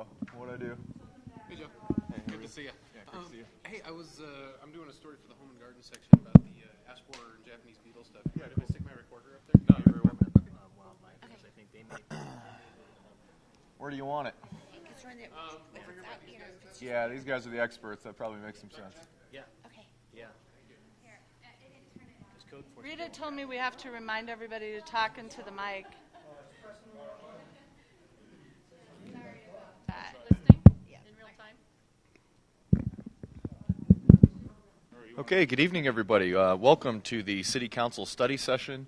So, what'd I do? Hey, Joe. Hey, Good to see you. Yeah, good to see you. Hey, I'm doing a story for the Home and Garden section about the ash borer and Japanese beetle stuff. Yeah, do I stick my recorder up there? No, you're very welcome. Wildlife, because I think they may. Where do you want it? Yeah, these guys are the experts. That probably makes some sense. Yeah. Okay. Yeah. It's code for Rita told me we have to remind everybody to talk into the mic. Listening in real time. Okay, good evening, everybody. Welcome to the City Council study session.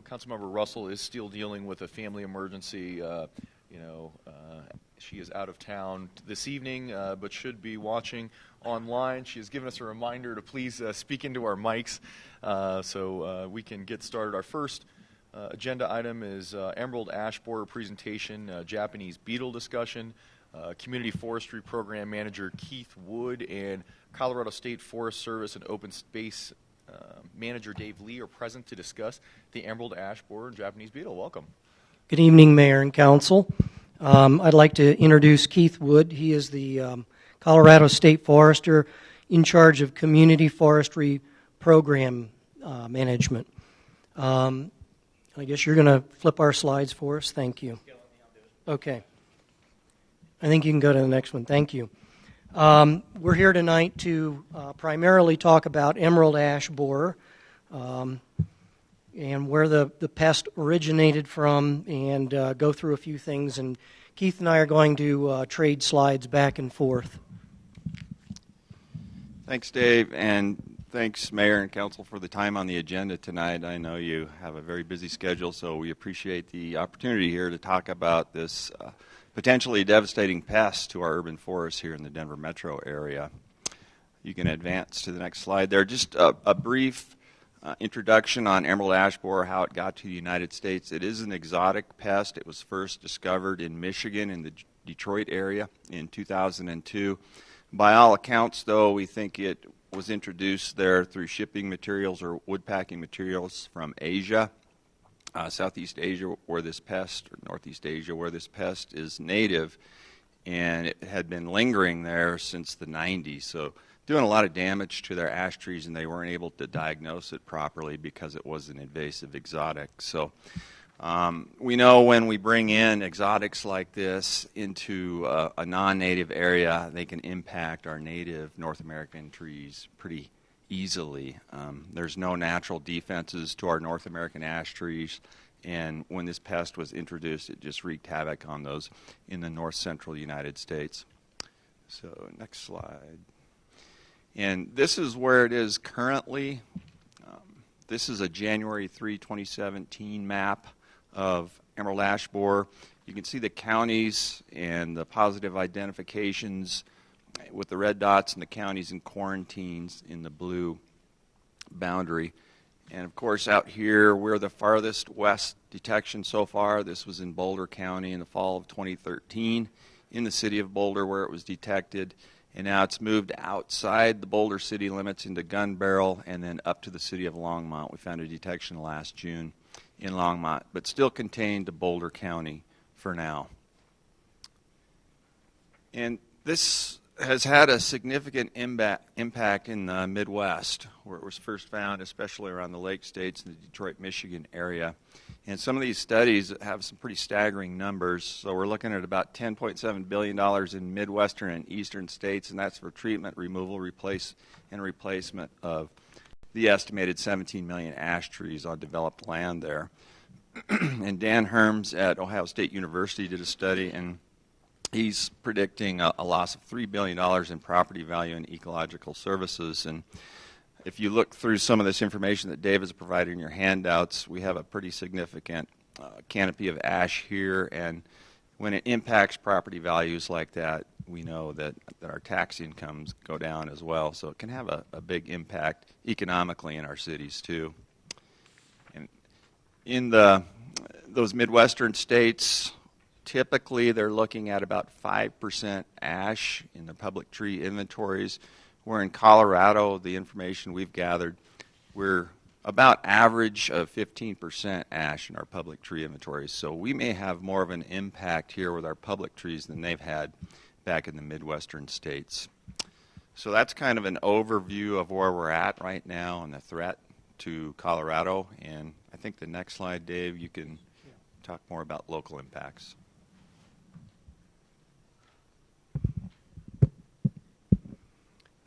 Councilmember Russell is still dealing with a family emergency. She is out of town this evening, but should be watching online. She has given us a reminder to please speak into our mics so we can get started. Our first agenda item is Emerald Ash Borer presentation, Japanese beetle discussion. Community Forestry Program Manager Keith Wood and Colorado State Forest Service and Open Space Manager Dave Lee are present to discuss the Emerald Ash Borer and Japanese beetle. Welcome. Good evening, Mayor and Council. I'd like to introduce Keith Wood. He is the Colorado State Forester in charge of Community Forestry Program Management. I guess you're going to flip our slides for us. Thank you. Okay. I think you can go to the next one. Thank you. We're here tonight to primarily talk about emerald ash borer and where the pest originated from and go through a few things. And Keith and I are going to trade slides back and forth. Thanks, Dave, and thanks, Mayor and Council, for the time on the agenda tonight. I know you have a very busy schedule, so we appreciate the opportunity here to talk about this potentially devastating pest to our urban forests here in the Denver metro area. You can advance to the next slide there. Just a brief introduction on emerald ash borer, how it got to the United States. It is an exotic pest. It was first discovered in Michigan in the Detroit area in 2002. By all accounts, though, we think it was introduced there through shipping materials or woodpacking materials from Asia. Southeast Asia, where this pest, or Northeast Asia, where this pest is native, and it had been lingering there since the 90s, so doing a lot of damage to their ash trees, and they weren't able to diagnose it properly because it was an invasive exotic. So we know when we bring in exotics like this into a non-native area, they can impact our native North American trees pretty easily. There's no natural defenses to our North American ash trees, and when this pest was introduced, it just wreaked havoc on those in the north central United States. So next slide. And this is where it is currently. This is a January 3, 2017 map of emerald ash borer. You can see the counties and the positive identifications with the red dots and the counties and quarantines in the blue boundary. And of course out here we're the farthest west detection so far. This was in Boulder County in the fall of 2013 in the city of Boulder where it was detected, and now it's moved outside the Boulder city limits into Gun Barrel and then up to the city of Longmont. We found a detection last June in Longmont, but still contained to Boulder County for now. And this has had a significant impact in the Midwest, where it was first found, especially around the Lake States and the Detroit, Michigan area. And some of these studies have some pretty staggering numbers. So we're looking at about $10.7 billion in Midwestern and Eastern states, and that's for treatment, removal, replacement of the estimated 17 million ash trees on developed land there. And Dan Herms at Ohio State University did a study, and he's predicting a loss of $3 billion in property value and ecological services. And if you look through some of this information that Dave has provided in your handouts, we have a pretty significant canopy of ash here. And when it impacts property values like that, we know that our tax incomes go down as well. So it can have a big impact economically in our cities too. And in those Midwestern states, typically they're looking at about 5% ash in the public tree inventories, where in Colorado, the information we've gathered, we're about average of 15% ash in our public tree inventory. So we may have more of an impact here with our public trees than they've had back in the Midwestern states. So that's kind of an overview of where we're at right now and the threat to Colorado. And I think the next slide, Dave, you can talk more about local impacts.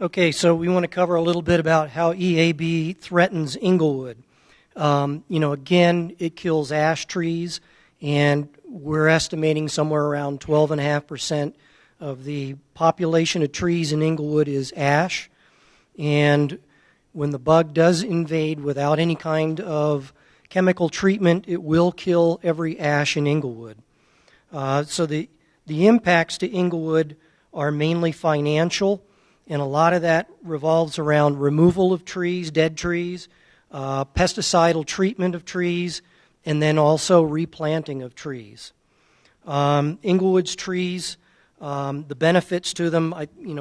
Okay, so we want to cover a little bit about how EAB threatens Inglewood. Again, it kills ash trees, and we're estimating somewhere around 12.5% of the population of trees in Inglewood is ash. And when the bug does invade without any kind of chemical treatment, it will kill every ash in Inglewood. So the impacts to Inglewood are mainly financial, and a lot of that revolves around removal of trees, dead trees, pesticidal treatment of trees, and then also replanting of trees. Inglewood's trees, the benefits to them,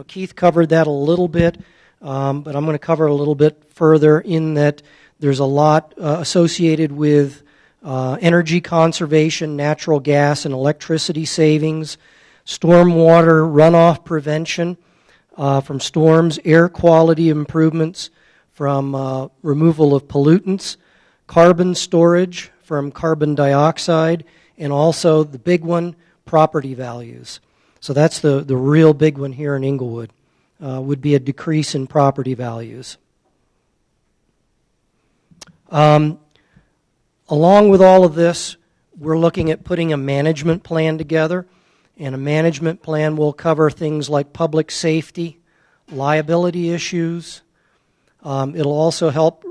Keith covered that a little bit, but I'm going to cover a little bit further in that there's a lot associated with energy conservation, natural gas and electricity savings, stormwater runoff prevention from storms, air quality improvements from removal of pollutants, carbon storage from carbon dioxide, and also the big one, property values. So that's the real big one here in Inglewood, would be a decrease in property values. Along with all of this, we're looking at putting a management plan together, and a management plan will cover things like public safety, liability issues. It'll also help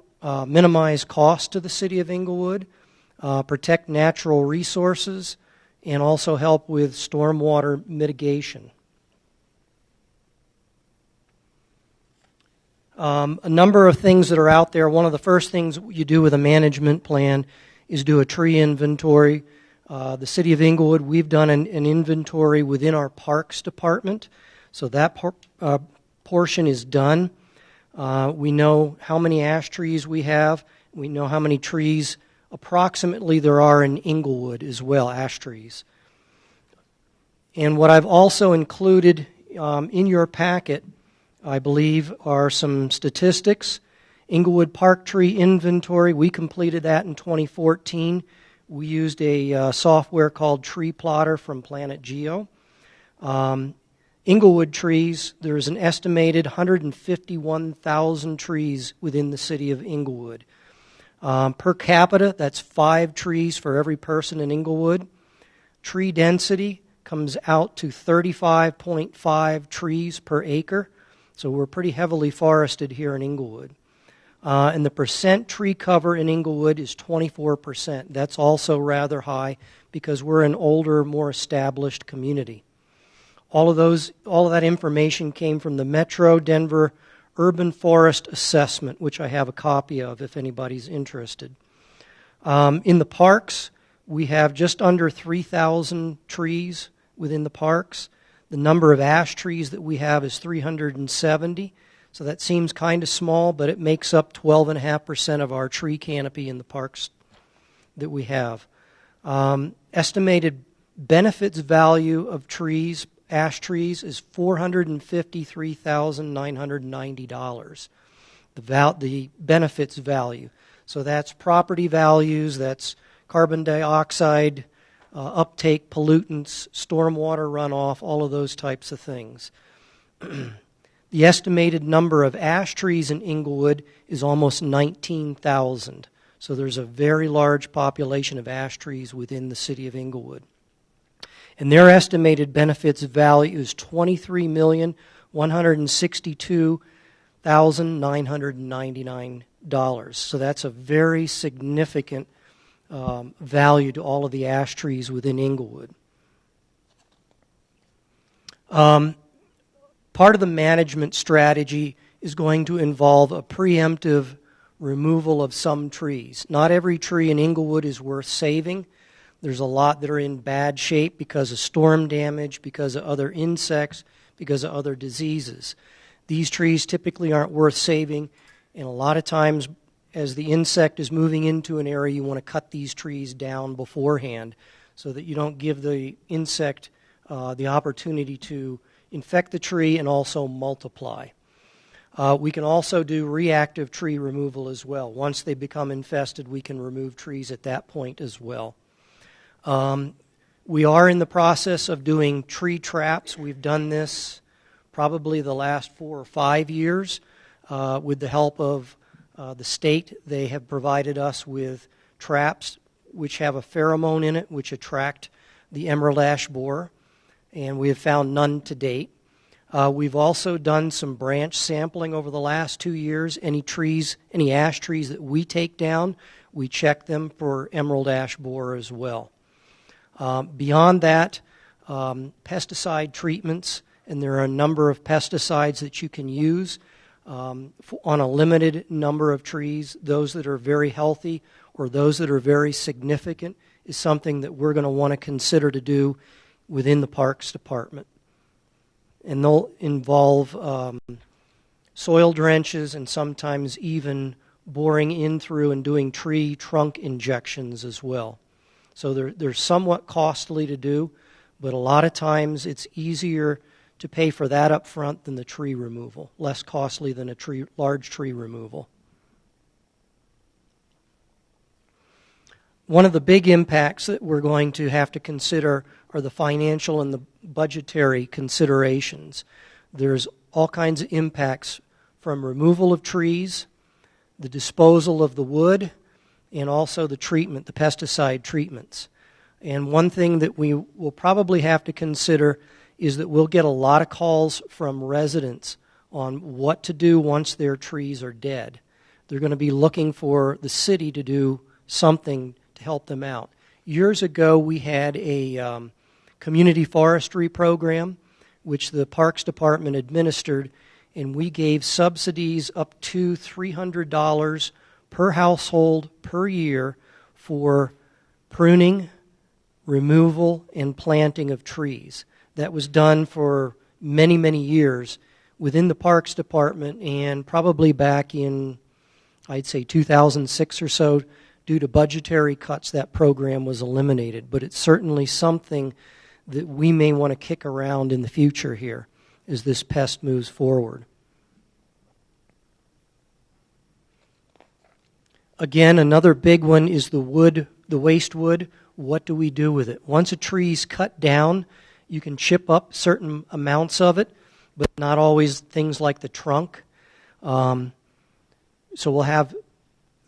minimize cost to the city of Inglewood, protect natural resources, and also help with stormwater mitigation. A number of things that are out there. One of the first things you do with a management plan is do a tree inventory. The city of Inglewood, we've done an inventory within our parks department, so that portion is done. We know how many ash trees we have. We know how many trees approximately there are in Inglewood as well, ash trees. And what I've also included in your packet, I believe, are some statistics. Inglewood Park Tree Inventory, we completed that in 2014. We used a software called Tree Plotter from Planet Geo. Inglewood trees, there's an estimated 151,000 trees within the city of Inglewood. Per capita, that's 5 trees for every person in Inglewood. Tree density comes out to 35.5 trees per acre. So we're pretty heavily forested here in Inglewood. And the percent tree cover in Inglewood is 24%. That's also rather high because we're an older, more established community. All of that information came from the Metro Denver Urban Forest Assessment, which I have a copy of if anybody's interested. In the parks, we have just under 3,000 trees within the parks. The number of ash trees that we have is 370. So that seems kind of small, but it makes up 12.5% of our tree canopy in the parks that we have. Estimated benefits value of trees, ash trees, is $453,990. The benefits value. So that's property values, that's carbon dioxide, uptake, pollutants, stormwater runoff, all of those types of things. The estimated number of ash trees in Inglewood is almost 19,000. So there's a very large population of ash trees within the city of Inglewood. And their estimated benefits value is $23,162,999. So that's a very significant value to all of the ash trees within Inglewood. Part of the management strategy is going to involve a preemptive removal of some trees. Not every tree in Inglewood is worth saving. There's a lot that are in bad shape because of storm damage, because of other insects, because of other diseases. These trees typically aren't worth saving, and a lot of times as the insect is moving into an area, you want to cut these trees down beforehand so that you don't give the insect the opportunity to infect the tree and also multiply. We can also do reactive tree removal as well. Once they become infested, we can remove trees at that point as well. We are in the process of doing tree traps. We've done this probably the last 4 or 5 years with the help of the state. They have provided us with traps which have a pheromone in it which attract the emerald ash borer, and we have found none to date. We've also done some branch sampling over the last 2 years. Any ash trees that we take down, we check them for emerald ash borer as well. Beyond that, pesticide treatments, and there are a number of pesticides that you can use on a limited number of trees. Those that are very healthy or those that are very significant is something that we're going to want to consider to do within the Parks Department. And they'll involve soil drenches and sometimes even boring in through and doing tree trunk injections as well. So they're somewhat costly to do, but a lot of times it's easier to pay for that up front than the tree removal, less costly than a large tree removal. One of the big impacts that we're going to have to consider are the financial and the budgetary considerations. There's all kinds of impacts from removal of trees, the disposal of the wood, and also the treatment, the pesticide treatments. And one thing that we will probably have to consider is that we'll get a lot of calls from residents on what to do once their trees are dead. They're going to be looking for the city to do something to help them out. Years ago, we had a community forestry program, which the Parks Department administered, and we gave subsidies up to $300 per household per year for pruning, removal, and planting of trees. That was done for many, many years within the Parks Department, and probably back in, I'd say, 2006 or so, due to budgetary cuts, that program was eliminated. But it's certainly something that we may want to kick around in the future here as this pest moves forward. Again, another big one is the wood, the waste wood. What do we do with it? Once a tree's cut down, you can chip up certain amounts of it, but not always things like the trunk. So we'll have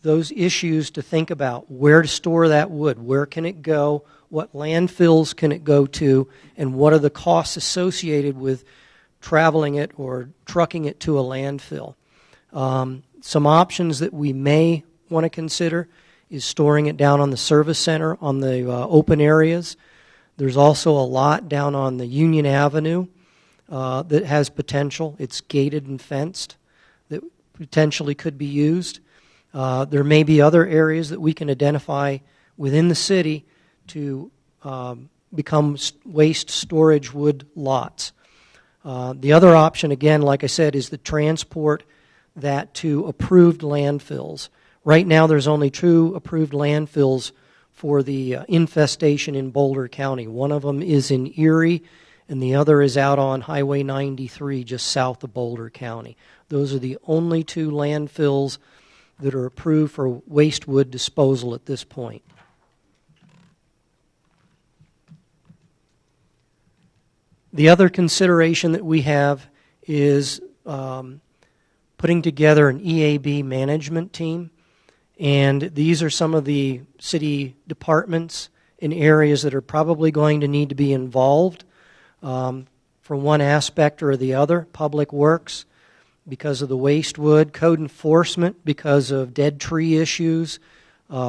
those issues to think about. Where to store that wood? Where can it go? What landfills can it go to? And what are the costs associated with traveling it or trucking it to a landfill? Some options that we may want to consider is storing it down on the service center, on the open areas. There's also a lot down on the Union Avenue that has potential. It's gated and fenced that potentially could be used. There may be other areas that we can identify within the city to become waste storage wood lots. The other option, again, like I said, is to transport that to approved landfills. Right now there's only 2 approved landfills for the infestation in Boulder County. One of them is in Erie, and the other is out on Highway 93 just south of Boulder County. Those are the only 2 landfills that are approved for waste wood disposal at this point. The other consideration that we have is putting together an EAB Management Team. And these are some of the city departments in areas that are probably going to need to be involved from one aspect or the other. Public Works, because of the waste wood. Code Enforcement, because of dead tree issues.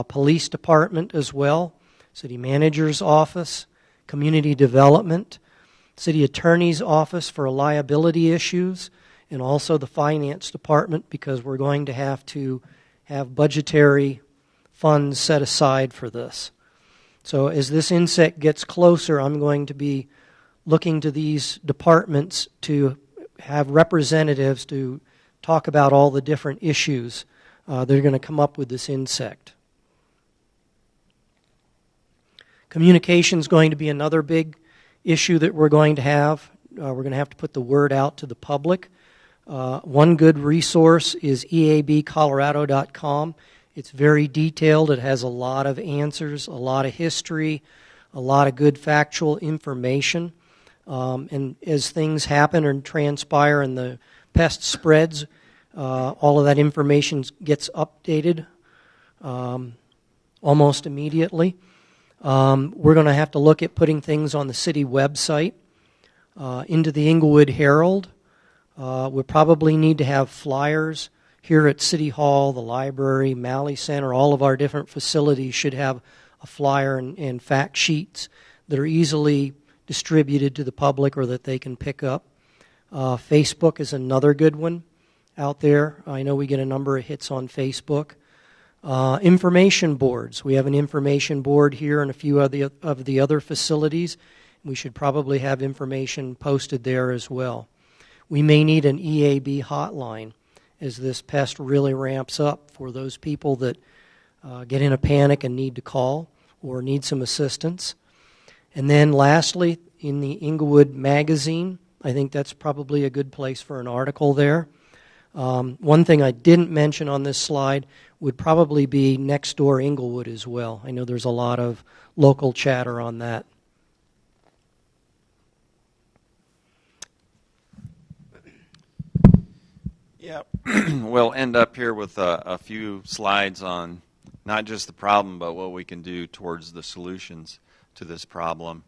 Police Department as well. City Manager's Office. Community Development. City Attorney's Office for liability issues. And also the Finance Department, because we're going to have budgetary funds set aside for this. So as this insect gets closer, I'm going to be looking to these departments to have representatives to talk about all the different issues they're going to come up with this insect. Communication is going to be another big issue that we're going to have. We're going to have to put the word out to the public. One good resource is EABcolorado.com. It's very detailed. It has a lot of answers, a lot of history, a lot of good factual information. And as things happen and transpire and the pest spreads, all of that information gets updated almost immediately. We're going to have to look at putting things on the city website, into the Inglewood Herald. We'll probably need to have flyers here at City Hall, the library, Malley Center. All of our different facilities should have a flyer and fact sheets that are easily distributed to the public or that they can pick up. Facebook is another good one out there. I know we get a number of hits on Facebook. Information boards. We have an information board here in a few of the other facilities. We should probably have information posted there as well. We may need an EAB hotline as this pest really ramps up for those people that get in a panic and need to call or need some assistance. And then lastly, in the Inglewood Magazine, I think that's probably a good place for an article there. One thing I didn't mention on this slide would probably be Next Door Inglewood as well. I know there's a lot of local chatter on that. Yeah, we'll end up here with a few slides on not just the problem, but what we can do towards the solutions to this problem.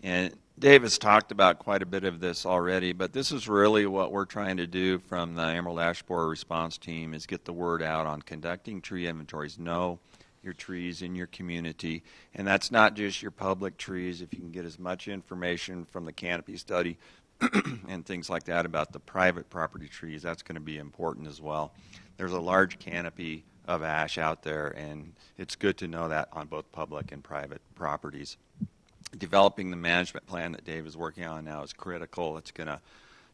And Dave has talked about quite a bit of this already, but this is really what we're trying to do from the Emerald Ash Borer response team, is get the word out on conducting tree inventories. Know your trees in your community, and that's not just your public trees. If you can get as much information from the canopy study and things like that about the private property trees, that's going to be important as well. There's a large canopy of ash out there, and it's good to know that on both public and private properties. Developing the management plan that Dave is working on now is critical. It's going to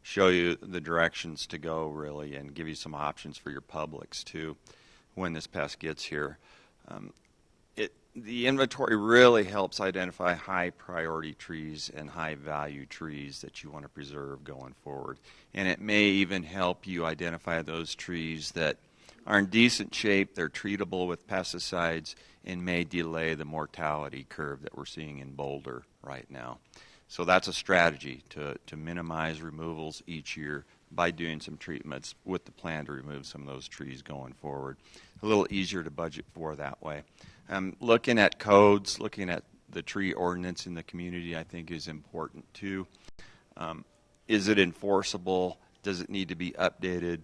show you the directions to go, really, and give you some options for your publics, too, when this pest gets here. The inventory really helps identify high-priority trees and high-value trees that you want to preserve going forward. And it may even help you identify those trees that are in decent shape, they're treatable with pesticides, and may delay the mortality curve that we're seeing in Boulder right now. So that's a strategy to minimize removals each year by doing some treatments with the plan to remove some of those trees going forward. A little easier to budget for that way. Looking at codes, looking at the tree ordinance in the community, I think is important too. Is it enforceable? Does it need to be updated?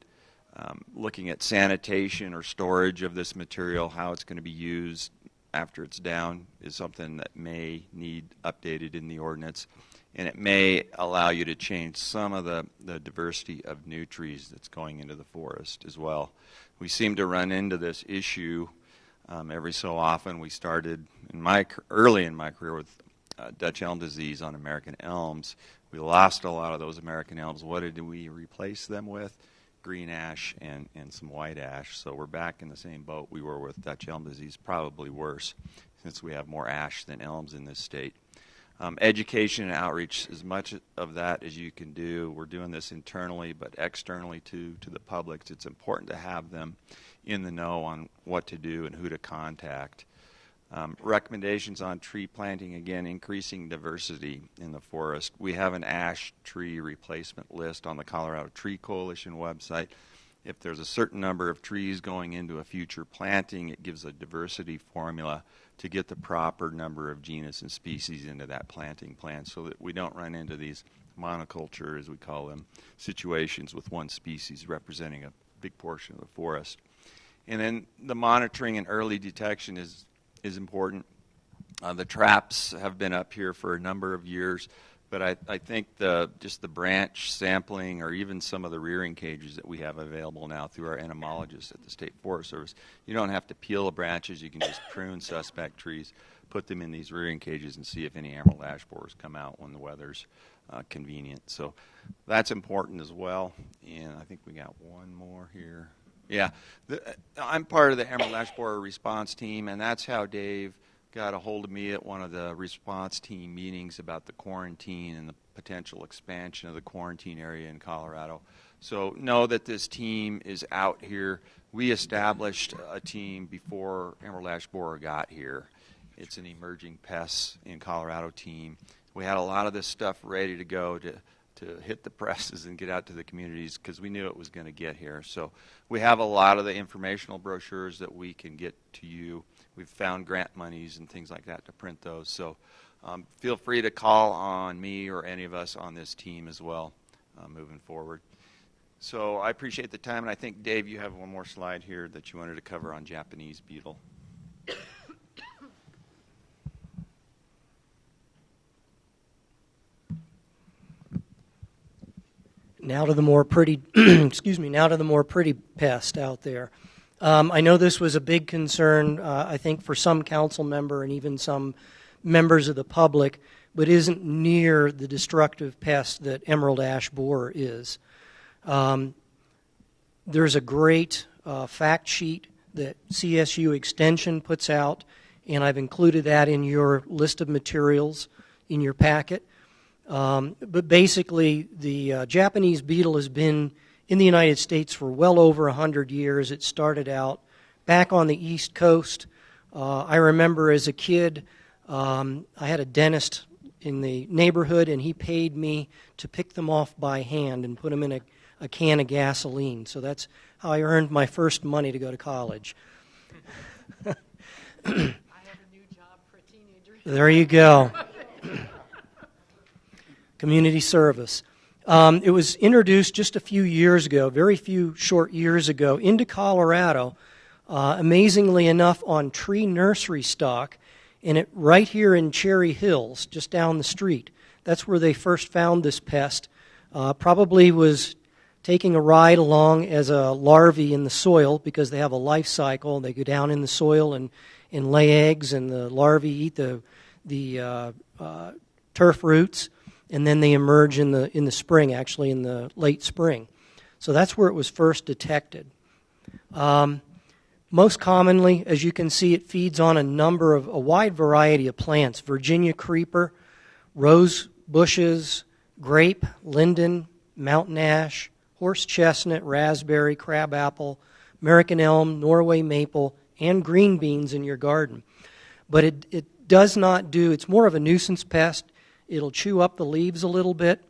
Looking at sanitation or storage of this material, how it's going to be used after it's down, is something that may need updated in the ordinance. And it may allow you to change some of the diversity of new trees that's going into the forest as well. We seem to run into this issue every so often. We started early in my career with Dutch elm disease on American elms. We lost a lot of those American elms. What did we replace them with? Green ash and some white ash. So we're back in the same boat we were with Dutch elm disease, probably worse, since we have more ash than elms in this state. Education and outreach, as much of that as you can do. We're doing this internally, but externally to the public. It's important to have them in the know on what to do and who to contact. Recommendations on tree planting, again, increasing diversity in the forest. We have an ash tree replacement list on the Colorado Tree Coalition website. If there's a certain number of trees going into a future planting, it gives a diversity formula to get the proper number of genus and species into that planting plan so that we don't run into these monoculture, as we call them, situations with one species representing a big portion of the forest. And then the monitoring and early detection is important. The traps have been up here for a number of years, but I think just the branch sampling or even some of the rearing cages that we have available now through our entomologists at the State Forest Service, you don't have to peel the branches. You can just prune suspect trees, put them in these rearing cages, and see if any emerald ash borers come out when the weather's convenient. So that's important as well. And I think we got one more here. Yeah, I'm part of the Emerald Ash Borer response team, and that's how Dave got a hold of me at one of the response team meetings about the quarantine and the potential expansion of the quarantine area in Colorado. So know that this team is out here. We established a team before Emerald Ash Borer got here. It's an emerging pests in Colorado team. We had a lot of this stuff ready to go to hit the presses and get out to the communities because we knew it was going to get here. So we have a lot of the informational brochures that we can get to you. We've found grant monies and things like that to print those. So feel free to call on me or any of us on this team as well moving forward. So I appreciate the time, and I think, Dave, you have one more slide here that you wanted to cover on Japanese beetle. Now to the more pretty, excuse me, now to the more pretty pest out there. I know this was a big concern, I think, for some council member and even some members of the public, but isn't near the destructive pest that emerald ash borer is. There's a great fact sheet that CSU Extension puts out, and I've included that in your list of materials in your packet. But basically, the Japanese beetle has been in the United States for well over 100 years. It started out back on the East Coast. I remember as a kid, I had a dentist in the neighborhood, and he paid me to pick them off by hand and put them in a can of gasoline. So that's how I earned my first money to go to college. I have a new job for a teenager. There you go. Community service. It was introduced just a few years ago, very few short years ago, into Colorado, amazingly enough, on tree nursery stock, and it right here in Cherry Hills, just down the street. That's where they first found this pest. Probably was taking a ride along as a larvae in the soil because they have a life cycle. They go down in the soil and lay eggs, and the larvae eat the turf roots, and then they emerge in the spring, actually in the late spring. So that's where it was first detected. Most commonly, as you can see, it feeds on a wide variety of plants: Virginia creeper, rose bushes, grape, linden, mountain ash, horse chestnut, raspberry, crabapple, American elm, Norway maple, and green beans in your garden. But it does not do, it's more of a nuisance pest. It'll chew up the leaves a little bit,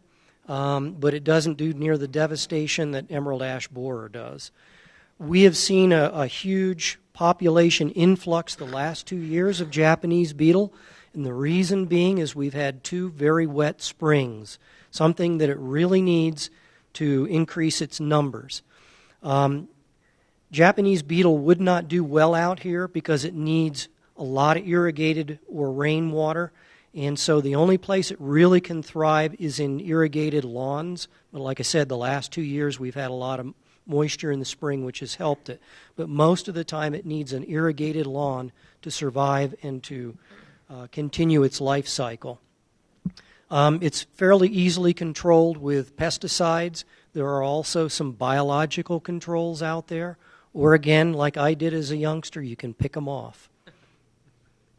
but it doesn't do near the devastation that emerald ash borer does. We have seen a huge population influx the last 2 years of Japanese beetle, and the reason being is we've had 2 very wet springs, something that it really needs to increase its numbers. Japanese beetle would not do well out here because it needs a lot of irrigated or rainwater, and so the only place it really can thrive is in irrigated lawns. But like I said, the last 2 years we've had a lot of moisture in the spring, which has helped it. But most of the time it needs an irrigated lawn to survive and to continue its life cycle. It's fairly easily controlled with pesticides. There are also some biological controls out there. Or again, like I did as a youngster, you can pick them off.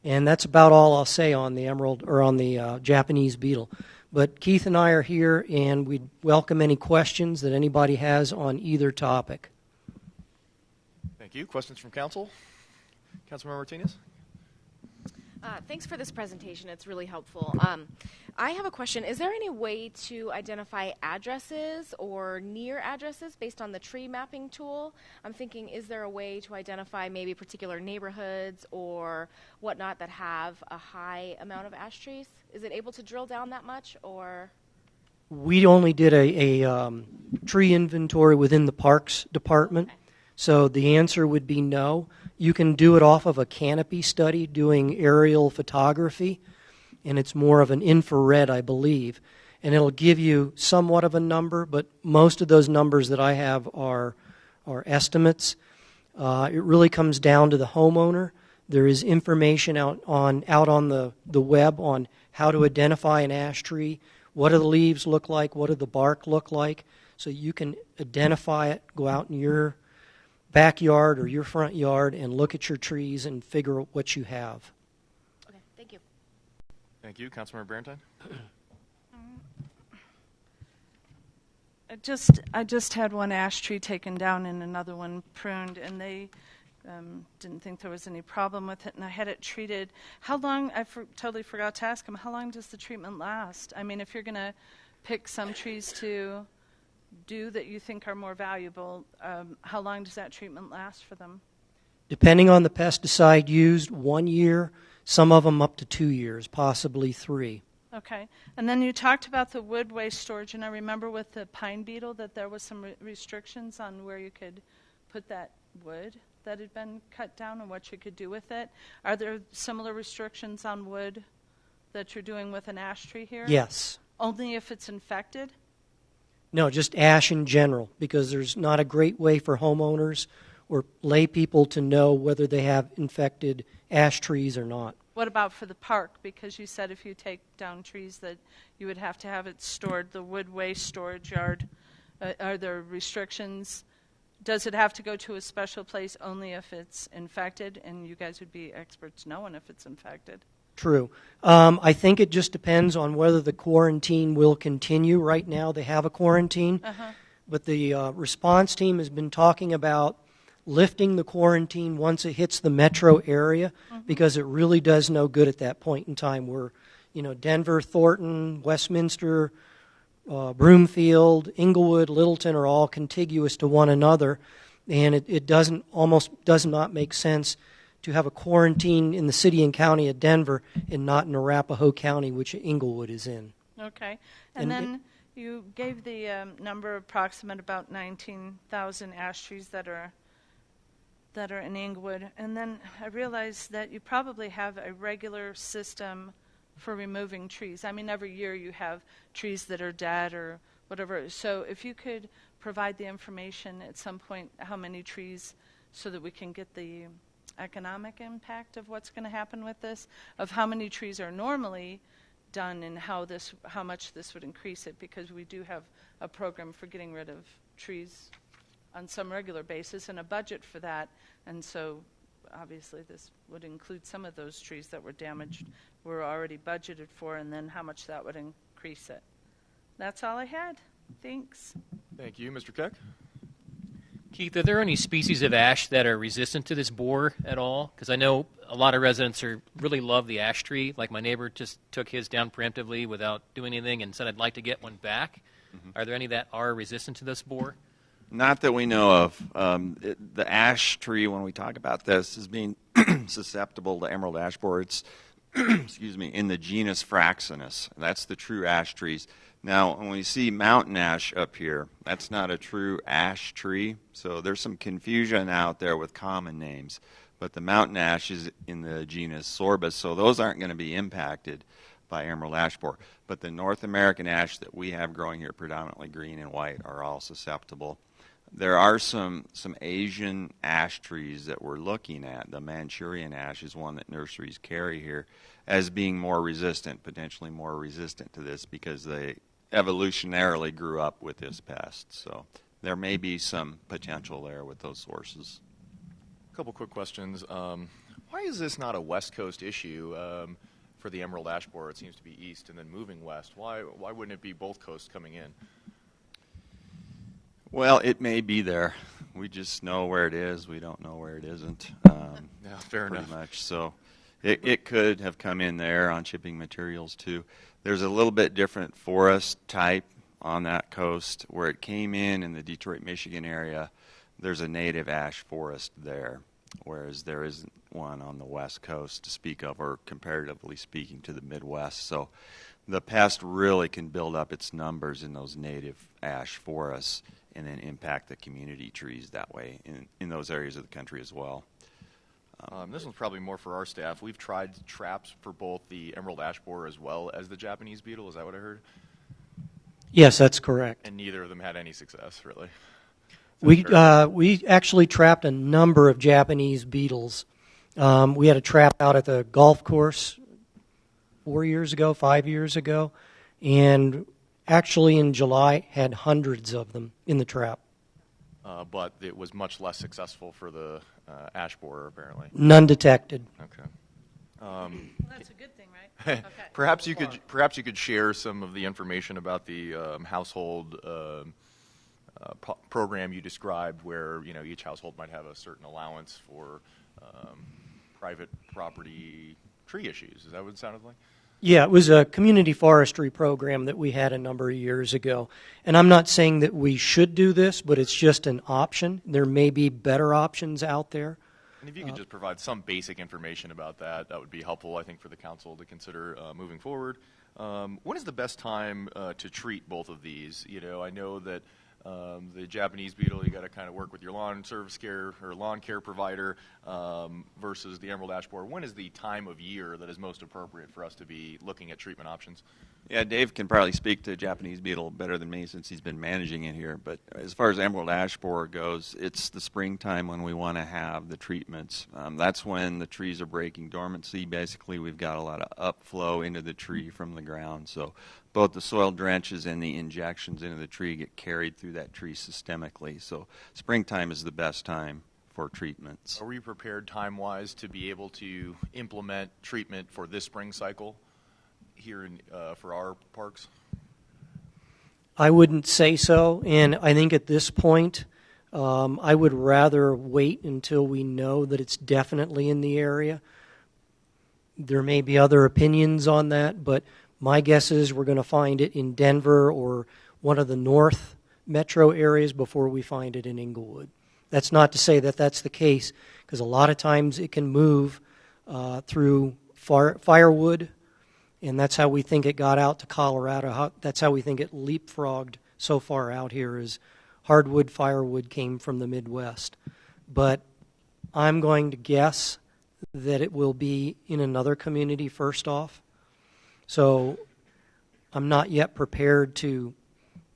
And that's about all I'll say on the Japanese beetle. But Keith and I are here, and we'd welcome any questions that anybody has on either topic. Thank you. Questions from council? Councilmember Martinez? Thanks for this presentation. It's really helpful. I have a question. Is there any way to identify addresses or near addresses based on the tree mapping tool? I'm thinking, is there a way to identify maybe particular neighborhoods or whatnot that have a high amount of ash trees? Is it able to drill down that much, or? We only did a tree inventory within the Parks Department, Okay. So the answer would be no. You can do it off of a canopy study doing aerial photography, and it's more of an infrared, I believe. And it'll give you somewhat of a number, but most of those numbers that I have are estimates. It really comes down to the homeowner. There is information out on the web on how to identify an ash tree, what do the leaves look like, what do the bark look like, so you can identify it, go out in your backyard or your front yard and look at your trees and figure out what you have. Okay, thank you. Thank you. Councilmember Barentine? I just had one ash tree taken down and another one pruned, and they didn't think there was any problem with it, and I had it treated. How long, totally forgot to ask him, how long does the treatment last? I mean, if you're going to pick some trees to do that you think are more valuable, how long does that treatment last for them? Depending on the pesticide used, 1 year, some of them up to 2 years, possibly 3. Okay. And then you talked about the wood waste storage, and I remember with the pine beetle that there was some restrictions on where you could put that wood that had been cut down and what you could do with it. Are there similar restrictions on wood that you're doing with an ash tree here? Yes. Only if it's infected? No, just ash in general, because there's not a great way for homeowners or lay people to know whether they have infected ash trees or not. What about for the park? Because you said if you take down trees that you would have to have it stored, the wood waste storage yard. Are there restrictions? Does it have to go to a special place only if it's infected? And you guys would be experts knowing if it's infected. True. I think it just depends on whether the quarantine will continue. Right now they have a quarantine, but the response team has been talking about lifting the quarantine once it hits the metro area, because it really does no good at that point in time. Where, Denver, Thornton, Westminster, Broomfield, Inglewood, Littleton are all contiguous to one another, and it almost does not make sense to have a quarantine in the city and county of Denver and not in Arapahoe County, which Inglewood is in. Okay. And then you gave the number approximate about 19,000 ash trees that are in Inglewood. And then I realized that you probably have a regular system for removing trees. I mean, every year you have trees that are dead or whatever. So if you could provide the information at some point, how many trees, so that we can get the economic impact of what's going to happen with this, of how many trees are normally done and how much this would increase it, because we do have a program for getting rid of trees on some regular basis and a budget for that. And so obviously this would include some of those trees that were damaged, were already budgeted for, and then how much that would increase it. That's all I had. Thanks. Thank you. Mr. Keck? Keith, are there any species of ash that are resistant to this borer at all? Because I know a lot of residents really love the ash tree. Like my neighbor just took his down preemptively without doing anything and said, I'd like to get one back. Are there any that are resistant to this borer? Not that we know of. The ash tree, when we talk about this, is being susceptible to emerald ash borer. It's excuse me, in the genus Fraxinus. That's the true ash trees. Now, when we see mountain ash up here, that's not a true ash tree. So there's some confusion out there with common names. But the mountain ash is in the genus Sorbus, so those aren't going to be impacted by emerald ash borer. But the North American ash that we have growing here, predominantly green and white, are all susceptible. There are some Asian ash trees that we're looking at. The Manchurian ash is one that nurseries carry here as being more resistant, potentially more resistant to this, because they evolutionarily grew up with this pest. So there may be some potential there with those sources. A couple quick questions. Why is this not a West Coast issue for the emerald ash borer? It seems to be east and then moving west. Why wouldn't it be both coasts coming in? Well, it may be there. We just know where it is. We don't know where it isn't. Yeah, fair enough. Pretty much. So it could have come in there on shipping materials too. There's a little bit different forest type on that coast. Where it came in the Detroit, Michigan area, there's a native ash forest there, whereas there isn't one on the West Coast to speak of, or comparatively speaking to the Midwest. So the pest really can build up its numbers in those native ash forests and then impact the community trees that way in those areas of the country as well. This one's probably more for our staff. We've tried traps for both the emerald ash borer as well as the Japanese beetle. Is that what I heard? Yes, that's correct. And neither of them had any success, really. We actually trapped a number of Japanese beetles. We had a trap out at the golf course 5 years ago, and actually in July had hundreds of them in the trap. but it was much less successful for the ash borer, apparently. None detected. Okay. Well, that's a good thing, right? Okay. Perhaps you could share some of the information about the household program you described, where each household might have a certain allowance for private property tree issues. Is that what it sounded like? Yeah, it was a community forestry program that we had a number of years ago. And I'm not saying that we should do this, but it's just an option. There may be better options out there. And if you could just provide some basic information about that, that would be helpful, I think, for the council to consider moving forward. When is the best time to treat both of these? I know that the Japanese beetle, you got to kind of work with your lawn service care or lawn care provider versus the emerald ash borer. When is the time of year that is most appropriate for us to be looking at treatment options? Yeah, Dave can probably speak to Japanese beetle better than me since he's been managing it here. But as far as emerald ash borer goes, it's the springtime when we want to have the treatments. That's when the trees are breaking dormancy. Basically, we've got a lot of upflow into the tree from the ground. So both the soil drenches and the injections into the tree get carried through that tree systemically. So springtime is the best time for treatments. Are we prepared time-wise to be able to implement treatment for this spring cycle here for our parks? I wouldn't say so, and I think at this point, I would rather wait until we know that it's definitely in the area. There may be other opinions on that, but my guess is we're going to find it in Denver or one of the north metro areas before we find it in Inglewood. That's not to say that that's the case, because a lot of times it can move through firewood, and that's how we think it got out to Colorado. That's how we think it leapfrogged so far out here, is hardwood, firewood came from the Midwest. But I'm going to guess that it will be in another community first off. So I'm not yet prepared to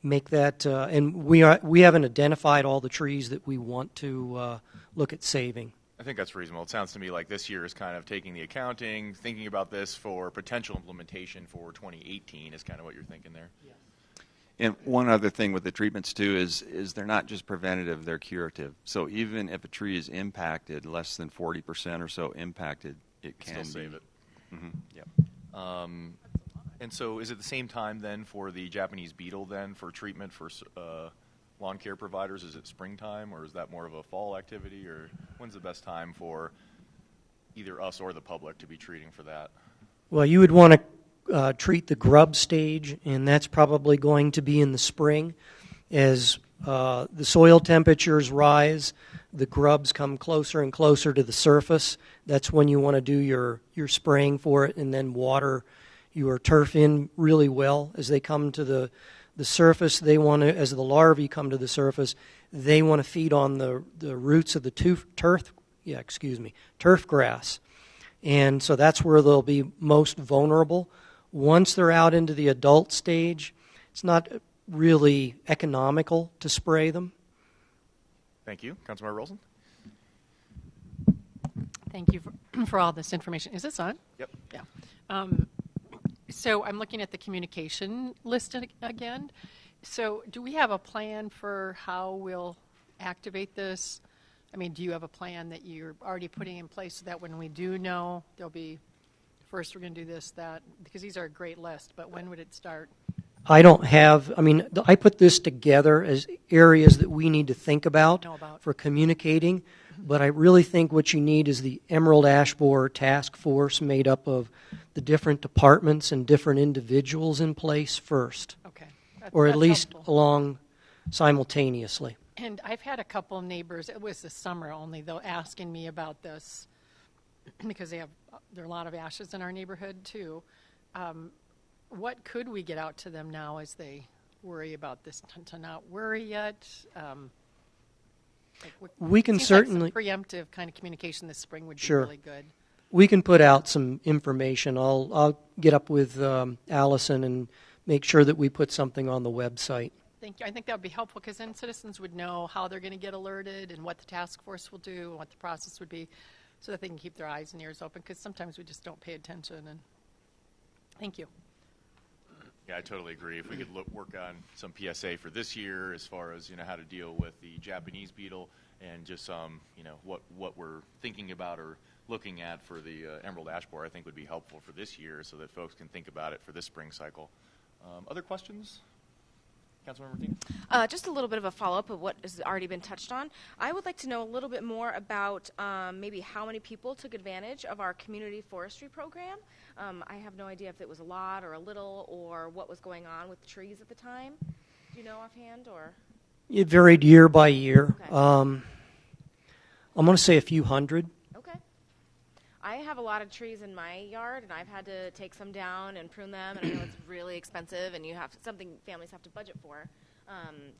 make that, and we haven't identified all the trees that we want to look at saving. I think that's reasonable. It sounds to me like this year is kind of taking the accounting, thinking about this for potential implementation for 2018 is kind of what you're thinking there. Yes. And one other thing with the treatments too is they're not just preventative, they're curative. So even if a tree is impacted, less than 40% or so impacted, it can still save it. Mm-hmm. Yep. And so is it the same time then for the Japanese beetle then for treatment for lawn care providers? Is it springtime, or is that more of a fall activity, or when's the best time for either us or the public to be treating for that? Well, you would want to treat the grub stage, and that's probably going to be in the spring. As the soil temperatures rise, the grubs come closer and closer to the surface. That's when you want to do your spraying for it, and then water your turf in really well. As they come to the surface, they want to, as the larvae come to the surface, they want to feed on the roots of the turf grass. And so that's where they'll be most vulnerable. Once they're out into the adult stage, it's not really economical to spray them. Thank you. Councilmember Rolson? Thank you for all this information. Is this on? Yep. Yeah. So I'm looking at the communication list again. So do we have a plan for how we'll activate this? I mean, do you have a plan that you're already putting in place so that when we do know, there'll be, first we're going to do this, that, because these are a great list, but when would it start? I don't have, I put this together as areas that we need to think about for communicating, but I really think what you need is the Emerald Ash Borer Task Force made up of the different departments and different individuals in place first. Okay. Or at least helpful. along simultaneously. And I've had a couple of neighbors, it was this summer only, though, asking me about this because there are a lot of ashes in our neighborhood, too. What could we get out to them now as they worry about this, to not worry yet? We can certainly... Like some preemptive kind of communication this spring would be Sure. really good. We can put out some information. I'll get up with Allison and make sure that we put something on the website. Thank you. I think that would be helpful because then citizens would know how they're going to get alerted and what the task force will do and what the process would be so that they can keep their eyes and ears open because sometimes we just don't pay attention. And thank you. Yeah, I totally agree. If we could work on some PSA for this year as far as, how to deal with the Japanese beetle and just what we're thinking about or looking at for the emerald ash borer, I think would be helpful for this year so that folks can think about it for this spring cycle. Other questions? Councilmember Martinez? Just a little bit of a follow-up of what has already been touched on. I would like to know a little bit more about maybe how many people took advantage of our community forestry program. I have no idea if it was a lot or a little or what was going on with the trees at the time. Do you know offhand? Or It varied year by year. Okay. I'm going to say a few hundred. Okay. I have a lot of trees in my yard, and I've had to take some down and prune them, and I know it's really expensive, and something families have to budget for.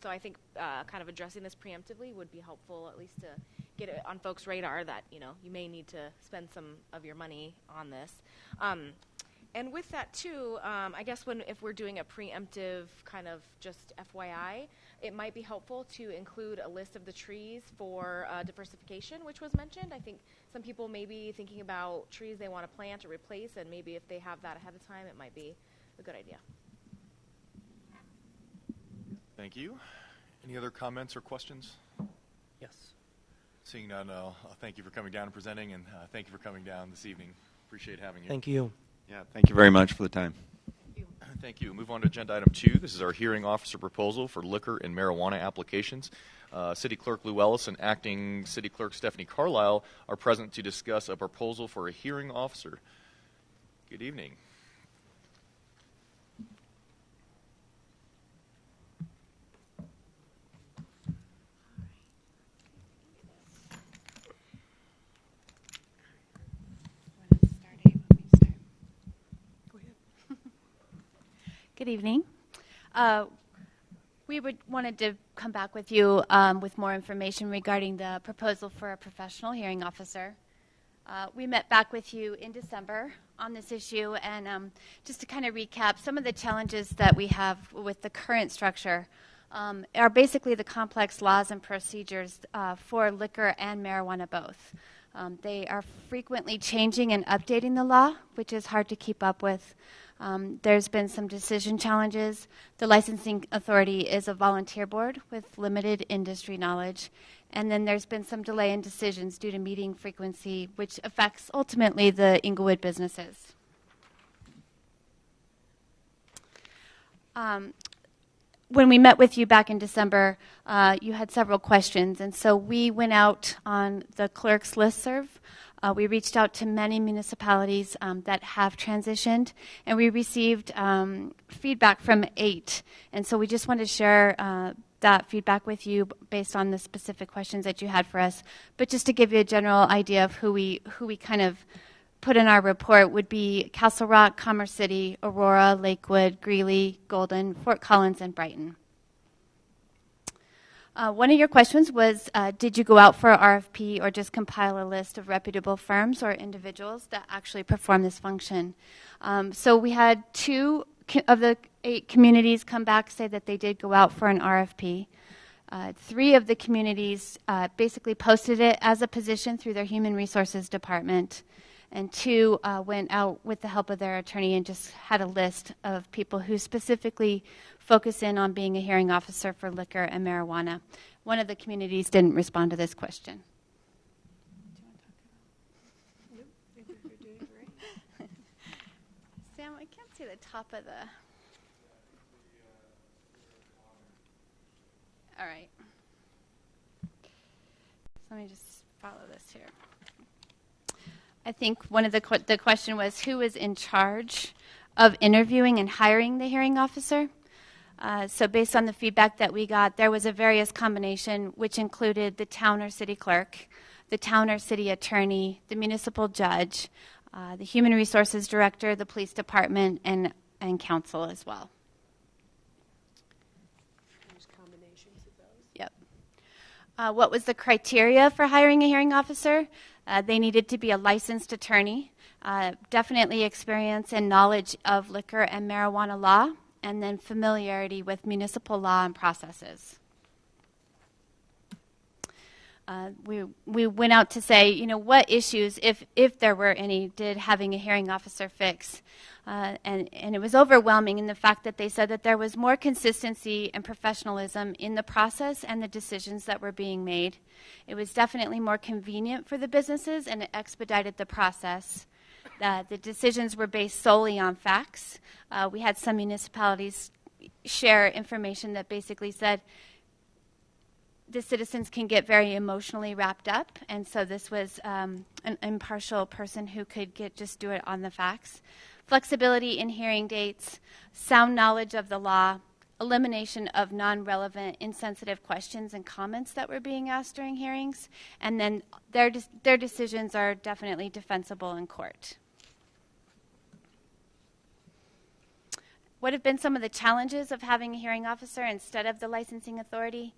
So I think kind of addressing this preemptively would be helpful, at least to get it on folks' radar that you may need to spend some of your money on this. And with that too, I guess if we're doing a preemptive kind of just FYI, it might be helpful to include a list of the trees for diversification, which was mentioned. I think some people may be thinking about trees they want to plant or replace, and maybe if they have that ahead of time, it might be a good idea. Thank you. Any other comments or questions? Yes. Seeing none, thank you for coming down and presenting, and thank you for coming down this evening. Appreciate having you. Thank you. Yeah, thank you very much for the time. Thank you. Move on to agenda item 2. This is our hearing officer proposal for liquor and marijuana applications. City Clerk Lou Ellis and Acting City Clerk Stephanie Carlisle are present to discuss a proposal for a hearing officer. Good evening. Good evening. We wanted to come back with you with more information regarding the proposal for a professional hearing officer. We met back with you in December on this issue, and just to kind of recap, some of the challenges that we have with the current structure are basically the complex laws and procedures for liquor and marijuana both. They are frequently changing and updating the law, which is hard to keep up with. There's been some decision challenges. The licensing authority is a volunteer board with limited industry knowledge. And then there's been some delay in decisions due to meeting frequency, which affects ultimately the Inglewood businesses. When we met with you back in December, you had several questions. And so we went out on the clerk's listserv. We reached out to many municipalities that have transitioned, and we received feedback from 8. And so we just wanted to share that feedback with you based on the specific questions that you had for us. But just to give you a general idea of who we kind of put in our report would be Castle Rock, Commerce City, Aurora, Lakewood, Greeley, Golden, Fort Collins, and Brighton. One of your questions was, did you go out for an RFP or just compile a list of reputable firms or individuals that actually perform this function? So we had 2 of the 8 communities come back, say that they did go out for an RFP. 3 of the communities basically posted it as a position through their human resources department. And 2 went out with the help of their attorney and just had a list of people who specifically focus in on being a hearing officer for liquor and marijuana. One of the communities didn't respond to this question. Sam, I can't see the top of the... All right. So let me just follow this here. I think one of the question was who is in charge of interviewing and hiring the hearing officer. So based on the feedback that we got, there was a various combination, which included the town or city clerk, the town or city attorney, the municipal judge, the human resources director, the police department, and council as well. There's combinations of those. Yep. What was the criteria for hiring a hearing officer? They needed to be a licensed attorney, definitely experience and knowledge of liquor and marijuana law, and then familiarity with municipal law and processes. We went out to say, what issues, if there were any, did having a hearing officer fix? And it was overwhelming in the fact that they said that there was more consistency and professionalism in the process and the decisions that were being made. It was definitely more convenient for the businesses, and it expedited the process. The decisions were based solely on facts. We had some municipalities share information that basically said the citizens can get very emotionally wrapped up, and so this was an impartial person who could just do it on the facts. Flexibility in hearing dates, sound knowledge of the law, elimination of non-relevant, insensitive questions and comments that were being asked during hearings, and then their decisions are definitely defensible in court. What have been some of the challenges of having a hearing officer instead of the licensing authority?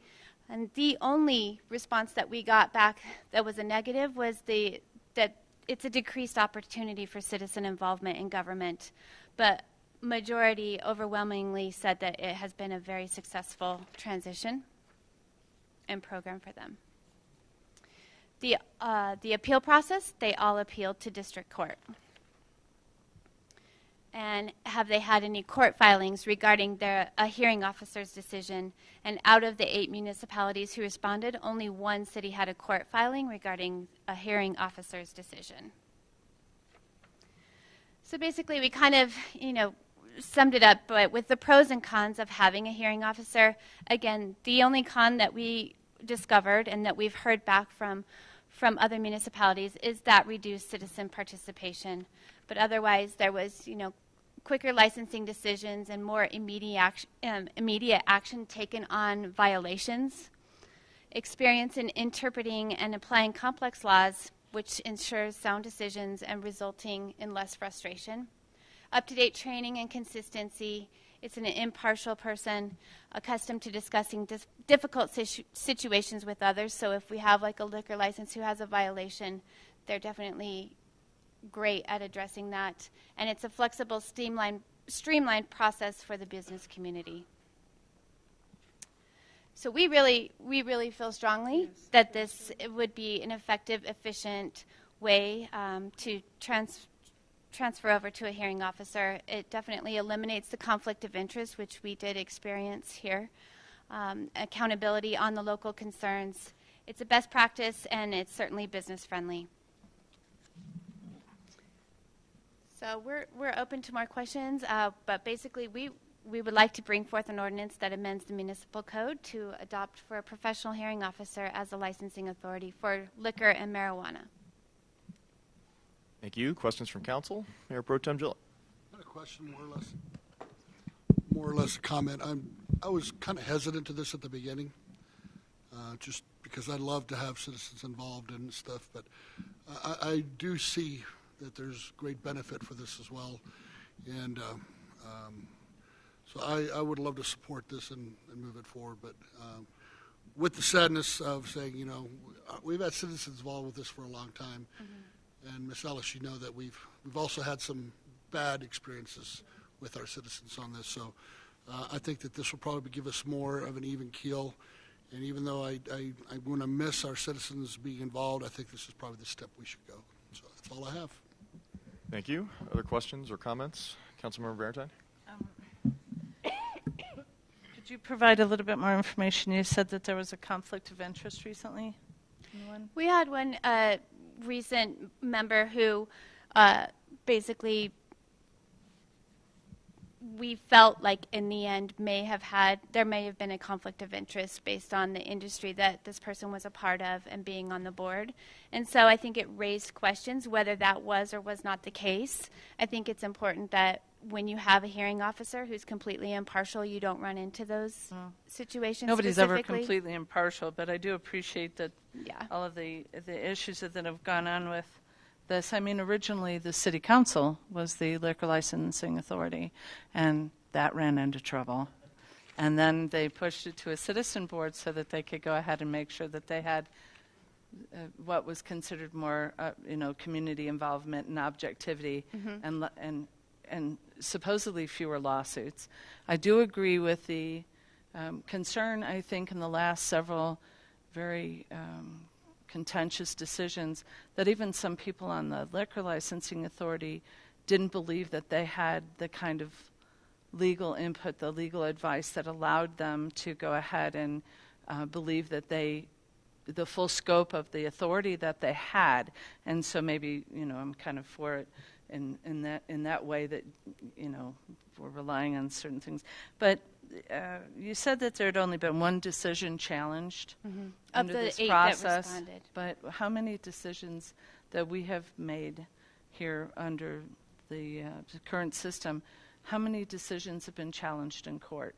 And the only response that we got back that was a negative was that it's a decreased opportunity for citizen involvement in government. But majority overwhelmingly said that it has been a very successful transition and program for them. The appeal process, they all appealed to district court. And have they had any court filings regarding a hearing officer's decision? And out of the 8 municipalities who responded, only 1 city had a court filing regarding a hearing officer's decision. So basically, we kind of, summed it up, but with the pros and cons of having a hearing officer, again, the only con that we discovered and that we've heard back from other municipalities is that reduced citizen participation. But otherwise, there was, quicker licensing decisions and more immediate action taken on violations. Experience in interpreting and applying complex laws, which ensures sound decisions and resulting in less frustration. Up-to-date training and consistency. It's an impartial person accustomed to discussing difficult situations with others. So if we have like a liquor license who has a violation, they're definitely great at addressing that, and it's a flexible, streamlined process for the business community. So we really feel strongly that this would be an effective, efficient way to transfer over to a hearing officer. It definitely eliminates the conflict of interest, which we did experience here. Accountability on the local concerns. It's a best practice, and it's certainly business friendly. So we're open to more questions, but basically we would like to bring forth an ordinance that amends the municipal code to adopt for a professional hearing officer as a licensing authority for liquor and marijuana. Thank you. Questions from council? Mayor Pro Tem Gillett. I had a question, more or less a comment. I was kind of hesitant to this at the beginning, just because I love to have citizens involved and stuff, but I do see that there's great benefit for this as well, and so I would love to support this and move it forward, but with the sadness of saying, we've had citizens involved with this for a long time, and Ms. Ellis, you know that we've also had some bad experiences with our citizens on this, so I think that this will probably give us more of an even keel, and even though I want to miss our citizens being involved, I think this is probably the step we should go. So that's all I have. Thank you. Other questions or comments? Councilmember Valentine? Could you provide a little bit more information? You said that there was a conflict of interest recently. Anyone? We had one recent member who basically we felt like in the end there may have been a conflict of interest based on the industry that this person was a part of and being on the board. And so I think it raised questions whether that was or was not the case. I think it's important that when you have a hearing officer who's completely impartial, you don't run into those situations. Nobody's ever completely impartial, but I do appreciate that all of the issues that have gone on with this. I mean, originally the city council was the liquor licensing authority, and that ran into trouble. And then they pushed it to a citizen board so that they could go ahead and make sure that they had what was considered more, community involvement and objectivity, and supposedly fewer lawsuits. I do agree with the concern, I think, in the last several very contentious decisions that even some people on the liquor licensing authority didn't believe that they had the kind of legal input, the legal advice that allowed them to go ahead and believe that the full scope of the authority that they had. And so maybe, I'm kind of for it in that way that, we're relying on certain things. But you said that there had only been one decision challenged under this process. That responded. But how many decisions that we have made here under the current system, how many decisions have been challenged in court?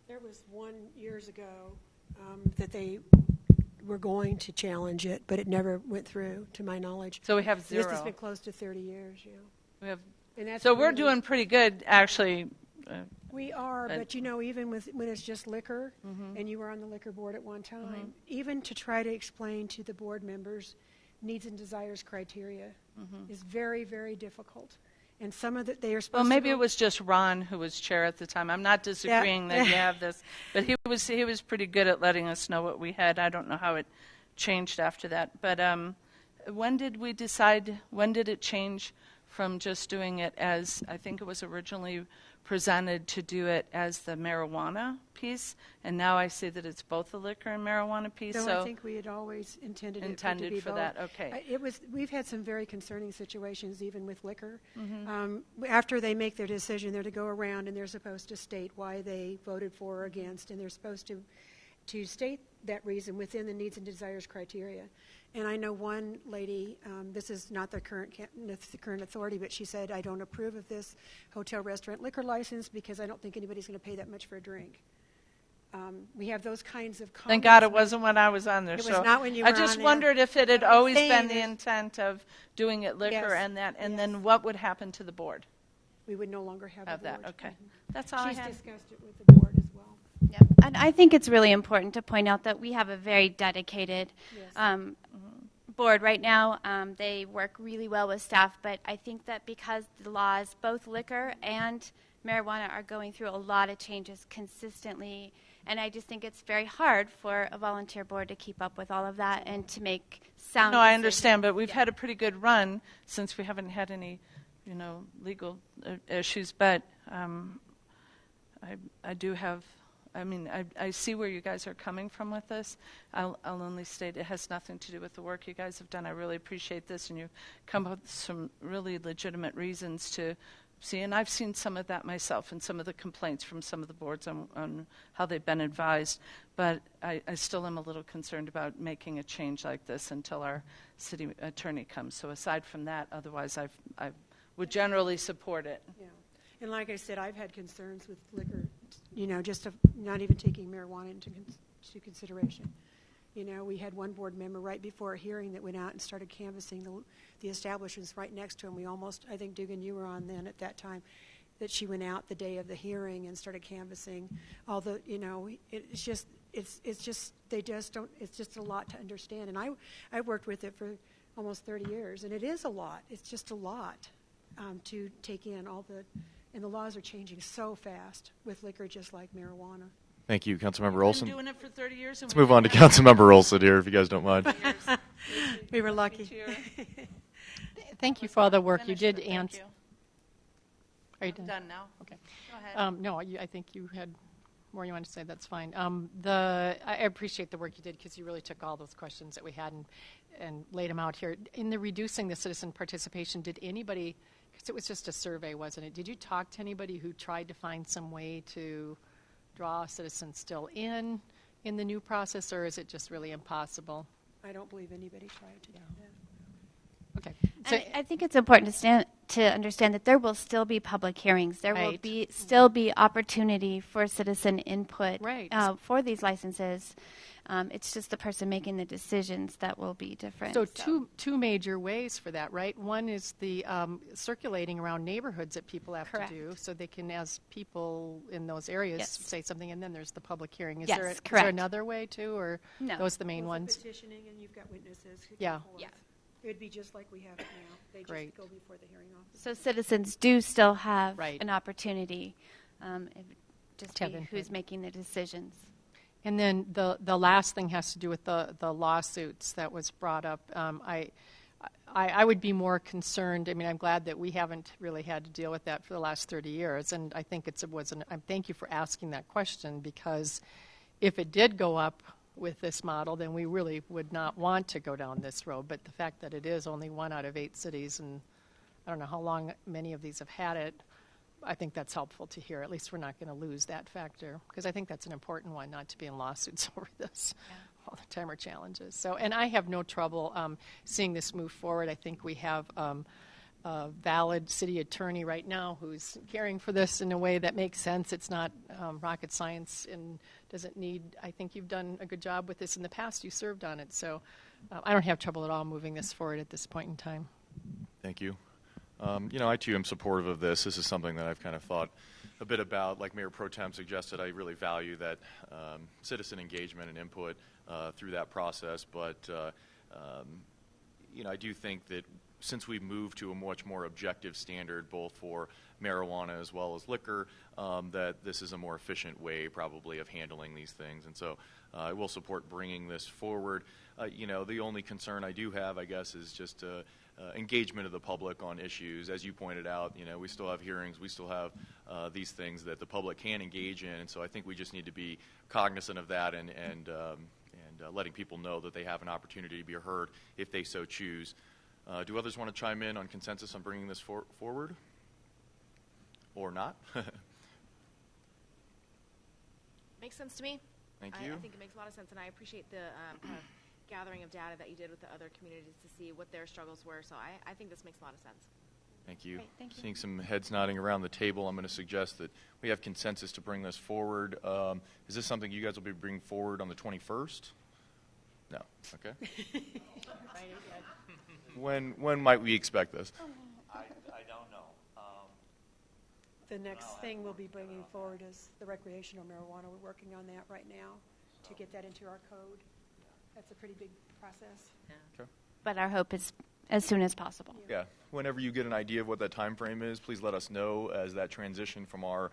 There was one years ago that they were going to challenge it, but it never went through, to my knowledge. So we have zero. This has been close to 30 years, We have, and that's so we're really- doing pretty good, actually. We are, and- but even when it's just liquor, and you were on the liquor board at one time, even to try to explain to the board members needs and desires criteria is very, very difficult. And some of they are supposed Well, maybe to it was just Ron who was chair at the time. I'm not disagreeing that you have this, but he was pretty good at letting us know what we had. I don't know how it changed after that. But when did we decide? When did it change from just doing it as I think it was originally presented to do it as the marijuana piece, and now I see that it's both the liquor and marijuana piece. No, so I think we had always intended it to be for both. that. Okay. We've had some very concerning situations, even with liquor. After they make their decision, they're to go around and they're supposed to state why they voted for or against, and they're supposed to state that reason within the needs and desires criteria. And I know one lady, this is not the current authority, but she said, I don't approve of this hotel restaurant liquor license because I don't think anybody's going to pay that much for a drink. We have those kinds of comments. Thank God it wasn't when I was on there. It was not when you were I just on there. wondered if it had What I'm always been saying the is- intent of doing it liquor Yes. and that, and Yes. then what would happen to the board We would no longer have of the board. that? Okay. That's all She's I had. discussed it with the board as well. Yep. And I think it's really important to point out that we have a very dedicated board right now. They work really well with staff, but I think that because the laws, both liquor and marijuana, are going through a lot of changes consistently, and I just think it's very hard for a volunteer board to keep up with all of that and to make sound No, I decisions. understand, but we've Yeah. had a pretty good run since we haven't had any, legal issues. But I do have. I mean, I see where you guys are coming from with this. I'll only state it has nothing to do with the work you guys have done. I really appreciate this, and you've come up with some really legitimate reasons to see. And I've seen some of that myself and some of the complaints from some of the boards on how they've been advised. But I still am a little concerned about making a change like this until our city attorney comes. So aside from that, otherwise I would generally support it. Yeah. And like I said, I've had concerns with liquor, just of not even taking marijuana into consideration. We had one board member right before a hearing that went out and started canvassing the establishments right next to him. We almost, I think, Dugan, you were on then at that time, that she went out the day of the hearing and started canvassing. Although, it's just a lot to understand. And I worked with it for almost 30 years, and it is a lot. It's just a lot to take in and the laws are changing so fast with liquor, just like marijuana. Thank you, Councilmember We've Olson. been doing it for 30 years. And Let's move on to Councilmember Olson here, if you guys don't mind. We were lucky. Thank you for all the work you did, Thank Ann. you. Are you I'm done now. Okay. Go ahead. No, I think you had more you want to say. That's fine. I appreciate the work you did because you really took all those questions that we had and laid them out here. In the reducing the citizen participation, did anybody, because it was just a survey, wasn't it? Did you talk to anybody who tried to find some way to draw citizens still in the new process, or is it just really impossible? I don't believe anybody tried to do that. Okay. And I think it's important to understand that there will still be public hearings. There will Right. still be opportunity for citizen input Right. For these licenses. It's just the person making the decisions that will be different. So two major ways for that, right? One is the circulating around neighborhoods that people have Correct. to do, so they can, as people in those areas, Yes. say something, and then there's the public hearing. Is Yes, there is correct. there another way too, or No. those the main Well, ones? for petitioning, and you've got witnesses. who Yeah. come forth. Yeah. It would be just like we have it now. They just Great. go before the hearing officer. So citizens do still have Right. an opportunity. It just To have be input. who's making the decisions. And then the last thing has to do with the lawsuits that was brought up. I would be more concerned. I mean, I'm glad that we haven't really had to deal with that for the last 30 years, and I think thank you for asking that question, because if it did go up with this model, then we really would not want to go down this road. But the fact that it is only 1 out of 8 cities, and I don't know how long many of these have had it, I think that's helpful to hear. At least we're not going to lose that factor, because I think that's an important one, not to be in lawsuits over this all the time, or challenges. So, and I have no trouble seeing this move forward. I think we have a valid city attorney right now who's caring for this in a way that makes sense. It's not rocket science and doesn't need, I think you've done a good job with this in the past. You served on it. So I don't have trouble at all moving this forward at this point in time. Thank you. I too am supportive of this. This is something that I've kind of thought a bit about. Like Mayor Pro Tem suggested, I really value that citizen engagement and input through that process. But, I do think that since we've moved to a much more objective standard, both for marijuana as well as liquor, that this is a more efficient way probably of handling these things. And so I will support bringing this forward. The only concern I do have, I guess, is just engagement of the public on issues. As you pointed out, we still have hearings, we still have these things that the public can engage in, and so I think we just need to be cognizant of that and letting people know that they have an opportunity to be heard if they so choose. Do others want to chime in on consensus on bringing this forward? Or not? Makes sense to me. Thank you. I think it makes a lot of sense, and I appreciate the kind of gathering of data that you did with the other communities to see what their struggles were. So I think this makes a lot of sense. Thank you. Great, thank you. Seeing some heads nodding around the table, I'm going to suggest that we have consensus to bring this forward. Is this something you guys will be bringing forward on the 21st? No. Okay. When might we expect this? I don't know. The next thing we'll be bringing forward is the recreational marijuana. We're working on that right now to get that into our code. That's a pretty big process. Okay. But our hope is as soon as possible. Yeah. Whenever you get an idea of what that time frame is, please let us know, as that transition from our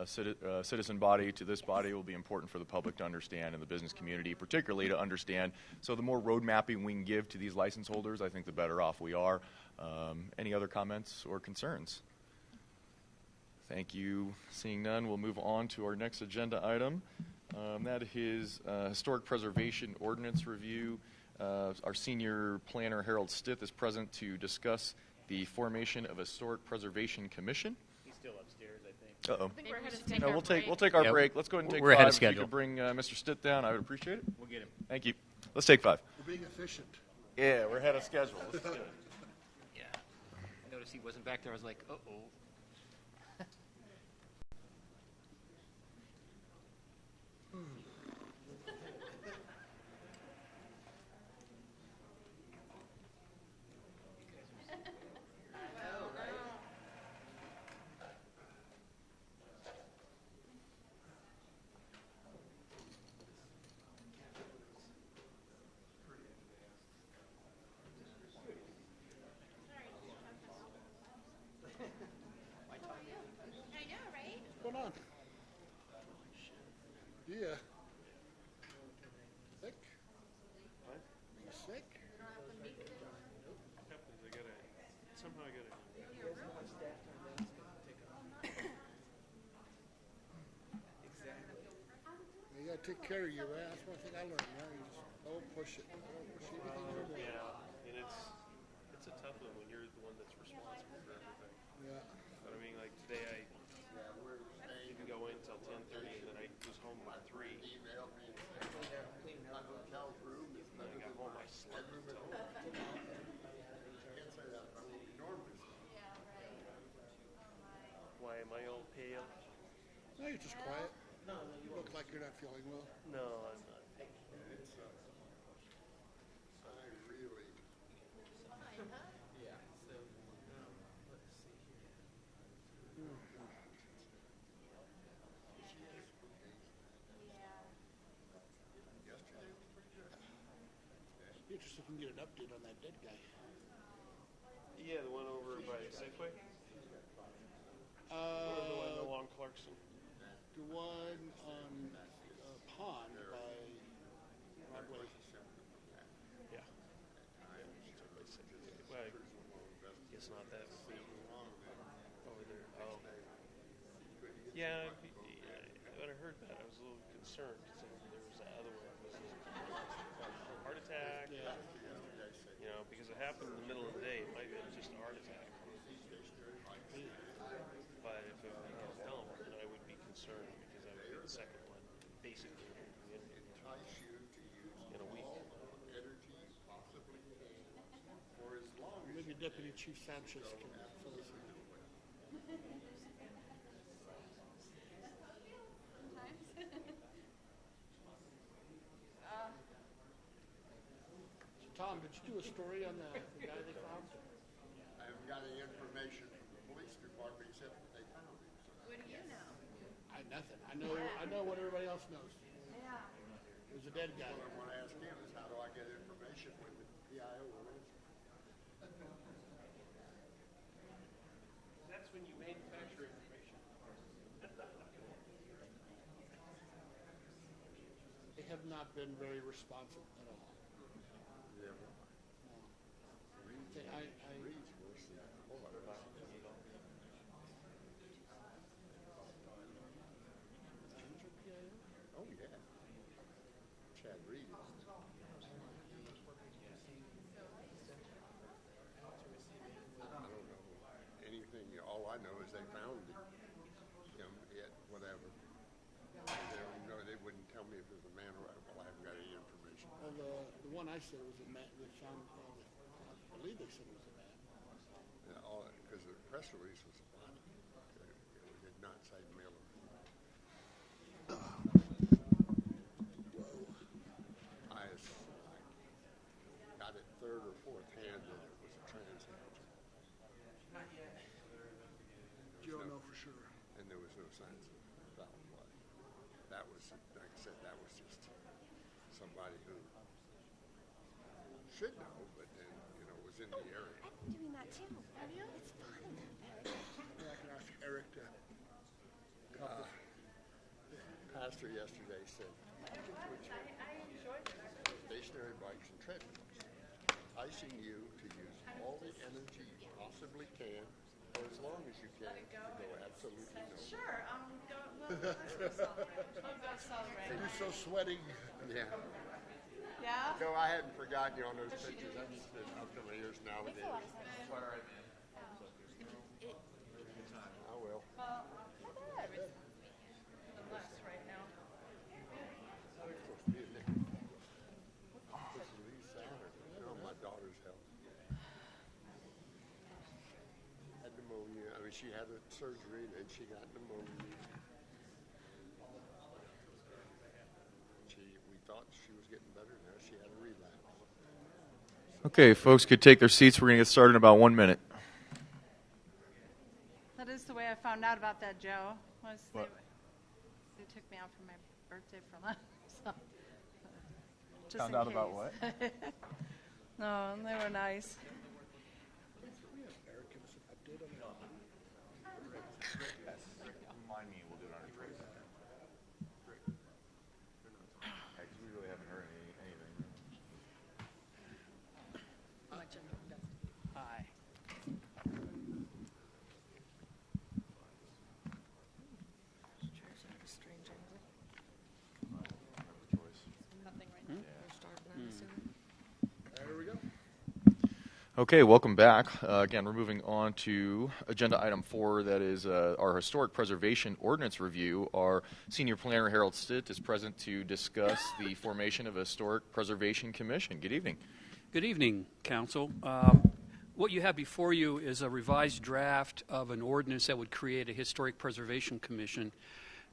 citizen body to this body will be important for the public to understand, and the business community particularly to understand. So the more road mapping we can give to these license holders, I think the better off we are. Any other comments or concerns? Thank you. Seeing none, we'll move on to our next agenda item. That is Historic Preservation Ordinance Review. Our senior planner, Harold Stith, is present to discuss the formation of a Historic Preservation Commission. He's still upstairs, I think. Uh-oh. I think we're ahead of No, we'll take our Yeah, break. Let's go ahead and take we're ahead 5. of If you schedule. could bring Mr. Stith down, I would appreciate it. We'll get him. Thank you. Let's take 5. We're being efficient. Yeah, we're ahead of schedule. Let's do it. Yeah. I noticed he wasn't back there. I was like, uh-oh. What's going on? Yeah. Sick? What? Are you sick? You gotta take care of you, man. That's one thing I learned. You just don't push it. Don't push anything you're doing. Yeah, and it's a tough one when you're the one that's responsible for everything. Yeah. But I mean, like today I didn't go in until 10:30, and then I was home by 3. And then I got home, I slept until. Why am I all pale? No, you're just quiet. You look like you're not feeling well. No, I'm not. Be interested if we can get an update on that dead guy. Yeah, the one over by Safeway? Or the one along Clarkson? The one on Pond by Well, it's not that over there. Oh. Yeah, when I heard that, I was a little concerned. So there was that other one. Was it heart attack? Yeah. You know, because it happened in the middle of the day. It might have been just a heart attack. But if it was Pelham, then I would be concerned because I would get the second one basically in a week. Maybe Deputy Chief Sanchez can fill us in. So Tom, did you do a story on the guy they found? I haven't got any information from the police department except that they found him. What do you know? Nothing. I know what everybody else knows. Yeah. It was a dead guy. What I want to ask him is how do I get information when the PIO will answer? That's when you manufacture information. They have not been very responsive at all. Yeah. Reed's worse than that. Oh, yeah. Chad Reed is. I don't know anything. All I know is they found him. Whatever. They wouldn't tell me if it was a man or well, I haven't got any information. Well, the one I said was a man. They found. I believe they said it was a man. Yeah, because the press release was a body. It did not say Miller. I got it third or fourth hand that it was a transactor. Not yet. Joe know for sure. And there was no signs of foul play. That was, like I said, that was just somebody who should know, but then, was in the area. I've been doing that too. Have you? It's fun. I can ask Eric to. Pastor yesterday said, stationary bikes and treadmills, enticing you to use all the energy you possibly can for as long as you can to go absolutely nowhere. Sure, we'll go celebrate. You're so sweaty. Yeah. Yeah? So I hadn't forgotten you on those pictures. I'm just up to my ears nowadays. I will. Well, less right now. This is Lee Saturday. My daughter's health. Had pneumonia. I mean, she had a surgery and then she got pneumonia. We thought she was getting better. Now she had a relapse. Okay, folks could take their seats. We're going to get started in about 1 minute. That is the way I found out about that, Joe. What? They took me out for my birthday for lunch. So, just Found in out case. about what? No, they were nice. Eric, give us an update on that. Remind me, we'll do it on a trace. Because we really haven't heard anything. Hi. There we go. Okay, welcome back. Again, we're moving on to agenda item 4, that is our historic preservation ordinance review. Our senior planner, Harold Stitt, is present to discuss the formation of a historic preservation commission. Good evening. Good evening, Council. What you have before you is a revised draft of an ordinance that would create a historic preservation commission.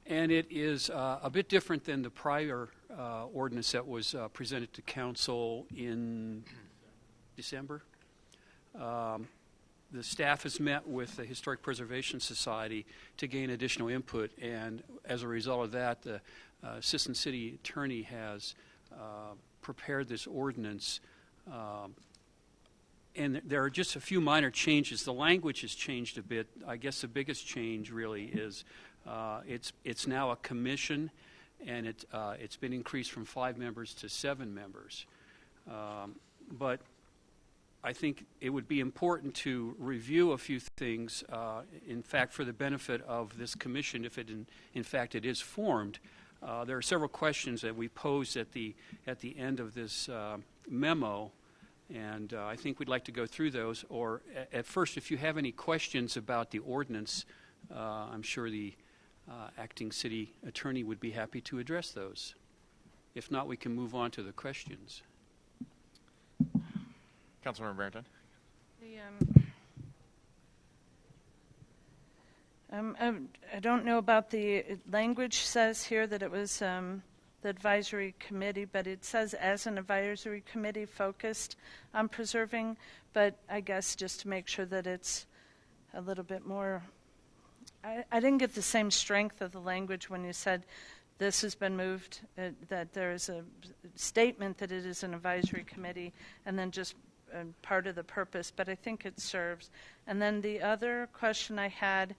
And it is a bit different than the prior ordinance that was presented to Council in December. The staff has met with the Historic Preservation Society to gain additional input, and as a result of that, the Assistant City Attorney has prepared this ordinance. And there are just a few minor changes. The language has changed a bit. I guess the biggest change really is it's now a commission, and it's been increased from 5 members to 7 members. But I think it would be important to review a few things, in fact, for the benefit of this commission, if it in fact it is formed. There are several questions that we posed at the end of this memo, and I think we'd like to go through those. Or at first, if you have any questions about the ordinance, I'm sure the acting city attorney would be happy to address those. If not, we can move on to the questions. Councilmember Barrington. I don't know about the language says here that it was the advisory committee, but it says as an advisory committee focused on preserving, but I guess just to make sure that it's a little bit more, I didn't get the same strength of the language when you said this has been moved, that there is a statement that it is an advisory committee, and then just part of the purpose, but I think it serves. And then the other question I had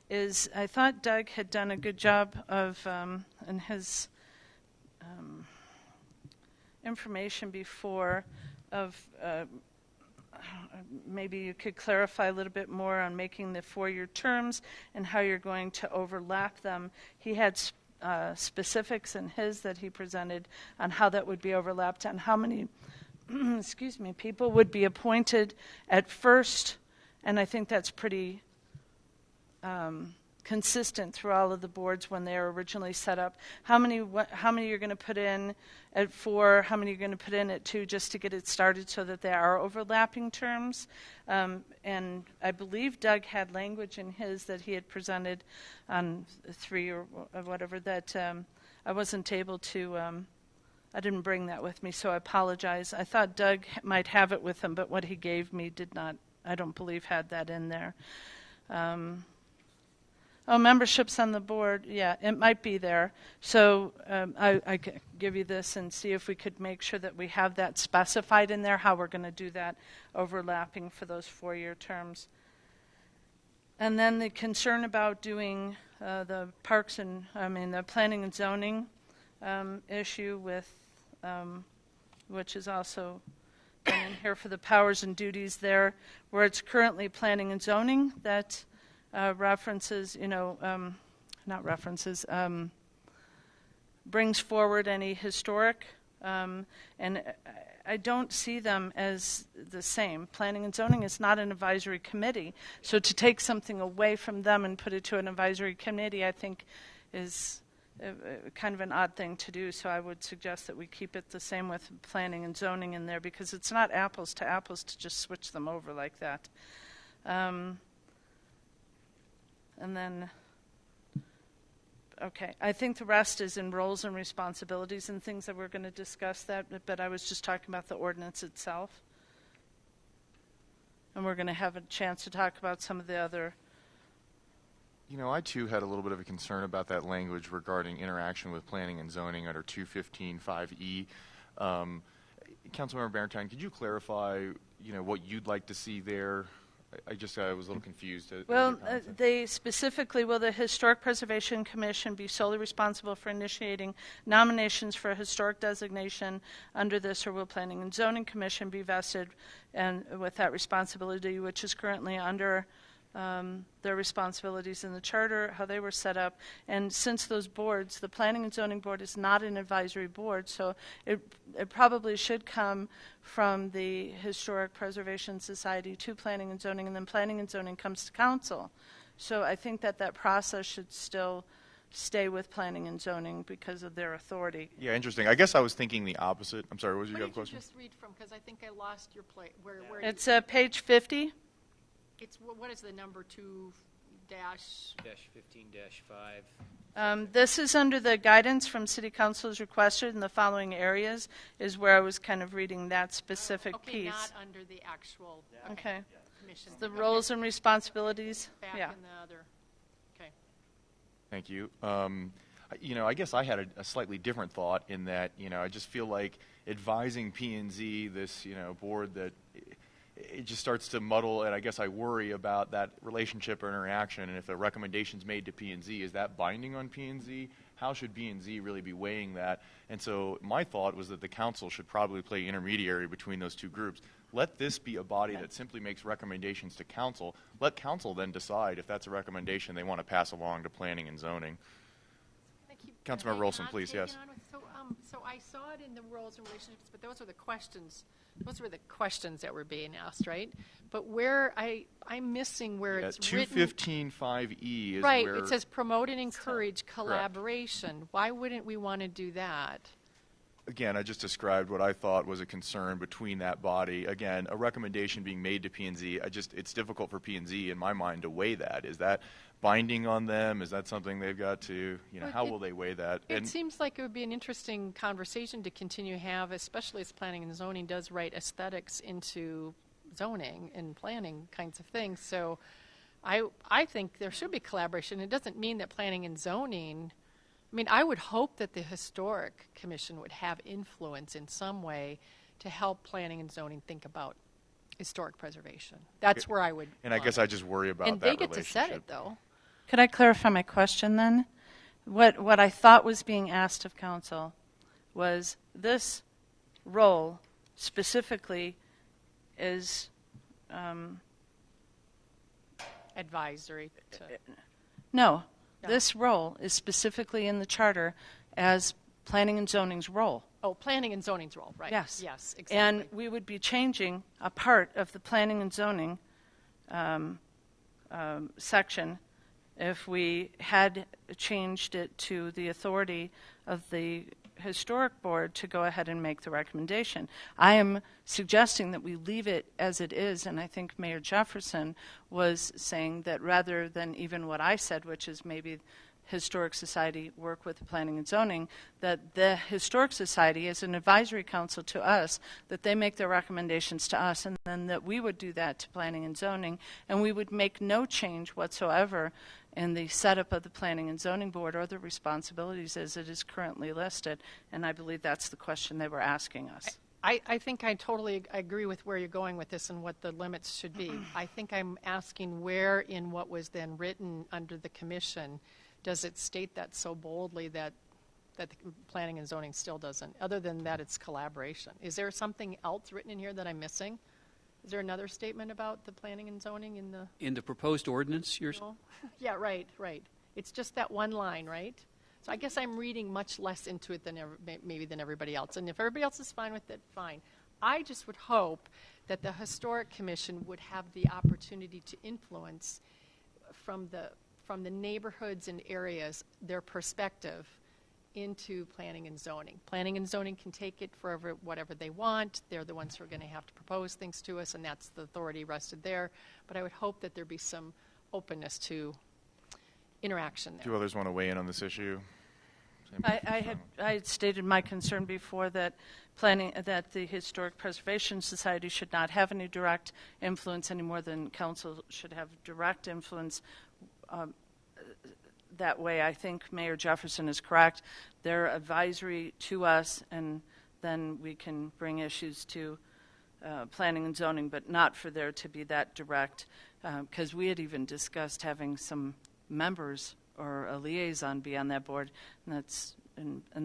is, I thought Doug had done a good job of, in his information before, of maybe you could clarify a little bit more on making the 4-year terms and how you're going to overlap them. He had specifics in his that he presented on how that would be overlapped and how many excuse me, people would be appointed at first, and I think that's pretty consistent through all of the boards when they were originally set up. How many you're going to put in at 4, how many you're going to put in at 2, just to get it started so that there are overlapping terms. And I believe Doug had language in his that he had presented on 3 or whatever that I wasn't able to, I didn't bring that with me, so I apologize. I thought Doug might have it with him, but what he gave me did not, I don't believe, had that in there. Memberships on the board, yeah, it might be there. So I could give you this and see if we could make sure that we have that specified in there, how we're going to do that overlapping for those 4-year terms. And then the concern about doing the parks and, the planning and zoning issue with, which is also done in here for the powers and duties there, where it's currently planning and zoning that references, not references, brings forward any historic, and I don't see them as the same. Planning and zoning is not an advisory committee, so to take something away from them and put it to an advisory committee, I think, is kind of an odd thing to do. So I would suggest that we keep it the same with planning and zoning in there, because it's not apples to apples to just switch them over like that. And then, okay, I think the rest is in roles and responsibilities and things that we're going to discuss that, but I was just talking about the ordinance itself. And we're going to have a chance to talk about some of the other. I too had a little bit of a concern about that language regarding interaction with planning and zoning under 215.5E. Councilmember Barrington, could you clarify, what you'd like to see there? I was a little confused. Well, they specifically, will the Historic Preservation Commission be solely responsible for initiating nominations for a historic designation under this, or will Planning and Zoning Commission be vested and with that responsibility, which is currently under their responsibilities in the charter, how they were set up? And since those boards, the Planning and Zoning Board is not an advisory board, so it probably should come from the Historic Preservation Society to Planning and Zoning, and then Planning and Zoning comes to Council. So I think that process should still stay with Planning and Zoning because of their authority. Yeah, interesting. I guess I was thinking the opposite. I'm sorry, what was your question? Where did you just read from? Because I think I lost your place. Where it's page 50. It's what is the number 2 dash 15-5? This is under the guidance from City Council as requested in the following areas, is where I was kind of reading that specific piece. Okay, not under the actual okay. commission. The roles and responsibilities. Back yeah. in the other. Okay. Thank you. I guess I had a slightly different thought in that, I just feel like advising P&Z, this, board that it just starts to muddle, and I guess I worry about that relationship or interaction, and if the recommendation's made to P&Z, is that binding on P&Z? How should P&Z really be weighing that? And so my thought was that the council should probably play intermediary between those two groups. Let this be a body that simply makes recommendations to council. Let council then decide if that's a recommendation they want to pass along to planning and zoning. Councilmember Rolson, please, yes. So I saw it in the roles and relationships, but those were the questions. Those were the questions that were being asked, right? But where I'm missing where it's written. 215.5E is right. where It says promote and encourage collaboration. Correct. Why wouldn't we want to do that? Again, I just described what I thought was a concern between that body. Again, a recommendation being made to P&Z. It's difficult for P&Z in my mind to weigh that. Is that binding on them? Is that something they've got to, how will they weigh that? It seems like it would be an interesting conversation to continue to have, especially as planning and zoning does write aesthetics into zoning and planning kinds of things. So I think there should be collaboration. It doesn't mean that planning and zoning, I would hope that the Historic Commission would have influence in some way to help planning and zoning think about historic preservation. That's where I would. And I guess I just worry about and that relationship. And they get to set it, though. Could I clarify my question then? What I thought was being asked of council was this role specifically is advisory. No. This role is specifically in the charter as planning and zoning's role. Oh, planning and zoning's role, right. Yes. Yes, exactly. And we would be changing a part of the planning and zoning section if we had changed it to the authority of the historic board to go ahead and make the recommendation. I am suggesting that we leave it as it is, and I think Mayor Jefferson was saying that rather than even what I said, which is maybe Historic Society work with the planning and zoning, that the Historic Society is an advisory council to us, that they make their recommendations to us, and then that we would do that to planning and zoning, and we would make no change whatsoever in the setup of the planning and zoning board or the responsibilities as it is currently listed, and I believe that's the question they were asking us. I think I totally agree with where you're going with this and what the limits should be. I think I'm asking where in what was then written under the commission does it state that so boldly that the planning and zoning still doesn't, other than that it's collaboration. Is there something else written in here that I'm missing? Is there another statement about the planning and zoning in the proposed ordinance? No? Yeah, right. It's just that one line, right? So I guess I'm reading much less into it than maybe than everybody else. And if everybody else is fine with it, fine. I just would hope that the Historic Commission would have the opportunity to influence from the neighborhoods and areas their perspective into planning and zoning. Planning and zoning can take it for whatever they want. They're the ones who are going to have to propose things to us, and that's the authority rested there. But I would hope that there be some openness to interaction there. Do others want to weigh in on this issue? I had stated my concern before that that the Historic Preservation Society should not have any direct influence any more than council should have direct influence. That way, I think Mayor Jefferson is correct. They're advisory to us, and then we can bring issues to planning and zoning, but not for there to be that direct, because we had even discussed having some members or a liaison be on that board, and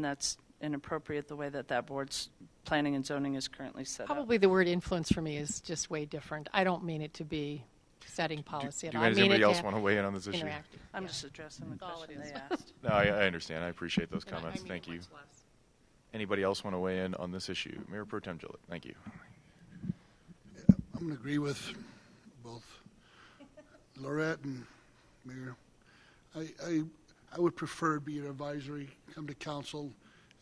that's inappropriate the way that board's planning and zoning is currently set up. Probably the word influence for me is just way different. I don't mean it to be setting policy at all. Does anybody else want to weigh in on this issue? I'm just addressing the question they asked. No, I understand. I appreciate those comments. Thank you. Anybody else want to weigh in on this issue? Mayor Pro Tem Gillett, thank you. Yeah, I'm going to agree with both Lorette and Mayor. I would prefer it be an advisory, come to council,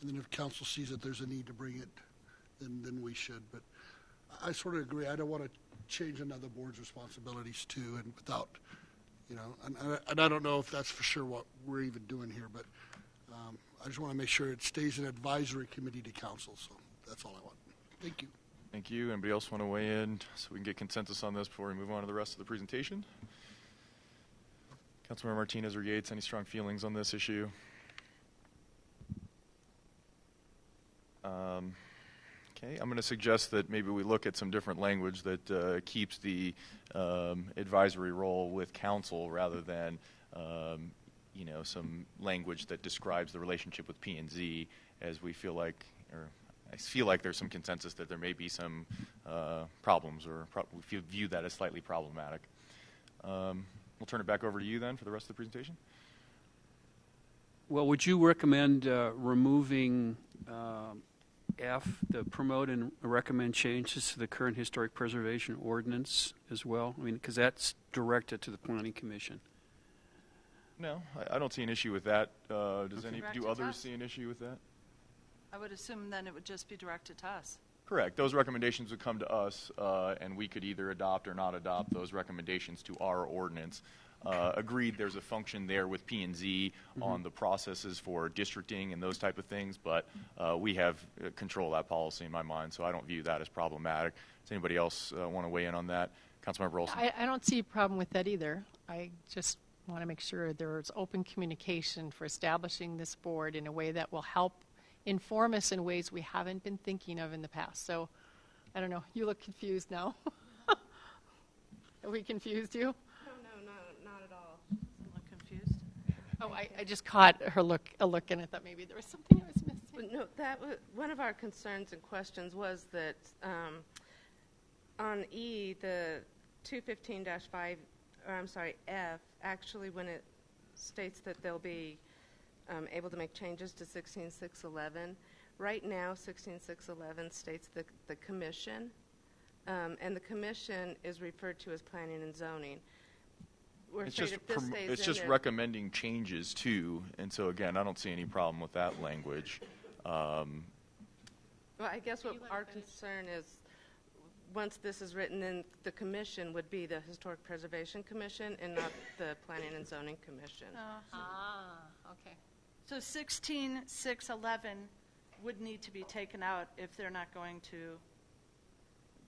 and then if council sees that there's a need to bring it, then we should. But I sort of agree. I don't want to change another board's responsibilities too, and without, and I don't know if that's for sure what we're even doing here, but I just want to make sure it stays an advisory committee to council. So that's all I want. Thank you. Thank you. Anybody else want to weigh in so we can get consensus on this before we move on to the rest of the presentation? Councilmember Martinez or Yates, any strong feelings on this issue? Okay, I'm going to suggest that maybe we look at some different language that keeps the advisory role with council rather than, some language that describes the relationship with P&Z, as we feel like, or I feel like there's some consensus that there may be some problems, or we view that as slightly problematic. We'll turn it back over to you then for the rest of the presentation. Well, would you recommend removing F, the promote and recommend changes to the current historic preservation ordinance as well? I mean, because that's directed to the Planning Commission. No, I don't see an issue with that. Do Directed others us. see an issue with that? I would assume then it would just be directed to us. Correct. Those recommendations would come to us, and we could either adopt or not adopt those recommendations to our ordinance. Agreed, there's a function there with P&Z on the processes for districting and those type of things, but we have control of that policy in my mind, so I don't view that as problematic. Does anybody else want to weigh in on that? Councilmember Olson. I don't see a problem with that either. I just want to make sure there's open communication for establishing this board in a way that will help inform us in ways we haven't been thinking of in the past. So, I don't know. You look confused now. Have we confused you? No, not at all. I'm not confused. Oh, I just caught a look, and I thought maybe there was something I was missing. Well, no, that was one of our concerns and questions was that on E, the 215-5, or I'm sorry, F, actually when it states that they'll be able to make changes to 16611, right now 16611 states the commission, and the commission is referred to as planning and zoning. We're It's afraid just, if this stays it's in just there- recommending changes to, and so again, I don't see any problem with that language. Well, I guess what our concern is, once this is written in, the commission would be the Historic Preservation Commission and not the Planning and Zoning Commission. Okay. So 16611 would need to be taken out if they're not going to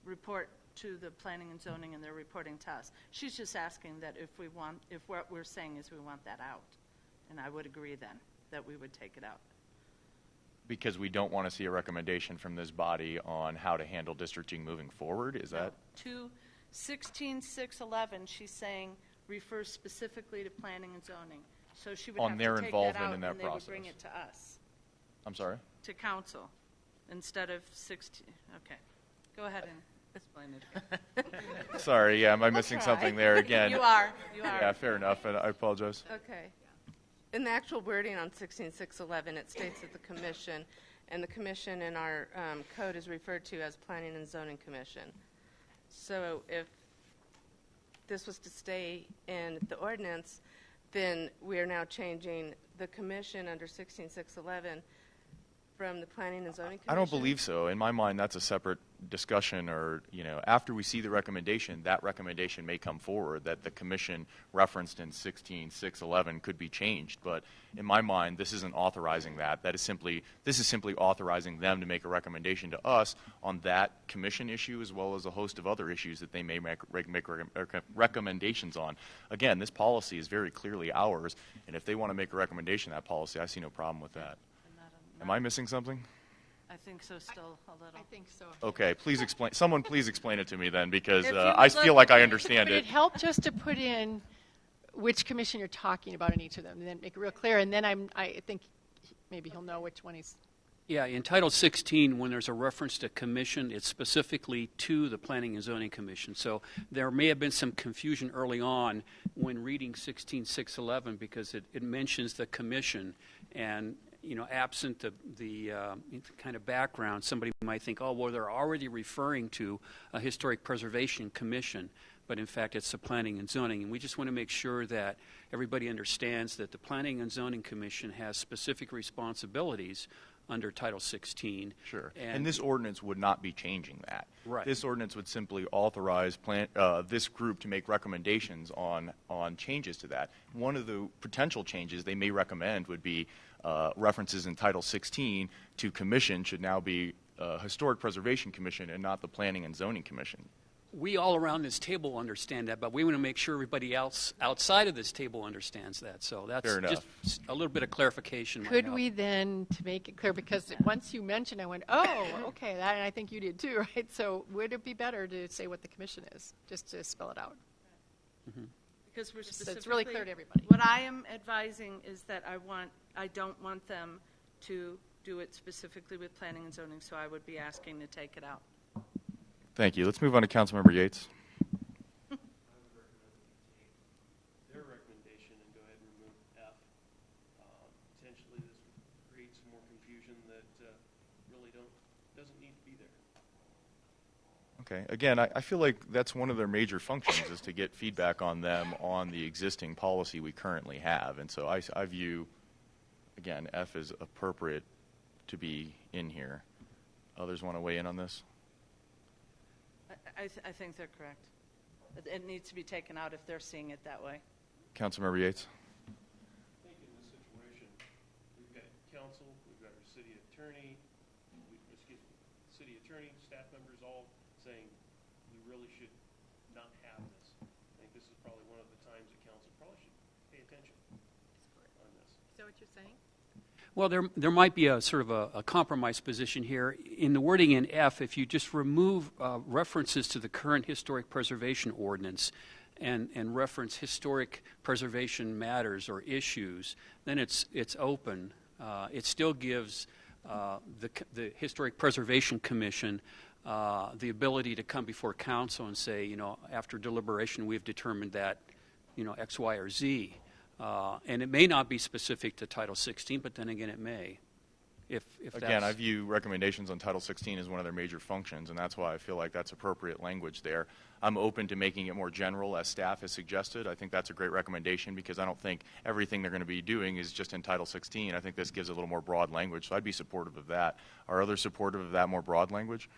report to the planning and zoning and they're reporting to us. She's just asking that if what we're saying is we want that out. And I would agree then that we would take it out. Because we don't want to see a recommendation from this body on how to handle districting moving forward, is that? To 16611, she's saying refers specifically to planning and zoning. So she would On have their to take involvement that out in that and they process. would bring it to us, I'm sorry? to council, instead of 16. Okay. Go ahead and explain it again. Sorry, yeah, am I missing try. something there again? You are. Yeah, fair enough, and I apologize. Okay. In the actual wording on 16611, it states that the commission, and the commission in our code is referred to as Planning and Zoning Commission. So if this was to stay in the ordinance, then we are now changing the commission under 16611 from the Planning and Zoning Commission. I don't believe so. In my mind, that's a separate discussion, or, after we see the recommendation, that recommendation may come forward that the commission referenced in 16611 could be changed. But in my mind, this isn't authorizing that. This is simply authorizing them to make a recommendation to us on that commission issue, as well as a host of other issues that they may make recommendations on. Again, this policy is very clearly ours, and if they want to make a recommendation on that policy, I see no problem with that. Am I missing something? I think so still a little. I think so. Okay, please explain. Someone please explain it to me then, because If you I would feel look- like I understand But it. it helped just to put in which commission you're talking about in each of them, and then make it real clear. And then I think maybe he'll know which one he's. Yeah, in Title 16, when there's a reference to commission, it's specifically to the Planning and Zoning Commission. So there may have been some confusion early on when reading 16611 because it mentions the commission, and absent the kind of background, somebody might think, oh, well, they're already referring to a Historic Preservation Commission, but in fact it's the Planning and Zoning. And we just want to make sure that everybody understands that the Planning and Zoning Commission has specific responsibilities under Title 16. Sure. And this ordinance would not be changing that. Right. This ordinance would simply authorize this group to make recommendations on changes to that. One of the potential changes they may recommend would be references in Title 16 to commission should now be Historic Preservation Commission and not the Planning and Zoning Commission. We all around this table understand that, but we want to make sure everybody else outside of this table understands that. So that's Fair enough. just a little bit of clarification. might Could help. we then, to make it clear, because once you mentioned, I went, oh, okay, that, and I think you did too, right? So would it be better to say what the commission is, just to spell it out? Because we're So specifically. it's really clear to everybody. What I am advising is that I don't want them to do it specifically with planning and zoning, so I would be asking to take it out. Thank you. Let's move on to Councilmember Yates. Their recommendation and go ahead and remove F. Potentially this would create some more confusion that really doesn't need to be there. Okay. Again, I feel like that's one of their major functions is to get feedback on them on the existing policy we currently have. And so I view, again, F is appropriate to be in here. Others want to weigh in on this? I think they're correct. It needs to be taken out if they're seeing it that way. Councilmember Yates? I think in this situation, we've got council, we've got our city attorney, staff members all saying we really should not have this. I think this is probably one of the times that council probably should pay attention on this. Is that what you're saying? Well, there might be a sort of a compromise position here. In the wording in F, if you just remove references to the current historic preservation ordinance and reference historic preservation matters or issues, then it's open. It still gives the Historic Preservation Commission the ability to come before council and say, after deliberation, we've determined that, X, Y, or Z. And it may not be specific to Title 16, but then again, it may. Again, I view recommendations on Title 16 as one of their major functions, and that's why I feel like that's appropriate language there. I'm open to making it more general, as staff has suggested. I think that's a great recommendation because I don't think everything they're going to be doing is just in Title 16. I think this gives a little more broad language, so I'd be supportive of that. Are others supportive of that more broad language?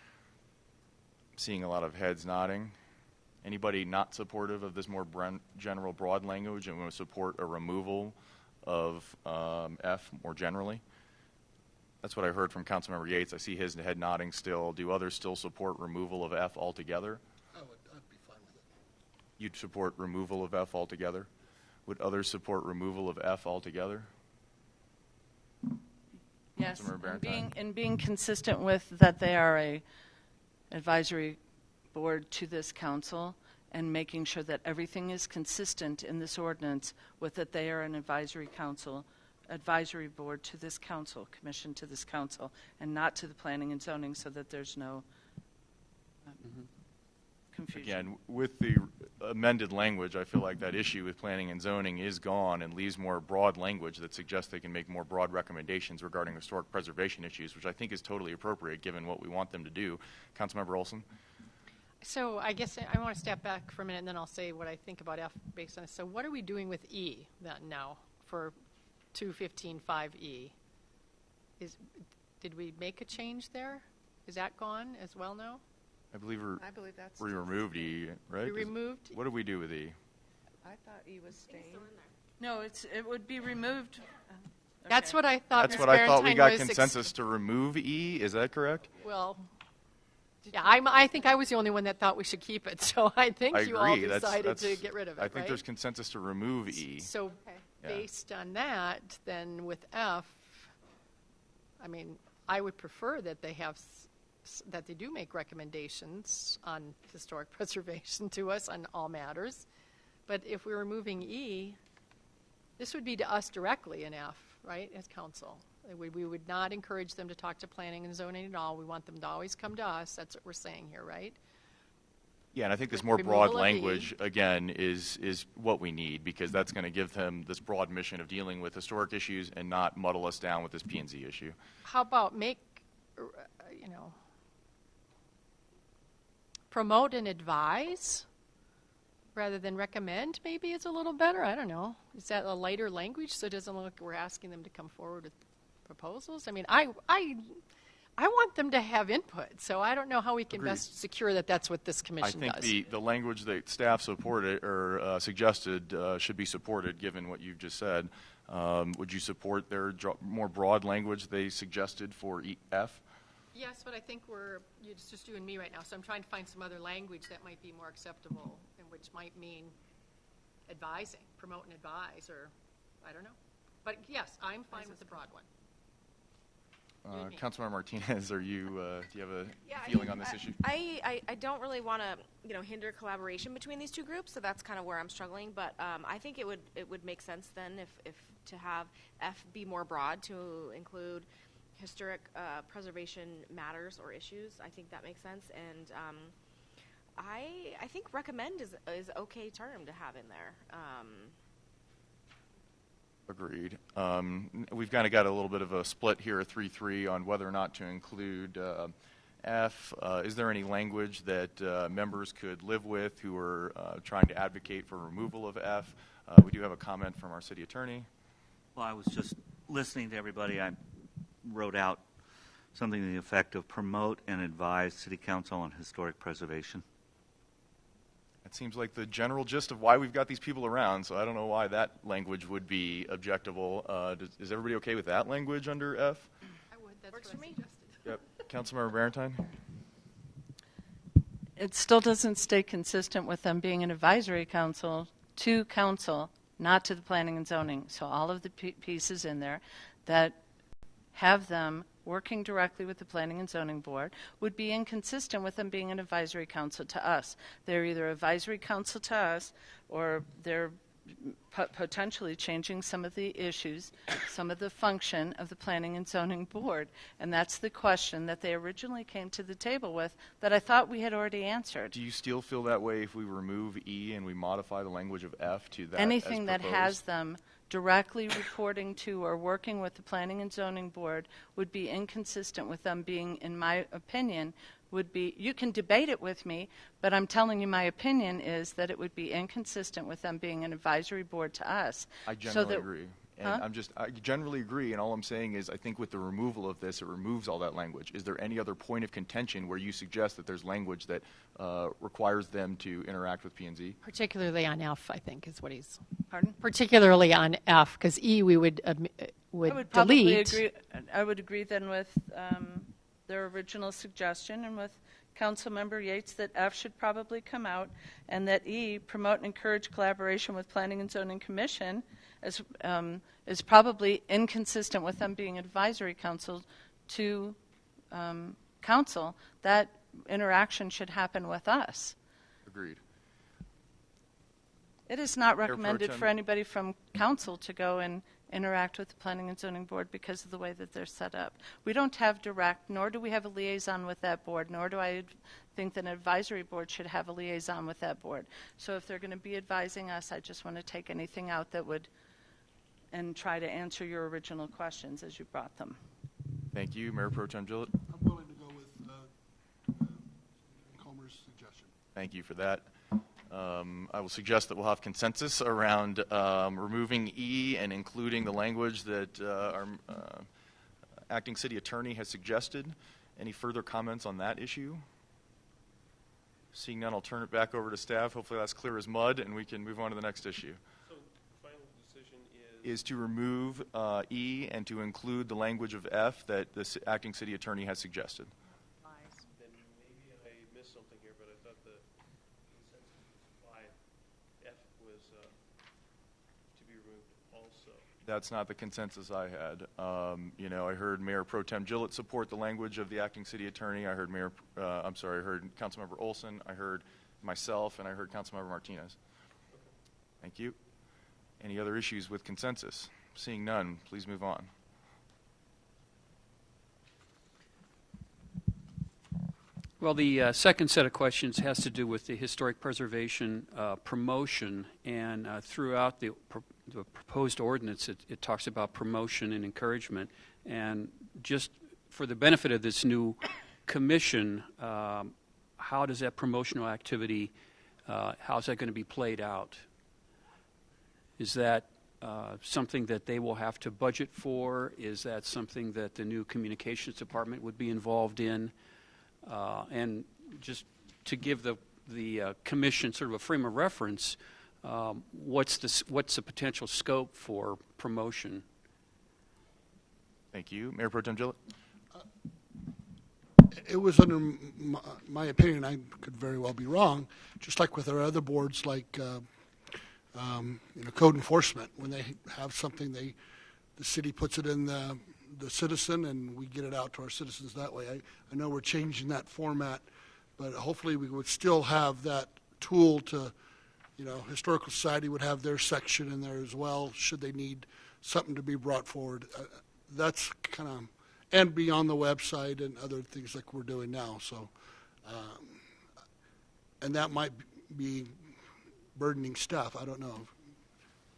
I'm seeing a lot of heads nodding. Anybody not supportive of this more general, broad language and want to support a removal of F more generally? That's what I heard from Councilmember Yates. I see his head nodding still. Do others still support removal of F altogether? I'd be fine with it. You'd support removal of F altogether? Would others support removal of F altogether? Yes, and being consistent with that they are a advisory board to this council and making sure that everything is consistent in this ordinance with that they are an advisory board to this council, commission to this council, and not to the planning and zoning, so that there's no confusion. Again, with the amended language, I feel like that issue with planning and zoning is gone and leaves more broad language that suggests they can make more broad recommendations regarding historic preservation issues, which I think is totally appropriate given what we want them to do. Councilmember Olson? So I guess I want to step back for a minute, and then I'll say what I think about F based on this. So what are we doing with E then now for 215.5E? Did we make a change there? Is that gone as well now? I believe that's we removed E, right? We removed? What did we do with E? I thought E was staying. No, it would be removed. That's what I thought. That's what I thought we got consensus to remove E. Is that correct? Well, yeah, I think I was the only one that thought we should keep it. So I think you all decided to get rid of it. I think there's consensus to remove E. So based on that, then with F, I mean, I would prefer that they have that they do make recommendations on historic preservation to us on all matters. But if we're removing E, this would be to us directly in F, right, as council. We would not encourage them to talk to planning and zoning at all. We want them to always come to us. That's what we're saying here, right? Yeah, and I think this more broad language, again, is what we need because that's going to give them this broad mission of dealing with historic issues and not muddle us down with this P&Z issue. How about promote and advise rather than recommend maybe is a little better? I don't know. Is that a lighter language so it doesn't look like we're asking them to come forward with proposals? I mean, I want them to have input, so I don't know how we can best secure that that's what this commission does. I think the language that staff supported or suggested should be supported, given what you've just said. Would you support their more broad language they suggested for F? Yes, but I think it's just you and me right now, so I'm trying to find some other language that might be more acceptable and which might mean advising, promote and advise, or I don't know. But yes, I'm fine with the broad one. Councilmember Martinez, do you have a feeling on this issue? I don't really want to hinder collaboration between these two groups, so that's kind of where I'm struggling. But I think it would make sense then if to have F be more broad to include historic preservation matters or issues. I think that makes sense, and I think recommend is okay term to have in there. Agreed. We've kind of got a little bit of a split here, a 3-3, on whether or not to include F. Is there any language that members could live with who are trying to advocate for removal of F? We do have a comment from our city attorney. Well, I was just listening to everybody. I wrote out something to the effect of promote and advise City Council on historic preservation. That seems like the general gist of why we've got these people around, so I don't know why that language would be objectable. Is everybody okay with that language under F? I would. That's Works what for I me. suggested. Yep. Councilmember Barentine? It still doesn't stay consistent with them being an advisory council to council, not to the planning and zoning. So all of the pieces in there that have them working directly with the Planning and Zoning Board would be inconsistent with them being an advisory council to us. They're either advisory council to us or they're potentially changing some of the issues, some of the function of the Planning and Zoning Board. And that's the question that they originally came to the table with that I thought we had already answered. Do you still feel that way if we remove E and we modify the language of F to that? Anything as that proposed? has them directly reporting to or working with the Planning and Zoning Board would be inconsistent with them being, in my opinion, would be, you can debate it with me, but I'm telling you my opinion is that it would be inconsistent with them being an advisory board to us. I generally agree. And I generally agree, and all I'm saying is I think with the removal of this, it removes all that language. Is there any other point of contention where you suggest that there's language that requires them to interact with P&Z? Particularly on F, I think, is what he's. Pardon? Particularly on F, because E we would I would probably delete. agree. I would agree then with their original suggestion and with Councilmember Yates that F should probably come out, and that E, promote and encourage collaboration with Planning and Zoning Commission, is probably inconsistent with them being advisory council to council. That interaction should happen with us. Agreed. It is not Mayor Pro recommended Tem. for anybody from council to go and interact with the Planning and Zoning Board because of the way that they're set up. We don't have direct, nor do we have a liaison with that board, nor do I think that an advisory board should have a liaison with that board. So if they're going to be advising us, I just want to take anything out that would, and try to answer your original questions as you brought them. Thank you. Mayor Pro Tem Gillett? I'm willing to go with Comer's suggestion. Thank you for that. I will suggest that we'll have consensus around removing E and including the language that our acting city attorney has suggested. Any further comments on that issue? Seeing none, I'll turn it back over to staff. Hopefully that's clear as mud, and we can move on to the next issue. So the final decision is To remove E and to include the language of F that the acting city attorney has suggested. then maybe I missed something here, but I thought the consensus was why F was to be removed also. That's not the consensus I had. I heard Mayor Pro Tem Gillett support the language of the acting city attorney. I heard I heard Councilmember Olson. I heard myself, and I heard Councilmember Martinez. Thank you. Any other issues with consensus? Seeing none, please move on. Well, the second set of questions has to do with the historic preservation promotion, and throughout the proposed ordinance, it talks about promotion and encouragement. And just for the benefit of this new commission, how does that promotional activity, how is that going to be played out? Is that something that they will have to budget for? Is that something that the new communications department would be involved in? And just to give the commission sort of a frame of reference, what's the potential scope for promotion? Thank you. Mayor Pro Tem Gillett? It was under my opinion, I could very well be wrong, just like with our other boards like code enforcement. When they have something, the city puts it in the citizen, and we get it out to our citizens that way. I know we're changing that format, but hopefully we would still have that tool to, Historical Society would have their section in there as well, should they need something to be brought forward. That's kind of and be on the website and other things like we're doing now. So, and that might be burdening staff. I don't know,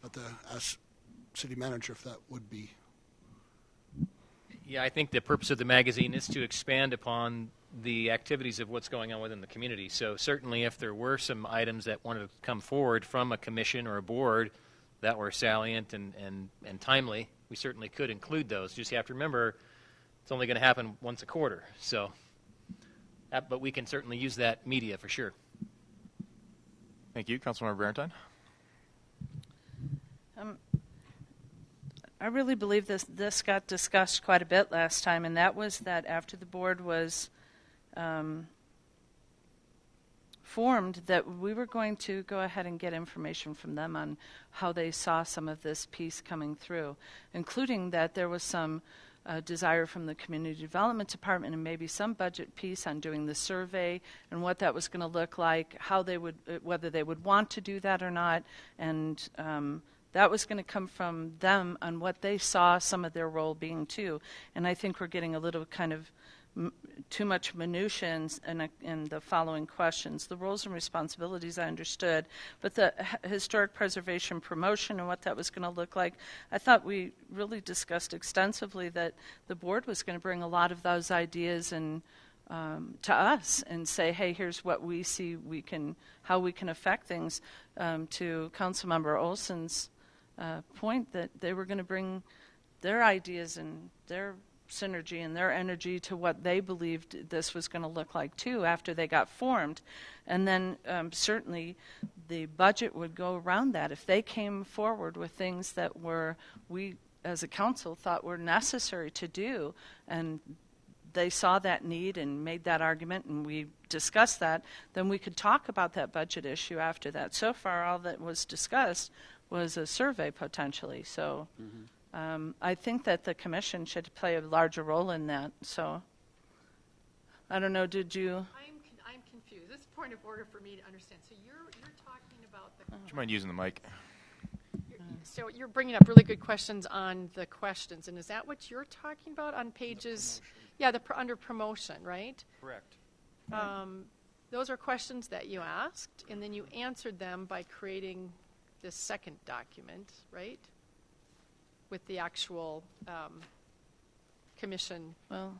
but as city manager, if that would be. Yeah, I think the purpose of the magazine is to expand upon the activities of what's going on within the community. So certainly if there were some items that wanted to come forward from a commission or a board that were salient and timely, we certainly could include those. Just have to remember it's only going to happen once a quarter. So, but we can certainly use that media for sure. Thank you. Councilmember Barentine. I really believe this got discussed quite a bit last time, and that was that after the board was formed, that we were going to go ahead and get information from them on how they saw some of this piece coming through, including that there was some desire from the Community Development Department and maybe some budget piece on doing the survey and what that was going to look like, how they would, whether they would want to do that or not, and that was going to come from them on what they saw some of their role being too. And I think we're getting a little kind of too much minutiae in the following questions. The roles and responsibilities I understood, but the historic preservation promotion and what that was going to look like, I thought we really discussed extensively that the board was going to bring a lot of those ideas and to us and say, hey, here's what we see how we can affect things. To Councilmember Olson's point, that they were going to bring their ideas and their synergy and their energy to what they believed this was going to look like too after they got formed. And then certainly the budget would go around that. If they came forward with things that we as a council thought were necessary to do, and they saw that need and made that argument and we discussed that, then we could talk about that budget issue after that. So far all that was discussed was a survey potentially. So I think that the commission should play a larger role in that. So I don't know, did you? I'm confused. This is a point of order for me to understand. So you're talking about the... Would you mind using the mic? So you're bringing up really good questions on the questions, and is that what you're talking about on pages? Yeah, under promotion, right? Correct. Those are questions that you asked, and then you answered them by creating this second document, right? With the actual commission. Well,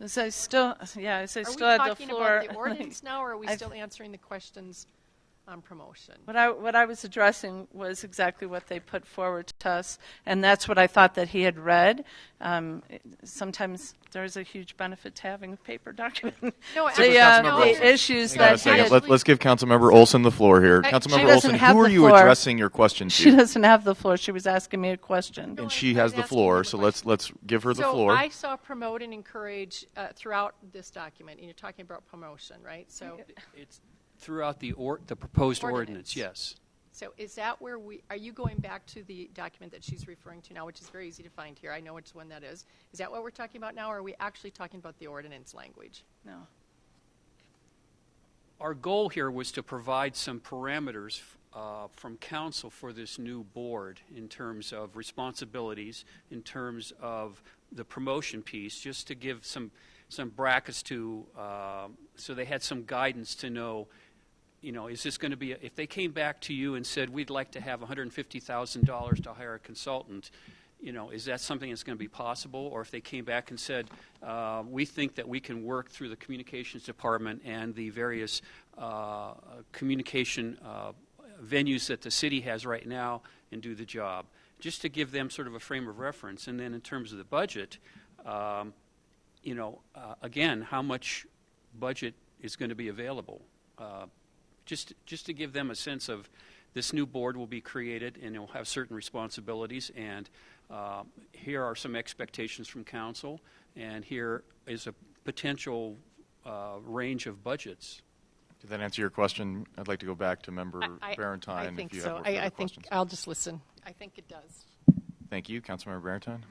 as I still had the floor. Are we talking about the ordinance now, or are we still answering the questions on promotion? What I was addressing was exactly what they put forward to us, and that's what I thought that he had read. Sometimes there's a huge benefit to having a paper document. No, the issues that let's give Councilmember Olson the floor here. Councilmember Olson, who are you addressing your question to? She doesn't have the floor. She was asking me a question. And she has the floor, so let's give her the floor. So I saw promote and encourage throughout this document, and you're talking about promotion, right? So it's throughout the proposed ordinance, yes. So is that where are you going back to the document that she's referring to now, which is very easy to find here? I know which one that is. Is that what we're talking about now, or are we actually talking about the ordinance language? No. Our goal here was to provide some parameters from council for this new board in terms of responsibilities, in terms of the promotion piece, just to give some brackets to, so they had some guidance to know, is this going to be, if they came back to you and said, we'd like to have $150,000 to hire a consultant, is that something that's going to be possible? Or if they came back and said, we think that we can work through the communications department and the various communication venues that the city has right now and do the job, just to give them sort of a frame of reference. And then in terms of the budget, again, how much budget is going to be available? Just to give them a sense of this new board will be created and it will have certain responsibilities, and here are some expectations from council, and here is a potential range of budgets. Did that answer your question? I'd like to go back to Member Barentine. I think if you so. have I think questions. I'll just listen. I think it does. Thank you. Councilmember Barentine.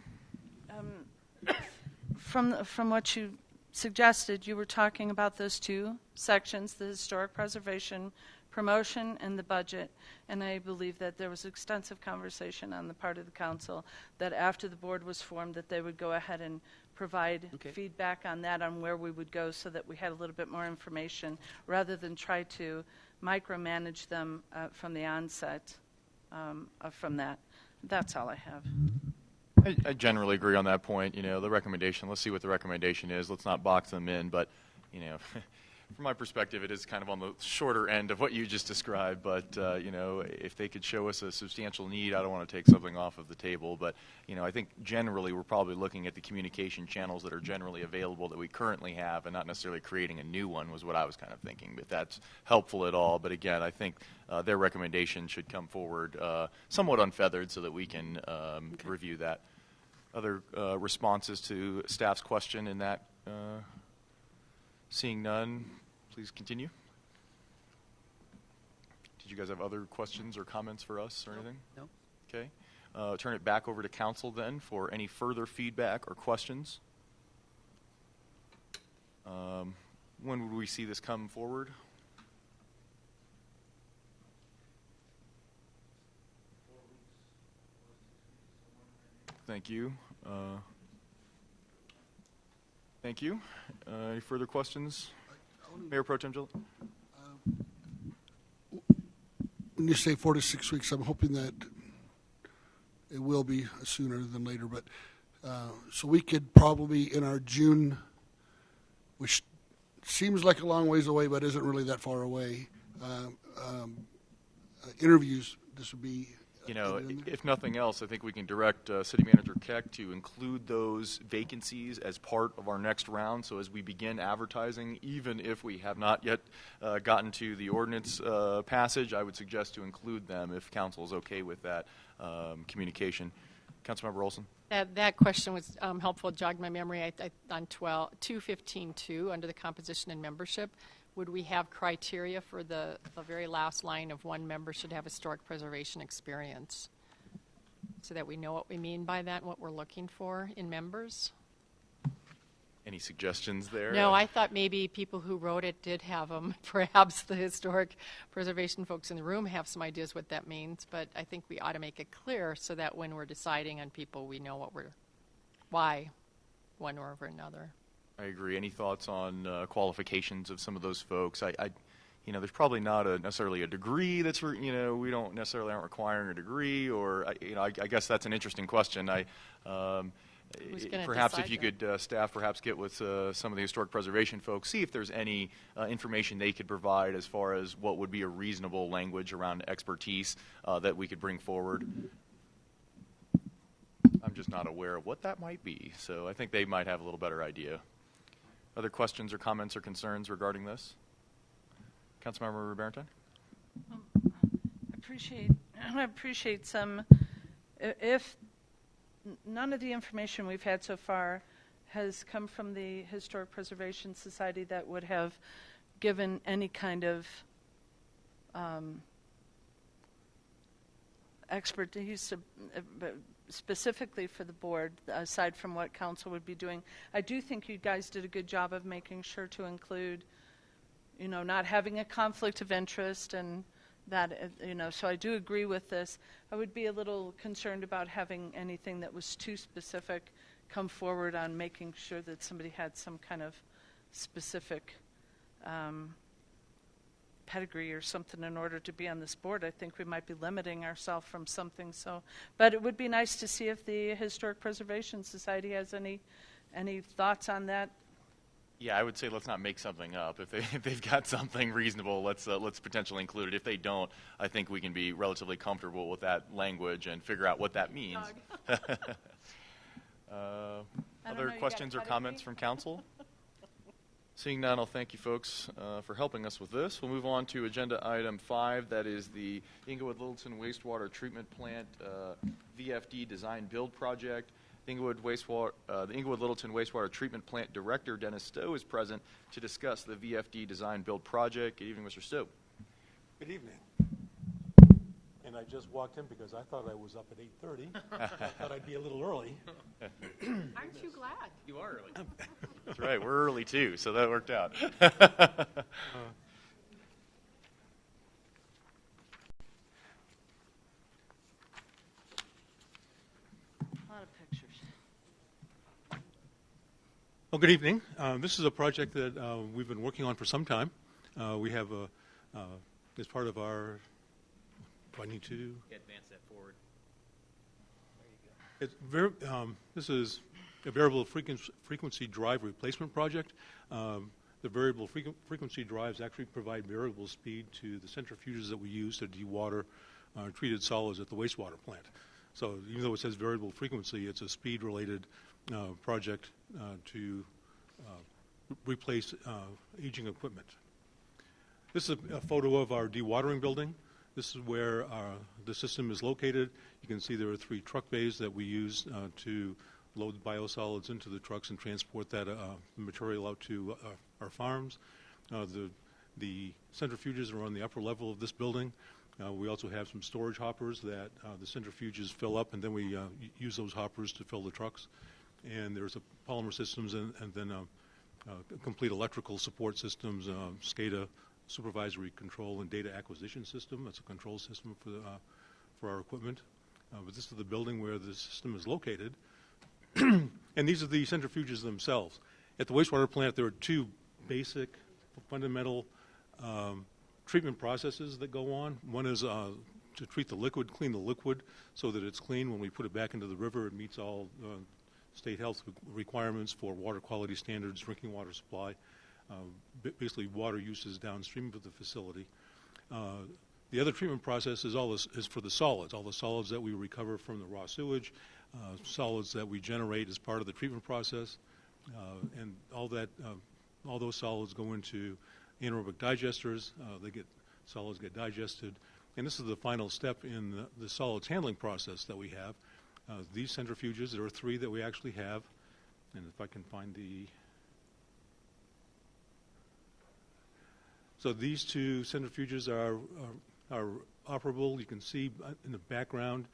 From what you suggested, you were talking about those two sections, the historic preservation promotion and the budget. And I believe that there was extensive conversation on the part of the council that after the board was formed that they would go ahead and provide feedback on that, on where we would go, so that we had a little bit more information rather than try to micromanage them from the onset from that. That's all I have. I generally agree on that point. The recommendation, let's see what the recommendation is. Let's not box them in. But, from my perspective, it is kind of on the shorter end of what you just described. But, if they could show us a substantial need, I don't want to take something off of the table. But, I think generally we're probably looking at the communication channels that are generally available that we currently have and not necessarily creating a new one was what I was kind of thinking, if that's helpful at all. But, again, I think their recommendation should come forward somewhat unfeathered so that we can review that. Other responses to staff's question in that? Seeing none, please continue. Did you guys have other questions or comments for us or anything? No. Okay. Turn it back over to council then for any further feedback or questions. When would we see this come forward? Thank you. Thank you. Any further questions? Mayor Pro Tem Gillett? When you say 4 to 6 weeks, I'm hoping that it will be sooner than later. But so we could probably in our June, which seems like a long ways away, but isn't really that far away, interviews, this would be... if nothing else, I think we can direct City Manager Keck to include those vacancies as part of our next round. So as we begin advertising, even if we have not yet gotten to the ordinance passage, I would suggest to include them if council is okay with that communication. Councilmember Olson? That question was helpful. It jogged my memory. On 215.2, under the composition and membership, would we have criteria for the very last line of one member should have historic preservation experience so that we know what we mean by that and what we're looking for in members? Any suggestions there? No, I thought maybe people who wrote it did have them. Perhaps the historic preservation folks in the room have some ideas what that means, but I think we ought to make it clear so that when we're deciding on people, we know why one or over another. I agree. Any thoughts on qualifications of some of those folks? There's probably not necessarily a degree that's we don't necessarily aren't requiring a degree, or I guess that's an interesting question. Perhaps if you could staff perhaps get with some of the historic preservation folks, see if there's any information they could provide as far as what would be a reasonable language around expertise that we could bring forward. I'm just not aware of what that might be, so I think they might have a little better idea. Other questions or comments or concerns regarding this? Councilmember Barrington? I appreciate some. If none of the information we've had so far has come from the Historic Preservation Society that would have given any kind of expertise specifically for the board, aside from what council would be doing. I do think you guys did a good job of making sure to include, not having a conflict of interest and that, so I do agree with this. I would be a little concerned about having anything that was too specific come forward on making sure that somebody had some kind of specific pedigree or something in order to be on this board. I think we might be limiting ourselves from something. But it would be nice to see if the Historic Preservation Society has any thoughts on that. Yeah, I would say let's not make something up. If they've got something reasonable, let's potentially include it. If they don't, I think we can be relatively comfortable with that language and figure out what that means. Other questions or comments from council? Seeing none, I'll thank you folks for helping us with this. We'll move on to agenda item 5. That is the Inglewood-Littleton Wastewater Treatment Plant VFD Design Build Project. The Inglewood-Littleton Wastewater Treatment Plant Director, Dennis Stowe, is present to discuss the VFD Design Build Project. Good evening, Mr. Stowe. Good evening. And I just walked in because I thought I was up at 8:30. I thought I'd be a little early. Aren't you glad? You are early. That's right. We're early, too, so that worked out. Well, good evening. This is a project that we've been working on for some time. We have, as part of our, do I need to? Advance that forward. There you go. This is a variable frequency drive replacement project. The variable frequency drives actually provide variable speed to the centrifuges that we use to dewater treated solids at the wastewater plant. So even though it says variable frequency, it's a speed-related project to replace aging equipment. This is a photo of our dewatering building. This is where the system is located. You can see there are 3 truck bays that we use to load biosolids into the trucks and transport that material out to our farms. The centrifuges are on the upper level of this building. We also have some storage hoppers that the centrifuges fill up, and then we use those hoppers to fill the trucks. And there's polymer systems and then complete electrical support systems, SCADA, supervisory control and data acquisition system. That's a control system for our equipment. But this is the building where the system is located. And these are the centrifuges themselves. At the wastewater plant, there are 2 basic, fundamental treatment processes that go on. One is to treat the liquid, clean the liquid so that it's clean. When we put it back into the river, it meets all state health requirements for water quality standards, drinking water supply, basically water uses downstream of the facility. The other treatment process is for the solids, all the solids that we recover from the raw sewage, solids that we generate as part of the treatment process, and all those solids go into anaerobic digesters. Solids get digested, and this is the final step in the solids handling process that we have. These centrifuges, there are 3 that we actually have, and if I can find the... So these 2 centrifuges are operable. You can see in the background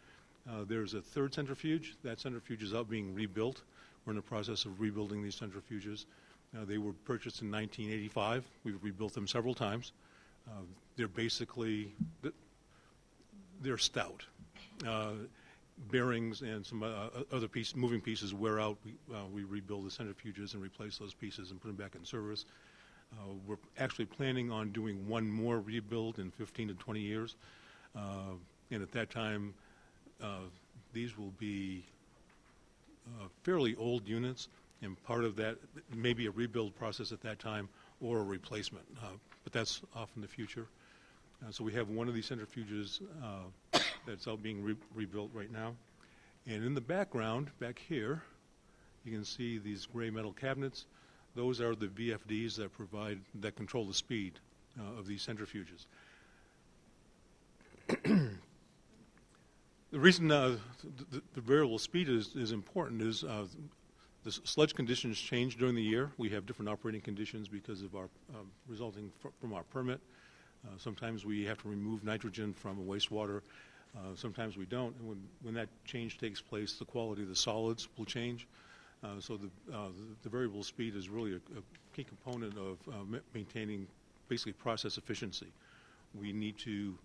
there's a 3rd centrifuge. That centrifuge is out being rebuilt. We're in the process of rebuilding these centrifuges. They were purchased in 1985. We've rebuilt them several times. They're basically, they're stout. Bearings and some other moving pieces wear out. We rebuild the centrifuges and replace those pieces and put them back in service. We're actually planning on doing one more rebuild in 15 to 20 years. And at that time, these will be fairly old units, and part of that may be a rebuild process at that time or a replacement, but that's off in the future. So we have one of these centrifuges that's out being rebuilt right now. And in the background, back here, you can see these gray metal cabinets. Those are the VFDs that control the speed of these centrifuges. The reason the variable speed is important is the sludge conditions change during the year. We have different operating conditions because of our resulting from our permit. Sometimes we have to remove nitrogen from a wastewater. Sometimes we don't. And when that change takes place, the quality of the solids will change. So the variable speed is really a key component of maintaining basically process efficiency. We need to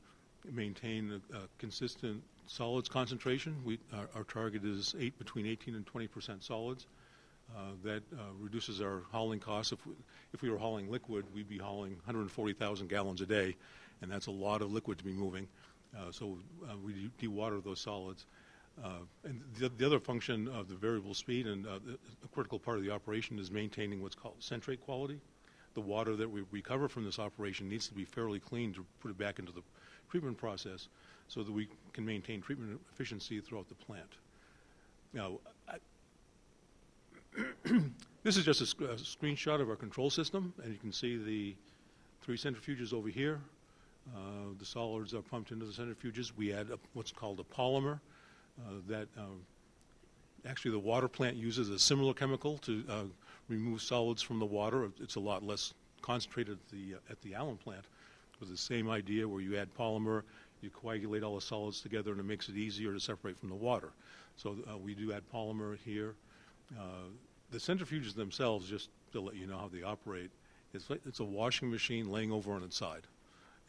maintain a consistent solids concentration. Our target is between 18 and 20% solids. That reduces our hauling costs. If we were hauling liquid, we'd be hauling 140,000 gallons a day, and that's a lot of liquid to be moving. So we dewater those solids. And the other function of the variable speed and a critical part of the operation is maintaining what's called centrate quality. The water that we recover from this operation needs to be fairly clean to put it back into the treatment process so that we can maintain treatment efficiency throughout the plant. Now, this is just a screenshot of our control system, and you can see the 3 centrifuges over here. The solids are pumped into the centrifuges. We add what's called a polymer that actually the water plant uses a similar chemical to remove solids from the water. It's a lot less concentrated at the Allen plant with the same idea where you add polymer, you coagulate all the solids together, and it makes it easier to separate from the water. So we do add polymer here. The centrifuges themselves, just to let you know how they operate, it's a washing machine laying over on its side.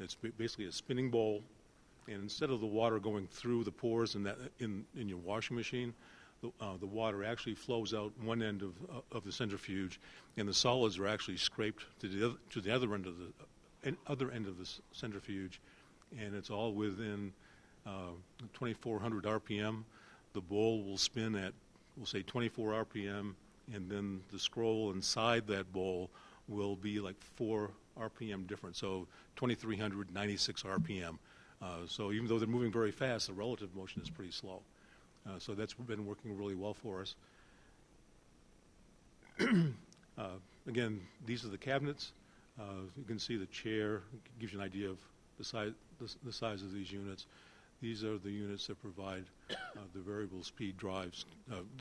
It's basically a spinning bowl, and instead of the water going through the pores in your washing machine, the water actually flows out one end of the centrifuge, and the solids are actually scraped to the other end of the centrifuge, and it's all within 2,400 RPM. The bowl will spin at, we'll say, 24 RPM, and then the scroll inside that bowl will be like 4 RPM different, so 2,396 RPM. So even though they're moving very fast, the relative motion is pretty slow. So that's been working really well for us. Again, these are the cabinets. You can see the chair. It gives you an idea of the size of these units. These are the units that provide the variable speed drives,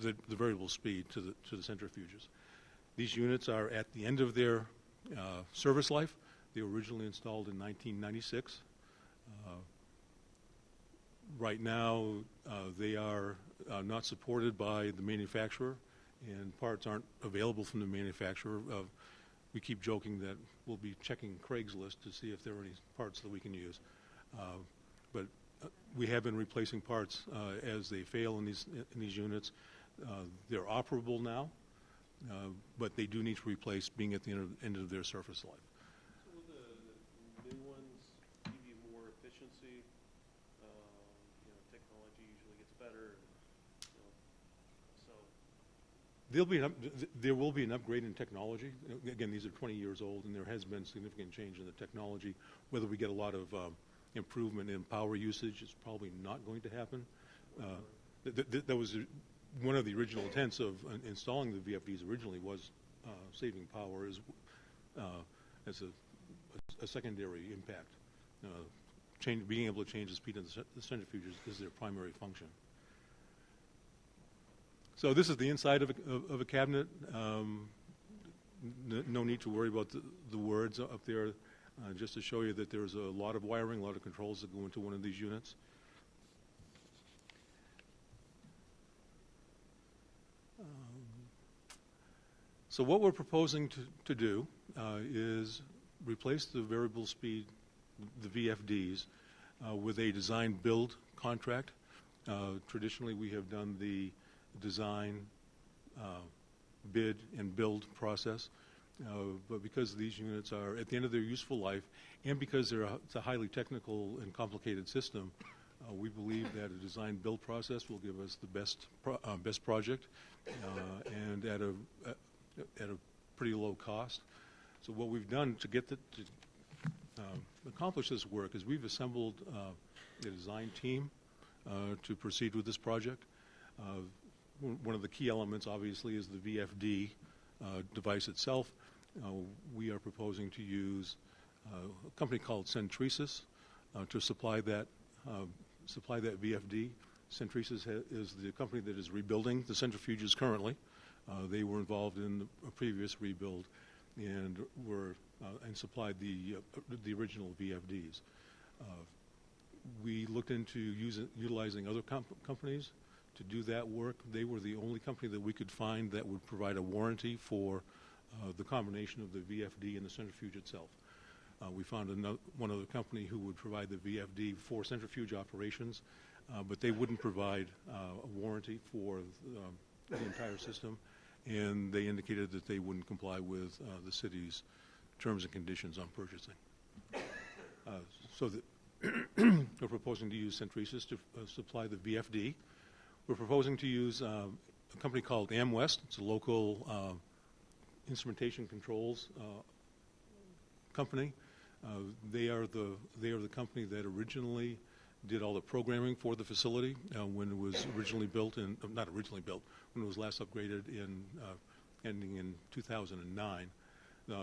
the variable speed to the centrifuges. These units are at the end of their service life. They were originally installed in 1996. Right now, they are not supported by the manufacturer, and parts aren't available from the manufacturer. We keep joking that we'll be checking Craigslist to see if there are any parts that we can use. But we have been replacing parts as they fail in these units. They're operable now, but they do need to replace being at the end of their surface life. So will the new ones give you more efficiency? Technology usually gets better. So there will be an upgrade in technology. Again, these are 20 years old, and there has been significant change in the technology. Whether we get a lot of improvement in power usage is probably not going to happen. That was one of the original intents of installing the VFDs originally was saving power as a secondary impact. Being able to change the speed of the centrifuges is their primary function. So this is the inside of a cabinet. No need to worry about the words up there, just to show you that there's a lot of wiring, a lot of controls that go into one of these units. So what we're proposing to do is replace the variable speed, the VFDs, with a design-build contract. Traditionally, we have done the design, bid, and build process. But because these units are at the end of their useful life, and because it's a highly technical and complicated system, we believe that a design-build process will give us the best project and at a pretty low cost. So what we've done to get to accomplish this work is we've assembled a design team to proceed with this project. One of the key elements, obviously, is the VFD device itself. We are proposing to use a company called Centresis to supply that VFD. Centresis is the company that is rebuilding the centrifuges currently. They were involved in a previous rebuild and supplied the original VFDs. We looked into utilizing other companies to do that work. They were the only company that we could find that would provide a warranty for the combination of the VFD and the centrifuge itself. We found one other company who would provide the VFD for centrifuge operations, but they wouldn't provide a warranty for the entire system, and they indicated that they wouldn't comply with the city's terms and conditions on purchasing. So we're proposing to use Centresis to supply the VFD. We're proposing to use a company called AmWest. It's a local instrumentation controls company. They are the company that originally did all the programming for the facility when it was originally built, not originally built, when it was last upgraded ending in 2009.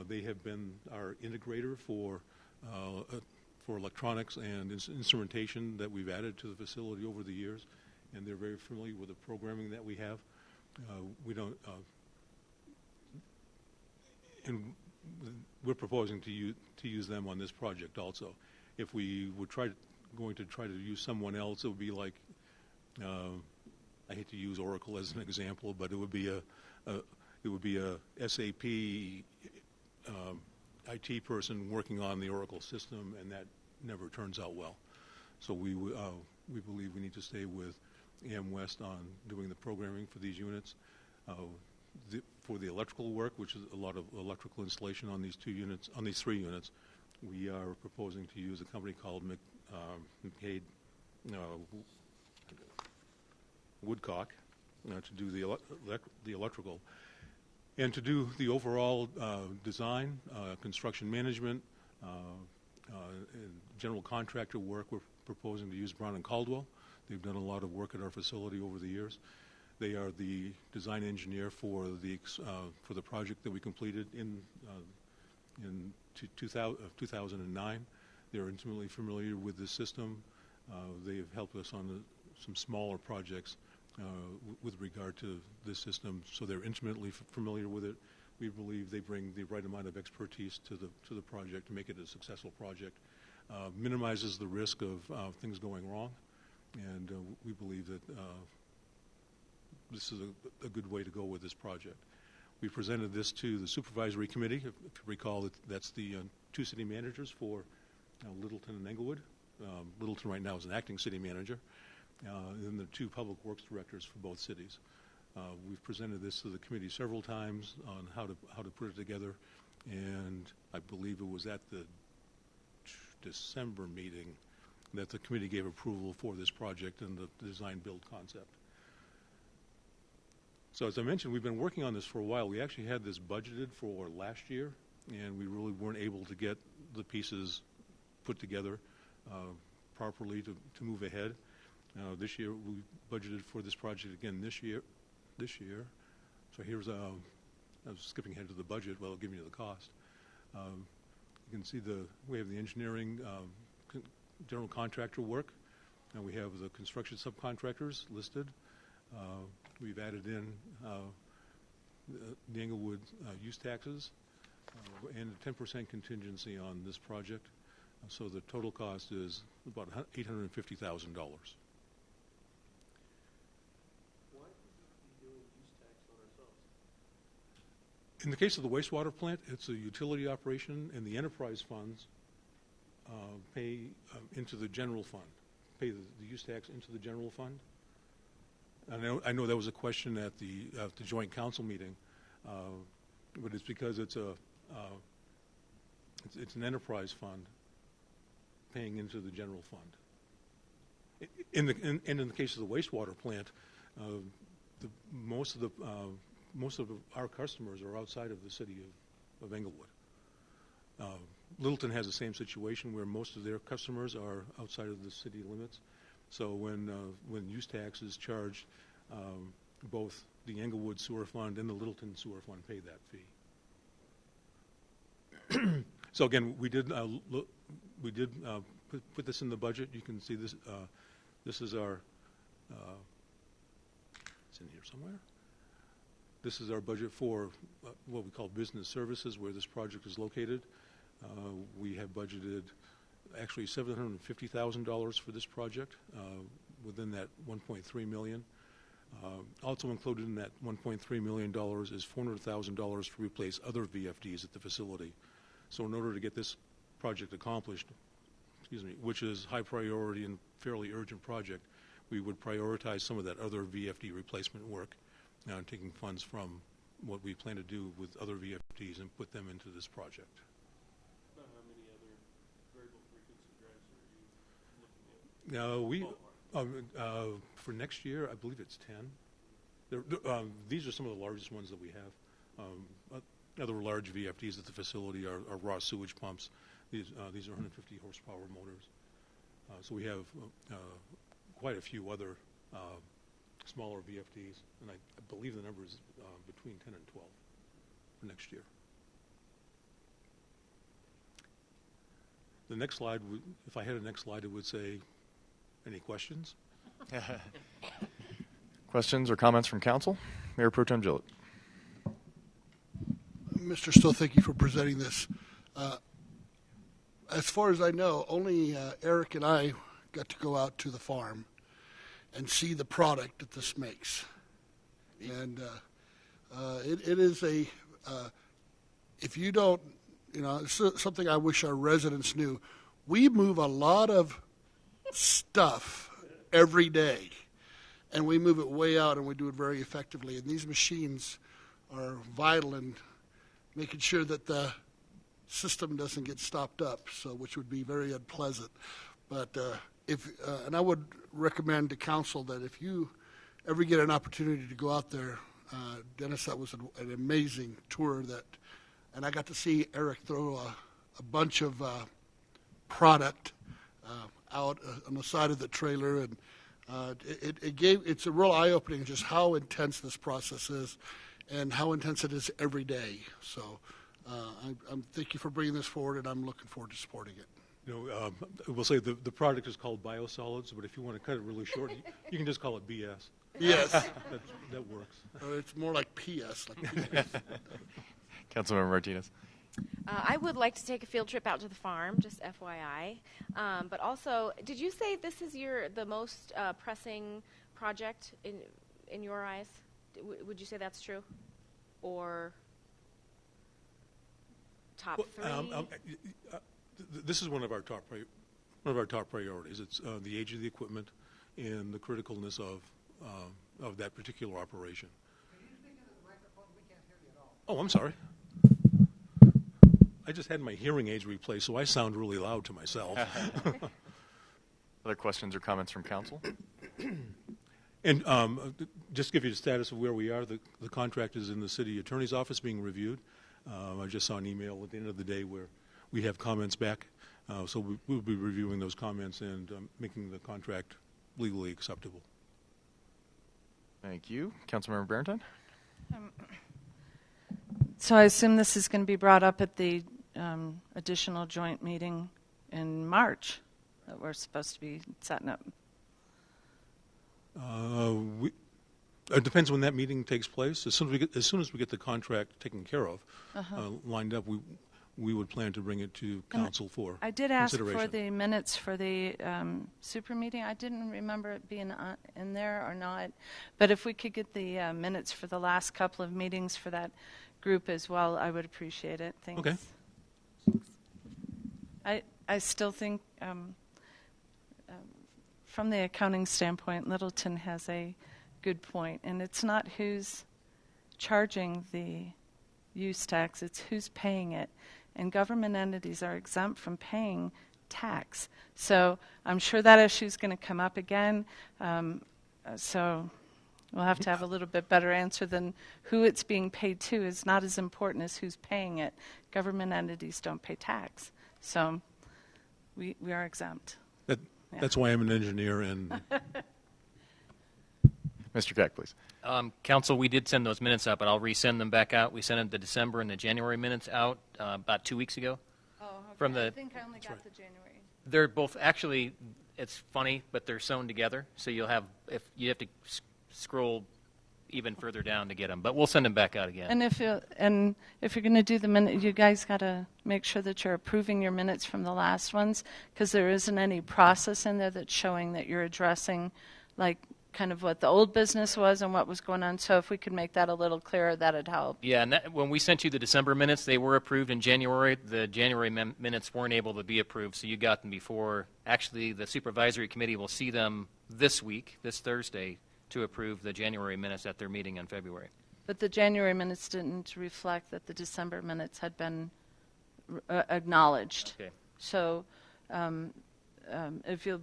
They have been our integrator for electronics and instrumentation that we've added to the facility over the years, and they're very familiar with the programming that we have. And we're proposing to use them on this project also. If we were going to try to use someone else, it would be like, I hate to use Oracle as an example, but it would be a SAP IT person working on the Oracle system, and that never turns out well. So we believe we need to stay with AM West on doing the programming for these units. For the electrical work, which is a lot of electrical installation on these 3 units, we are proposing to use a company called McCade Woodcock to do the electrical. And to do the overall design, construction management, and general contractor work, we're proposing to use Brown & Caldwell. They've done a lot of work at our facility over the years. They are the design engineer for the project that we completed in 2009. They're intimately familiar with the system. They have helped us on some smaller projects with regard to this system, so they're intimately familiar with it. We believe they bring the right amount of expertise to the project to make it a successful project. Minimizes the risk of things going wrong, and we believe that this is a good way to go with this project. We presented this to the supervisory committee. If you recall, that's the 2 city managers for Littleton and Englewood. Littleton right now is an acting city manager, and the 2 public works directors for both cities. We've presented this to the committee several times on how to put it together, and I believe it was at the December meeting that the committee gave approval for this project and the design build concept. So as I mentioned, we've been working on this for a while. We actually had this budgeted for last year, and we really weren't able to get the pieces put together properly to move ahead. This year, we budgeted for this project again this year. So here's, I was skipping ahead to the budget, well, I'll give you the cost. You can see we have the engineering, general contractor work, and we have the construction subcontractors listed. We've added in the Englewood use taxes and a 10% contingency on this project. So the total cost is about $850,000. In the case of the wastewater plant, it's a utility operation, and the enterprise funds pay into the general fund, pay the use tax into the general fund. I know that was a question at the joint council meeting, but it's because it's an enterprise fund paying into the general fund. In the case of the wastewater plant, most of our customers are outside of the city of Englewood. Littleton has the same situation where most of their customers are outside of the city limits. So when use tax is charged, both the Englewood Sewer Fund and the Littleton Sewer Fund pay that fee. So again, we did put this in the budget. You can see this. This is our. It's in here somewhere. This is our budget for what we call business services, where this project is located. We have budgeted actually $750,000 for this project within that $1.3 million. Also included in that $1.3 million is $400,000 to replace other VFDs at the facility. So in order to get this project accomplished, which is high priority and fairly urgent project, we would prioritize some of that other VFD replacement work, taking funds from what we plan to do with other VFDs and put them into this project. About how many other variable frequency drives are you looking at? For next year, I believe it's 10. These are some of the largest ones that we have. Other large VFDs at the facility are raw sewage pumps. These are 150 horsepower motors. So we have quite a few other smaller VFDs, and I believe the number is between 10 and 12 for next year. The next slide, if I had a next slide, it would say, any questions? Questions or comments from council? Mayor Pro Tem Gillett. Mr. Stowe, thank you for presenting this. As far as I know, only Eric and I got to go out to the farm and see the product that this makes. And it is a, if you don't, it's something I wish our residents knew. We move a lot of stuff every day. and we move it way out, and we do it very effectively. And these machines are vital in making sure that the system doesn't get stopped up, so which would be very unpleasant. But and I would recommend to council that if you ever get an opportunity to go out there, Dennis, that was an amazing tour. And I got to see Eric throw a bunch of product out on the side of the trailer, and it's a real eye-opening just how intense this process is and how intense it is every day. So I'm thank you for bringing this forward, and I'm looking forward to supporting it. We'll say the product is called biosolids, but if you want to cut it really short, you can just call it BS. Yes. that works. It's more like PS. Like Councilmember Martinez. I would like to take a field trip out to the farm, just FYI. But also, did you say this is the most pressing project in your eyes? Would you say that's true? Or top three? This is one of our top priorities. It's the age of the equipment and the criticalness of that particular operation. Can you speak into the microphone? We can't hear you at all. Oh, I'm sorry. I just had my hearing aids replaced, so I sound really loud to myself. Other questions or comments from council? And just to give you the status of where we are, the contract is in the city attorney's office being reviewed. I just saw an email at the end of the day where we have comments back. So we'll be reviewing those comments and making the contract legally acceptable. Thank you. Councilmember Barrington? So I assume this is going to be brought up at the additional joint meeting in March that we're supposed to be setting up. It depends when that meeting takes place. As soon as we get the contract taken care of, lined up, we would plan to bring it to council for I did ask consideration. for the minutes for the super meeting. I didn't remember it being in there or not. But if we could get the minutes for the last couple of meetings for that group as well, I would appreciate it. Thanks. Okay. I still think from the accounting standpoint, Littleton has a good point, and it's not who's charging the use tax, it's who's paying it. And government entities are exempt from paying tax. So I'm sure that issue is going to come up again. So we'll have to have a little bit better answer than who it's being paid to is not as important as who's paying it. Government entities don't pay tax. So we are exempt. That's why I'm an engineer. And Mr. Keck, please. Council, we did send those minutes out, but I'll resend them back out. We sent the December and the January minutes out about 2 weeks ago. Oh, okay. From I think I only got the January. They're both actually. It's funny, but they're sewn together. So you have to scroll even further down to get them. But we'll send them back out again. And if you're going to do the minute, you guys got to make sure that you're approving your minutes from the last ones, because there isn't any process in there that's showing that you're addressing, like, kind of what the old business was and what was going on. So if we could make that a little clearer, that'd help. Yeah, and when we sent you the December minutes, they were approved in January. The January minutes weren't able to be approved, so you got them before. Actually, the supervisory committee will see them this week, this Thursday, to approve the January minutes at their meeting in February. But the January minutes didn't reflect that the December minutes had been acknowledged. Okay. So if you'll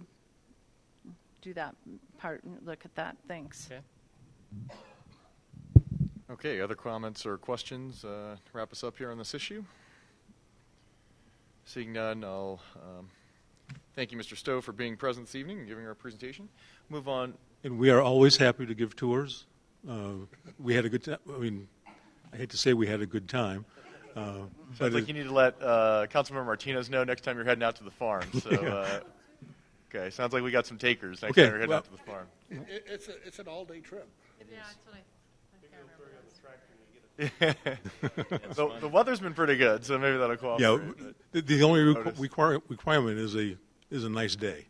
do that part and look at that, thanks. Okay. Okay, other comments or questions to wrap us up here on this issue? Seeing none, I'll thank you, Mr. Stowe, for being present this evening and giving our presentation. Move on. And we are always happy to give tours. We had a good time. I mean, I hate to say we had a good time. Sounds like you need to let Councilmember Martinez know next time you're heading out to the farm. So, okay, sounds like we got some takers next time you're heading out to the farm. It's an all-day trip. Yeah, that's what I The weather's been pretty good, so maybe that'll cooperate. Yeah, the only requirement is a nice day.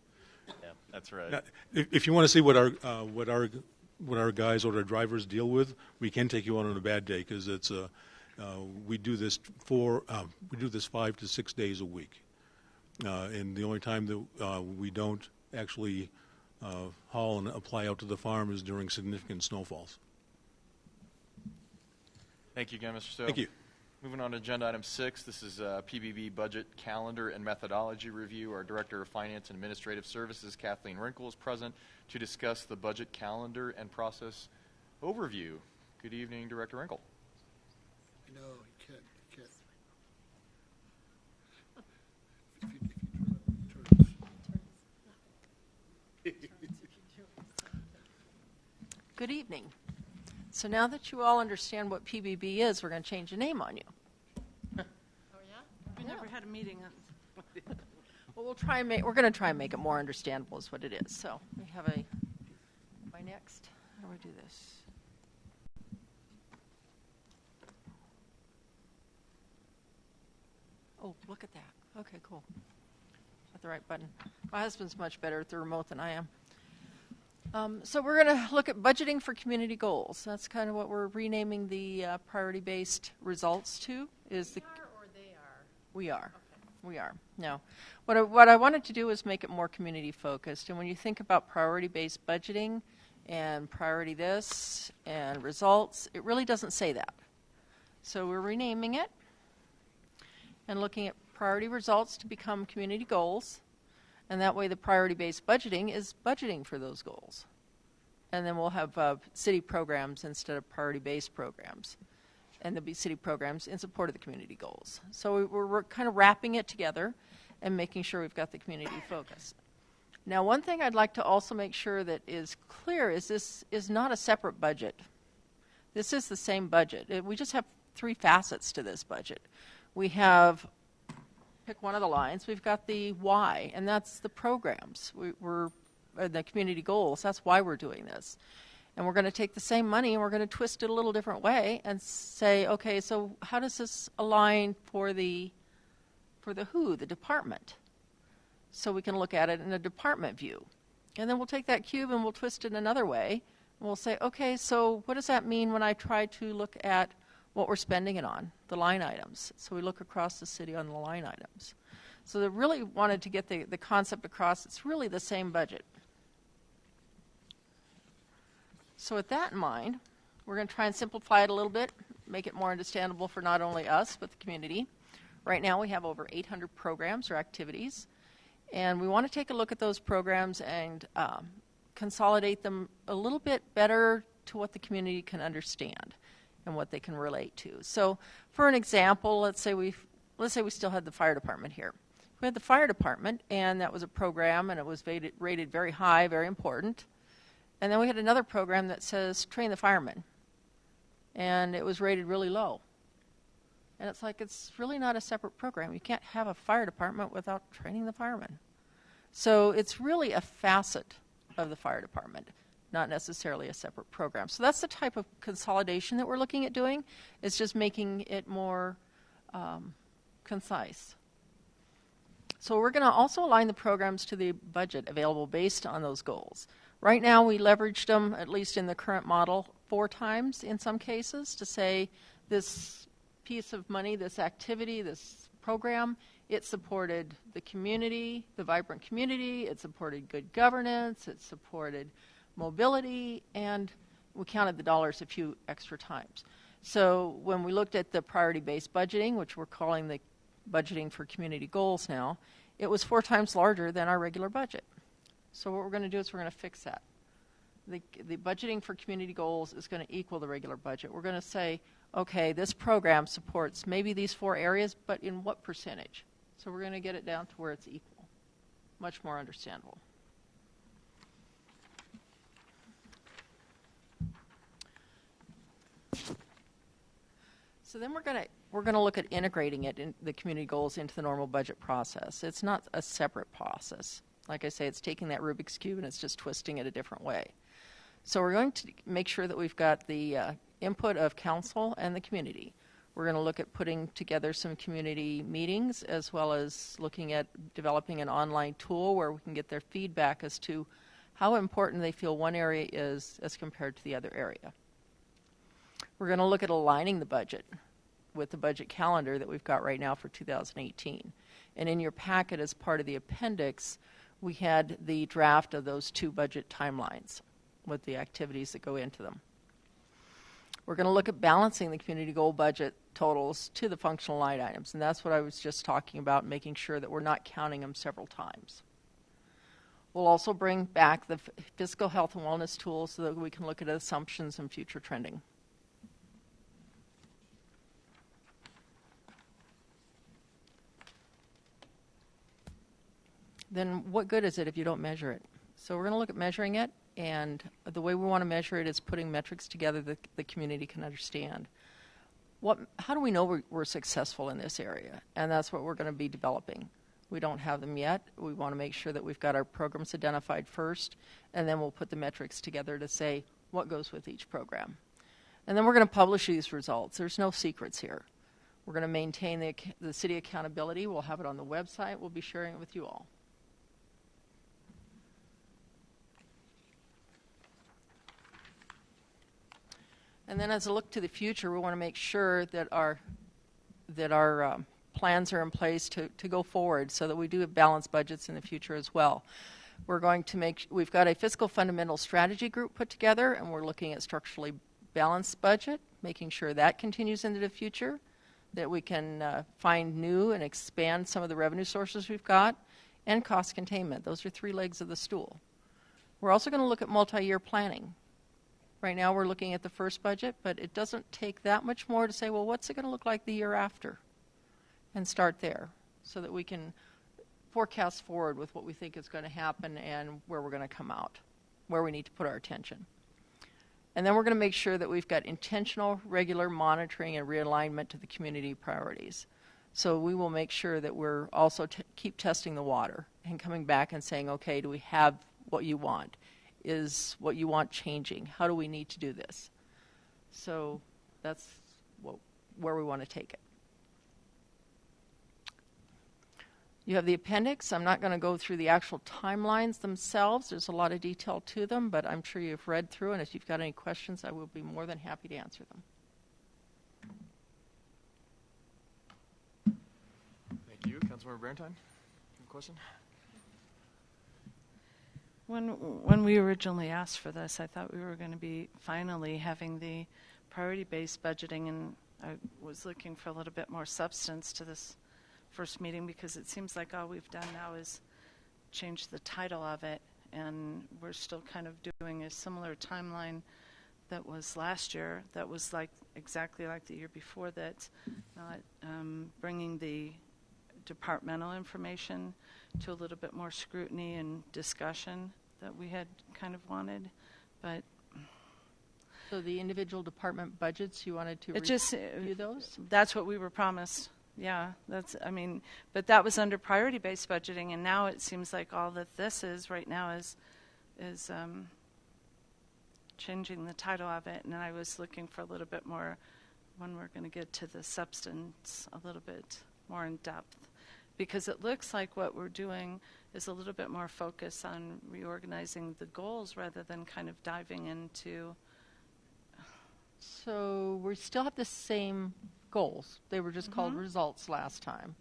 Yeah, that's right. Now, if you want to see what our guys or our drivers deal with, we can take you on a bad day, because it's we do this 5 to 6 days a week, and the only time that we don't actually haul and apply out to the farmers during significant snowfalls. Thank you again, Mr. Stowe. Thank you. Moving on to agenda item 6, this is PBB budget calendar and methodology review. Our Director of Finance and Administrative Services, Kathleen Wrinkle, is present to discuss the budget calendar and process overview. Good evening, Director Wrinkle. No, you can't. Good evening. So now that you all understand what PBB is, we're going to change the name on you. Oh, yeah? We never had a meeting on. Well, we're going to try and make it more understandable is what it is. So we have my next, how do we do this? Oh, look at that. Okay, cool. Got the right button. My husband's much better at the remote than I am. So we're going to look at budgeting for community goals. That's kind of what we're renaming the priority-based results to. Is the or they are? We are. Okay. We are. No. What I wanted to do is make it more community-focused. And when you think about priority-based budgeting and priority this and results, it really doesn't say that. So we're renaming it and looking at priority results to become community goals. And that way the priority-based budgeting is budgeting for those goals. And then we'll have city programs instead of priority-based programs. And there'll be city programs in support of the community goals. So we're kind of wrapping it together and making sure we've got the community focus. Now, one thing I'd like to also make sure that is clear is this is not a separate budget. This is the same budget. We just have 3 facets to this budget. We have, pick one of the lines, we've got the why, and that's the programs. We're the community goals. That's why we're doing this. And we're going to take the same money and we're going to twist it a little different way and say, okay, so how does this align for the who, the department? So we can look at it in a department view. And then we'll take that cube and we'll twist it another way. And we'll say, okay, so what does that mean when I try to look at what we're spending it on, the line items? So we look across the city on the line items. So they really wanted to get the concept across. It's really the same budget. So with that in mind, we're going to try and simplify it a little bit, make it more understandable for not only us, but the community. Right now we have over 800 programs or activities, and we want to take a look at those programs and consolidate them a little bit better to what the community can understand and what they can relate to. So for an example, let's say we still had the fire department here. We had the fire department, and that was a program, and it was rated very high, very important. And then we had another program that says train the firemen, and it was rated really low. And it's like, it's really not a separate program. You can't have a fire department without training the firemen. So it's really a facet of the fire department, not necessarily a separate program. So that's the type of consolidation that we're looking at doing, is just making it more concise. So we're going to also align the programs to the budget available based on those goals. Right now, we leveraged them, at least in the current model, 4 times in some cases to say this piece of money, this activity, this program, it supported the community, the vibrant community, it supported good governance, it supported mobility, and we counted the dollars a few extra times. So when we looked at the priority-based budgeting, which we're calling the budgeting for community goals now, it was 4 times larger than our regular budget. So what we're going to do is we're going to fix that. The budgeting for community goals is going to equal the regular budget. We're going to say, okay, this program supports maybe these 4 areas, but in what percentage? So we're going to get it down to where it's equal. Much more understandable. So then we're going to look at integrating it in the community goals into the normal budget process. It's not a separate process. Like I say, it's taking that Rubik's Cube and it's just twisting it a different way. So we're going to make sure that we've got the input of council and the community. We're going to look at putting together some community meetings, as well as looking at developing an online tool where we can get their feedback as to how important they feel one area is as compared to the other area. We're going to look at aligning the budget with the budget calendar that we've got right now for 2018. And in your packet, as part of the appendix, we had the draft of those 2 budget timelines with the activities that go into them. We're going to look at balancing the community goal budget totals to the functional line items, and that's what I was just talking about, making sure that we're not counting them several times. We'll also bring back the fiscal health and wellness tools so that we can look at assumptions and future trending. Then what good is it if you don't measure it? So we're going to look at measuring it, and the way we want to measure it is putting metrics together that the community can understand. How do we know we're successful in this area? And that's what we're going to be developing. We don't have them yet. We want to make sure that we've got our programs identified first, and then we'll put the metrics together to say what goes with each program. And then we're going to publish these results. There's no secrets here. We're going to maintain the city accountability. We'll have it on the website. We'll be sharing it with you all. And then as a look to the future, we want to make sure that our plans are in place to go forward so that we do have balanced budgets in the future as well. We've got a fiscal fundamental strategy group put together, and we're looking at structurally balanced budget, making sure that continues into the future, that we can find new and expand some of the revenue sources we've got, and cost containment. Those are 3 legs of the stool. We're also going to look at multi-year planning. Right now we're looking at the first budget, but it doesn't take that much more to say, well, what's it going to look like the year after? And start there so that we can forecast forward with what we think is going to happen and where we're going to come out, where we need to put our attention. And then we're going to make sure that we've got intentional, regular monitoring and realignment to the community priorities. So we will make sure that we're also keep testing the water and coming back and saying, okay, do we have what you want? Is what you want changing? How do we need to do this? So that's where we want to take it. You have the appendix. I'm not going to go through the actual timelines themselves. There's a lot of detail to them, but I'm sure you've read through, and if you've got any questions, I will be more than happy to answer them. Thank you. Councilmember Barentine, a question? When we originally asked for this, I thought we were going to be finally having the priority-based budgeting, and I was looking for a little bit more substance to this first meeting because it seems like all we've done now is change the title of it, and we're still kind of doing a similar timeline that was last year, that was exactly like the year before, that's not bringing the departmental information to a little bit more scrutiny and discussion that we had kind of wanted. But so the individual department budgets, you wanted to review those? That's what we were promised. Yeah, but that was under priority-based budgeting, and now it seems like all that this is right now is changing the title of it, and I was looking for a little bit more when we're going to get to the substance a little bit more in depth, because it looks like what we're doing is a little bit more focus on reorganizing the goals rather than kind of diving into. So we still have the same goals. They were just called results last time.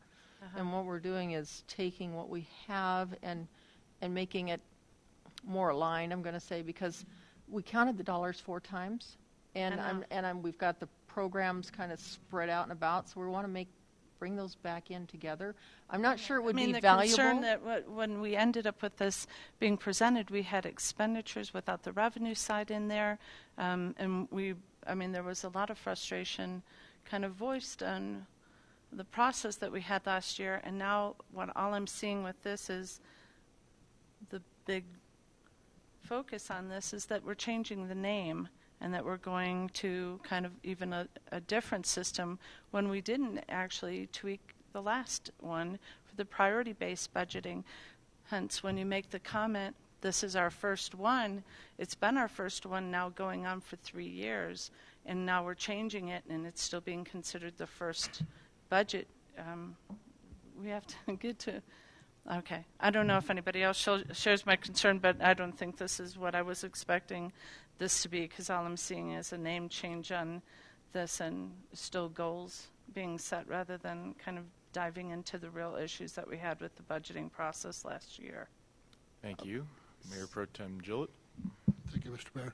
And what we're doing is taking what we have and making it more aligned, I'm going to say, because we counted the dollars 4 times, and we've got the programs kind of spread out and about, so we want to bring those back in together. I'm not sure it would be valuable. Concern that when we ended up with this being presented, we had expenditures without the revenue side in there, and there was a lot of frustration kind of voiced on the process that we had last year, and now all I'm seeing with this is the big focus on this is that we're changing the name and that we're going to kind of even a different system when we didn't actually tweak the last one for the priority-based budgeting. Hence, when you make the comment, this is our first one, it's been our first one now going on for 3 years, and now we're changing it, and it's still being considered the first budget. We have to get to... Okay. I don't know if anybody else shares my concern, but I don't think this is what I was expecting this to be, because all I'm seeing is a name change on this and still goals being set rather than kind of diving into the real issues that we had with the budgeting process last year. Thank you. Mayor Pro Tem Gillett. Thank you, Mr. Mayor.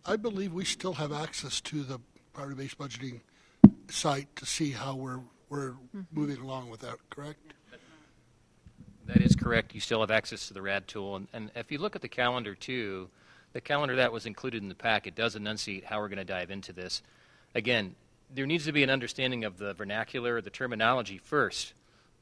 I believe we still have access to the priority-based budgeting site to see how we're moving along with that, correct? That is correct. You still have access to the RAD tool. And if you look at the calendar, too, the calendar that was included in the packet does enunciate how we're going to dive into this. Again, there needs to be an understanding of the vernacular, the terminology first.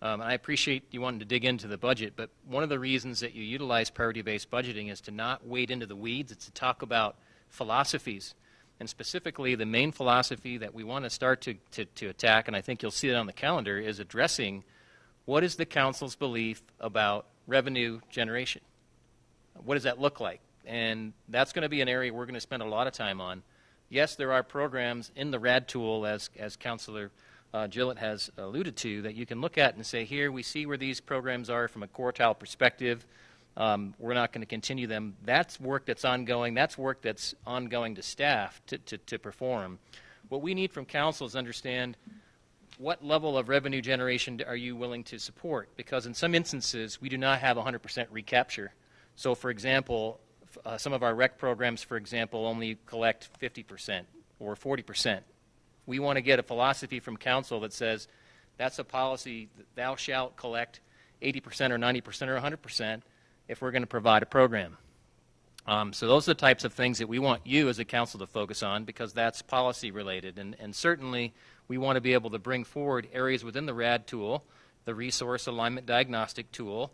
I appreciate you wanting to dig into the budget, but one of the reasons that you utilize priority-based budgeting is to not wade into the weeds. It's to talk about philosophies. And specifically, the main philosophy that we want to start to attack, and I think you'll see it on the calendar, is addressing what is the council's belief about revenue generation. What does that look like? And that's going to be an area we're going to spend a lot of time on. Yes, there are programs in the RAD tool, as Councilor Gillett has alluded to, that you can look at and say, here, we see where these programs are from a quartile perspective. We're not going to continue them. That's work that's ongoing. That's work that's ongoing to staff to perform. What we need from council is understand what level of revenue generation are you willing to support? Because in some instances, we do not have 100% recapture. So, for example, some of our rec programs, for example, only collect 50% or 40%. We want to get a philosophy from council that says that's a policy that thou shalt collect 80% or 90% or 100% if we're going to provide a program. So those are the types of things that we want you as a council to focus on, because that's policy related. And certainly we want to be able to bring forward areas within the RAD tool, the Resource Alignment Diagnostic tool,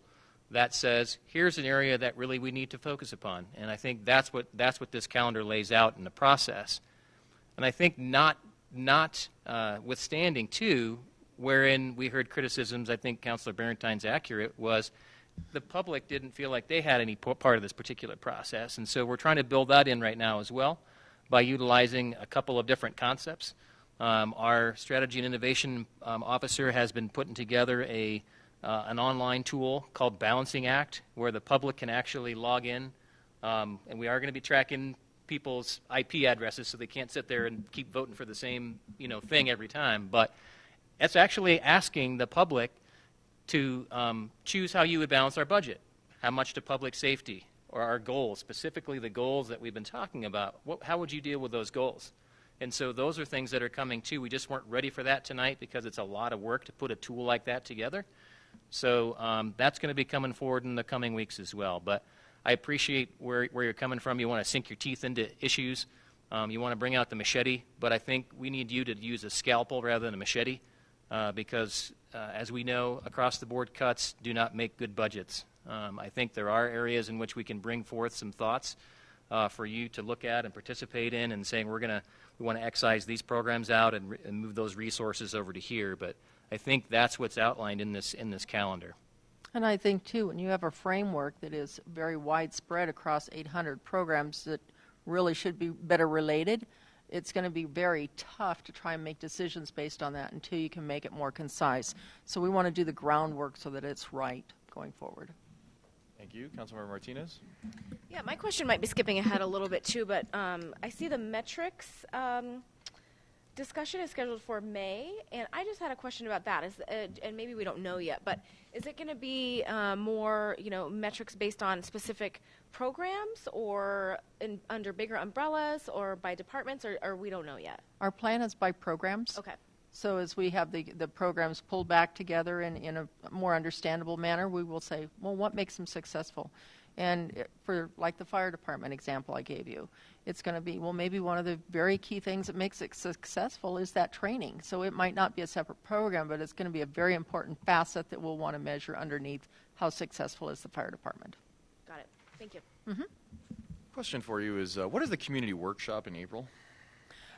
that says here's an area that really we need to focus upon. And I think that's what this calendar lays out in the process. And I think not withstanding, too, wherein we heard criticisms, I think Councilor Barrentine's accurate, was the public didn't feel like they had any part of this particular process. And so we're trying to build that in right now as well by utilizing a couple of different concepts. Our Strategy and Innovation Officer has been putting together an online tool called Balancing Act, where the public can actually log in. And we are going to be tracking people's IP addresses so they can't sit there and keep voting for the same thing every time. But it's actually asking the public to choose how you would balance our budget. How much to public safety or our goals, specifically the goals that we've been talking about. How would you deal with those goals? And so those are things that are coming too. We just weren't ready for that tonight because it's a lot of work to put a tool like that together. So that's going to be coming forward in the coming weeks as well. But I appreciate where you're coming from. You want to sink your teeth into issues. You want to bring out the machete. But I think we need you to use a scalpel rather than a machete because, as we know, across-the-board cuts do not make good budgets. I think there are areas in which we can bring forth some thoughts for you to look at and participate in, and saying we want to excise these programs out and move those resources over to here. But I think that's what's outlined in this calendar. And I think, too, when you have a framework that is very widespread across 800 programs that really should be better related, it's going to be very tough to try and make decisions based on that until you can make it more concise. So we want to do the groundwork so that it's right going forward. Thank you. Councilmember Martinez? Yeah, my question might be skipping ahead a little bit, too, but I see the metrics discussion is scheduled for May, and I just had a question about that. And maybe we don't know yet, but is it going to be more, metrics based on specific programs, or under bigger umbrellas, or by departments, or we don't know yet? Our plan is by programs. Okay. So as we have the programs pulled back together in a more understandable manner, we will say, well, what makes them successful? And for like the fire department example I gave you, it's going to be, well, maybe one of the very key things that makes it successful is that training. So it might not be a separate program, but it's going to be a very important facet that we'll want to measure underneath how successful is the fire department. Got it. Thank you. Mm-hmm. Question for you is, what is the community workshop in April?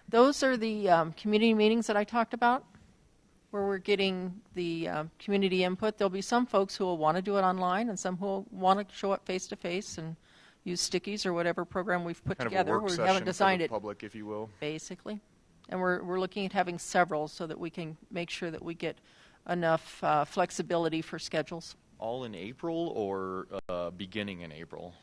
Those are the community meetings that I talked about, where we're getting the community input. There'll be some folks who will want to do it online, and some who will want to show up face-to-face and use stickies or whatever program we've put kind together. Of a work we session haven't designed for the it public, if you will. Basically. And we're looking at having several so that we can make sure that we get enough flexibility for schedules. All in April or beginning in April?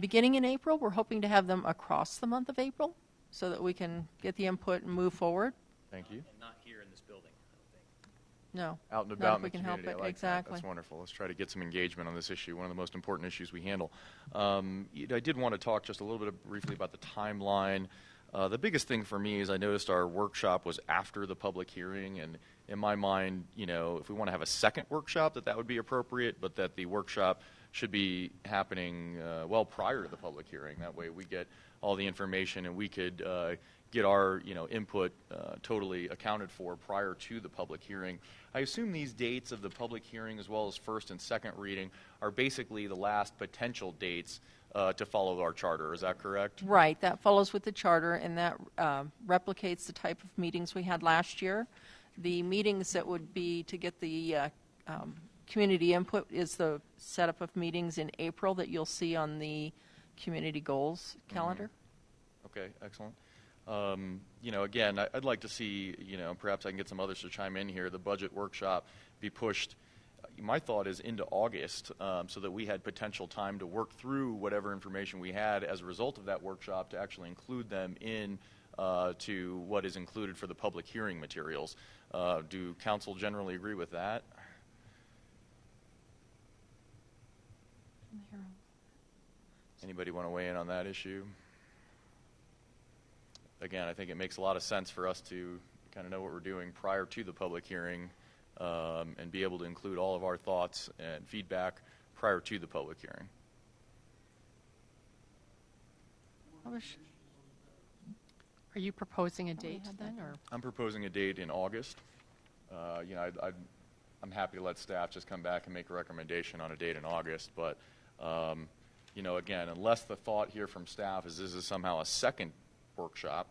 Beginning in April. We're hoping to have them across the month of April so that we can get the input and move forward. Thank you. And not here in this building, I don't think. No. out and Not about if in we the can help community. it. I like Exactly. that. That's wonderful. Let's try to get some engagement on this issue, one of the most important issues we handle. I did want to talk just a little bit briefly about the timeline. The biggest thing for me is I noticed our workshop was after the public hearing, and in my mind, if we want to have a second workshop, that would be appropriate, but that the workshop should be happening well prior to the public hearing. That way we get all the information and we could get our input totally accounted for prior to the public hearing. I assume these dates of the public hearing as well as first and second reading are basically the last potential dates to follow our charter. Is that correct? Right. That follows with the charter, and that replicates the type of meetings we had last year. The meetings that would be to get the community input is the setup of meetings in April that you'll see on the community goals calendar. Okay, excellent. Again, I'd like to see, perhaps I can get some others to chime in here, the budget workshop be pushed, my thought is into August, so that we had potential time to work through whatever information we had as a result of that workshop to actually include them in to what is included for the public hearing materials. Do council generally agree with that? Anybody want to weigh in on that issue? Again, I think it makes a lot of sense for us to kind of know what we're doing prior to the public hearing and be able to include all of our thoughts and feedback prior to the public hearing. Are you proposing a date then, or? I'm proposing a date in August. I'm happy to let staff just come back and make a recommendation on a date in August, but again, unless the thought here from staff is this is somehow a second workshop,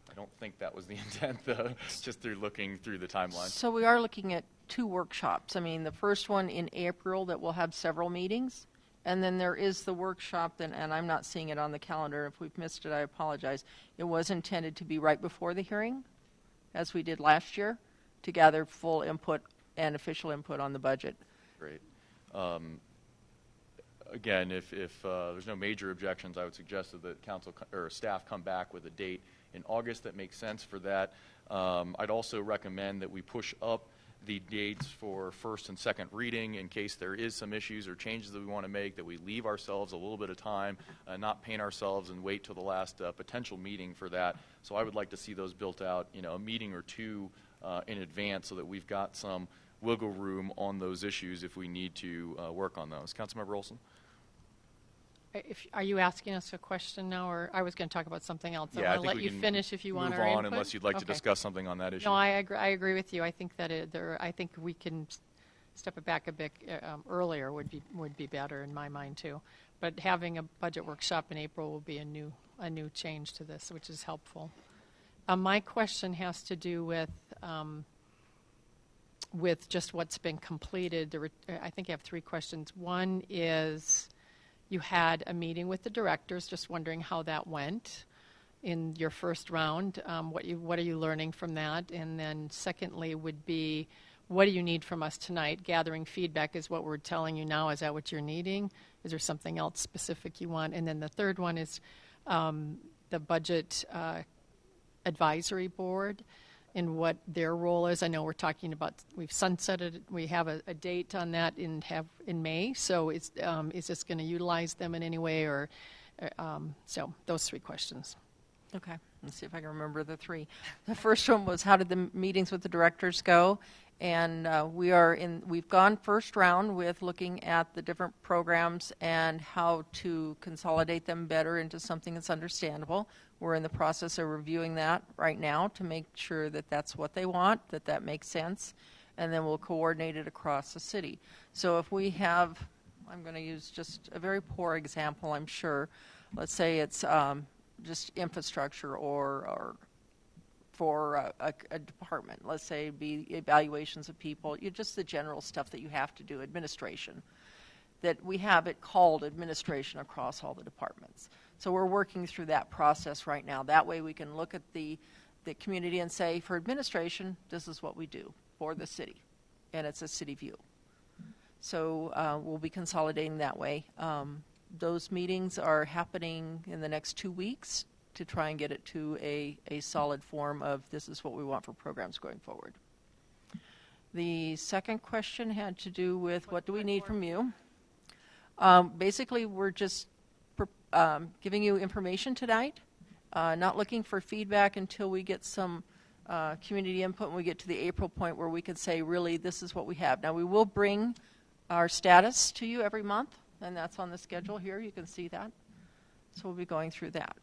I don't think that was the intent, just through looking through the timeline. So we are looking at 2 workshops. I mean, the first one in April that will have several meetings, and then there is the workshop, and I'm not seeing it on the calendar. If we've missed it, I apologize. It was intended to be right before the hearing, as we did last year, to gather full input and official input on the budget. Great. Again, if there's no major objections, I would suggest that council or staff come back with a date in August that makes sense for that. I'd also recommend that we push up the dates for first and second reading in case there is some issues or changes that we want to make, that we leave ourselves a little bit of time, not paint ourselves and wait till the last potential meeting for that. So I would like to see those built out, a meeting or two in advance so that we've got some wiggle room on those issues if we need to work on those. Councilmember Olson? Are you asking us a question now, or I was going to talk about something else? Yeah, I want to let you finish if you want move our on input. Unless you'd like to discuss something on that issue. No, I agree with you. I think that I think we can step it back a bit earlier would be better in my mind too. But having a budget workshop in April will be a new change to this, which is helpful. My question has to do with just what's been completed. I think I have 3 questions. One is, you had a meeting with the directors, just wondering how that went in your first round. What are you learning from that? And then secondly would be, what do you need from us tonight? Gathering feedback is what we're telling you now. Is that what you're needing? Is there something else specific you want? And then the third one is the Budget Advisory Board and what their role is. I know we're talking about, we've sunsetted, we have a date on that in May, so is this going to utilize them in any way, or so those 3 questions. Okay, let's see if I can remember the 3. The first one was, how did the meetings with the directors go? And we've gone first round with looking at the different programs and how to consolidate them better into something that's understandable. We're in the process of reviewing that right now to make sure that that's what they want, that makes sense, and then we'll coordinate it across the city. So if we have, I'm going to use just a very poor example, I'm sure. Let's say it's just infrastructure or for a department. Let's say it'd be evaluations of people, just the general stuff that you have to do, administration. That we have it called administration across all the departments. So we're working through that process right now. That way we can look at the community and say, for administration, this is what we do for the city. And it's a city view. So we'll be consolidating that way. Those meetings are happening in the next 2 weeks to try and get it to a solid form of this is what we want for programs going forward. The second question had to do with what do we need from you? Basically, we're just giving you information tonight, not looking for feedback until we get some community input and we get to the April point where we can say, really, this is what we have. Now, we will bring our status to you every month, and that's on the schedule here. You can see that. So we'll be going through that.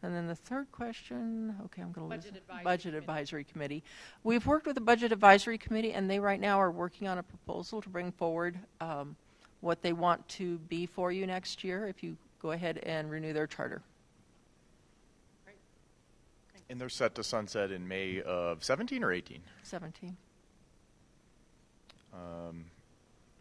And then the third question, okay, I'm going to lose it. Budget Advisory Committee. We've worked with the Budget Advisory Committee, and they right now are working on a proposal to bring forward what they want to be for you next year if you go ahead and renew their charter. And they're set to sunset in May of 17 or 18? 17.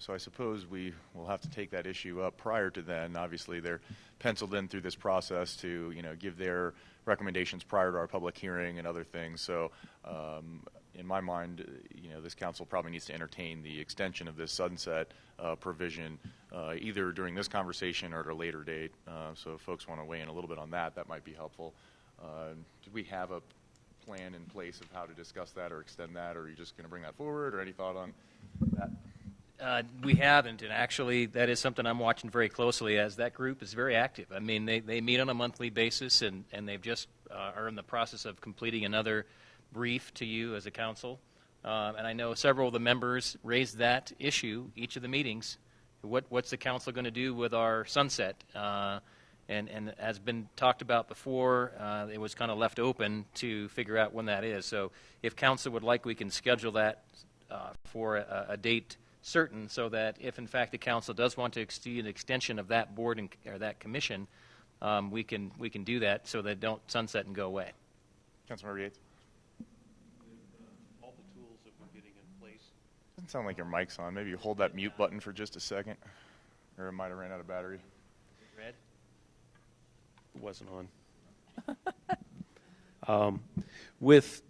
So I suppose we will have to take that issue up prior to then. Obviously, they're penciled in through this process to, give their recommendations prior to our public hearing and other things. So in my mind, this council probably needs to entertain the extension of this sunset provision either during this conversation or at a later date. So if folks want to weigh in a little bit on that, that might be helpful. Do we have a plan in place of how to discuss that or extend that, or are you just going to bring that forward, or any thought on that? We haven't, and actually that is something I'm watching very closely, as that group is very active. I mean, they meet on a monthly basis, and they've just are in the process of completing another brief to you as a council. And I know several of the members raised that issue each of the meetings. What's the council going to do with our sunset? And as been talked about before, it was kind of left open to figure out when that is. So if council would like, we can schedule that for a date certain, so that if in fact the council does want to extend an extension of that board or that commission, we can do that so that don't sunset and go away. Councilmember Yates. All the tools that we're getting in place. Doesn't sound like your mic's on. Maybe you hold that mute button for just a second, or it might have ran out of battery. Red? It wasn't on. With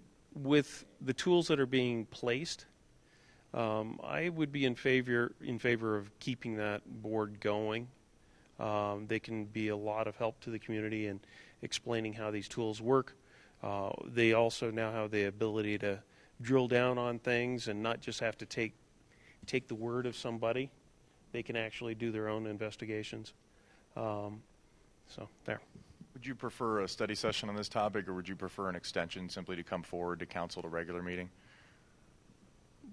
the tools that are being placed, I would be in favor of keeping that board going. They can be a lot of help to the community in explaining how these tools work. They also now have the ability to drill down on things and not just have to take the word of somebody. They can actually do their own investigations. So there. Would you prefer a study session on this topic, or would you prefer an extension simply to come forward to council at a regular meeting?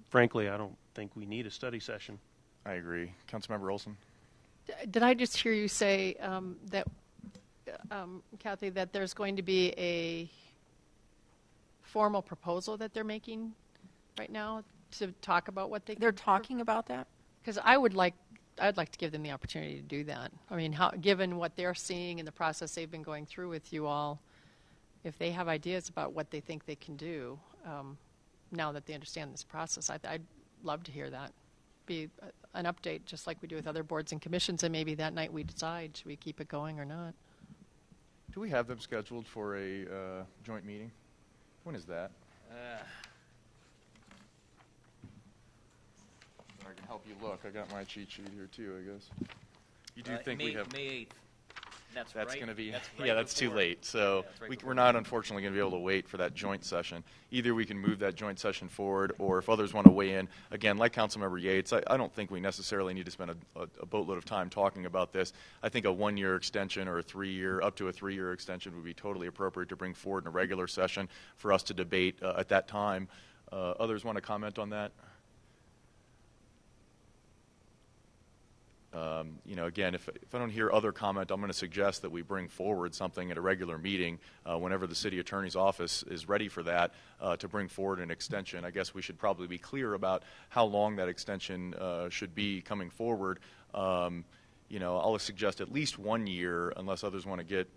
Frankly, I don't think we need a study session. I agree. Councilmember Olson? Did I just hear you say that, Kathy, that there's going to be a formal proposal that they're making right now to talk about what they're talking about that? Because I'd like to give them the opportunity to do that. I mean, given what they're seeing in the process they've been going through with you all, if they have ideas about what they think they can do, now that they understand this process, I'd love to hear that. Be an update, just like we do with other boards and commissions, and maybe that night we decide, should we keep it going or not? Do we have them scheduled for a joint meeting? When is that? I can help you look. I got my cheat sheet here too, I guess. You do think we have May 8th. That's right. going to be right that's too before. late. So Yeah, right we're not unfortunately going to be able to wait for that joint session. Either we can move that joint session forward, or if others want to weigh in, again, like Councilmember Yates, I don't think we necessarily need to spend a boatload of time talking about this. I think a 1-year extension or up to a 3-year extension would be totally appropriate to bring forward in a regular session for us to debate at that time. Others want to comment on that? Again, if I don't hear other comment, I'm going to suggest that we bring forward something at a regular meeting whenever the city attorney's office is ready for that to bring forward an extension. I guess we should probably be clear about how long that extension should be coming forward. I'll suggest at least 1 year, unless others want to get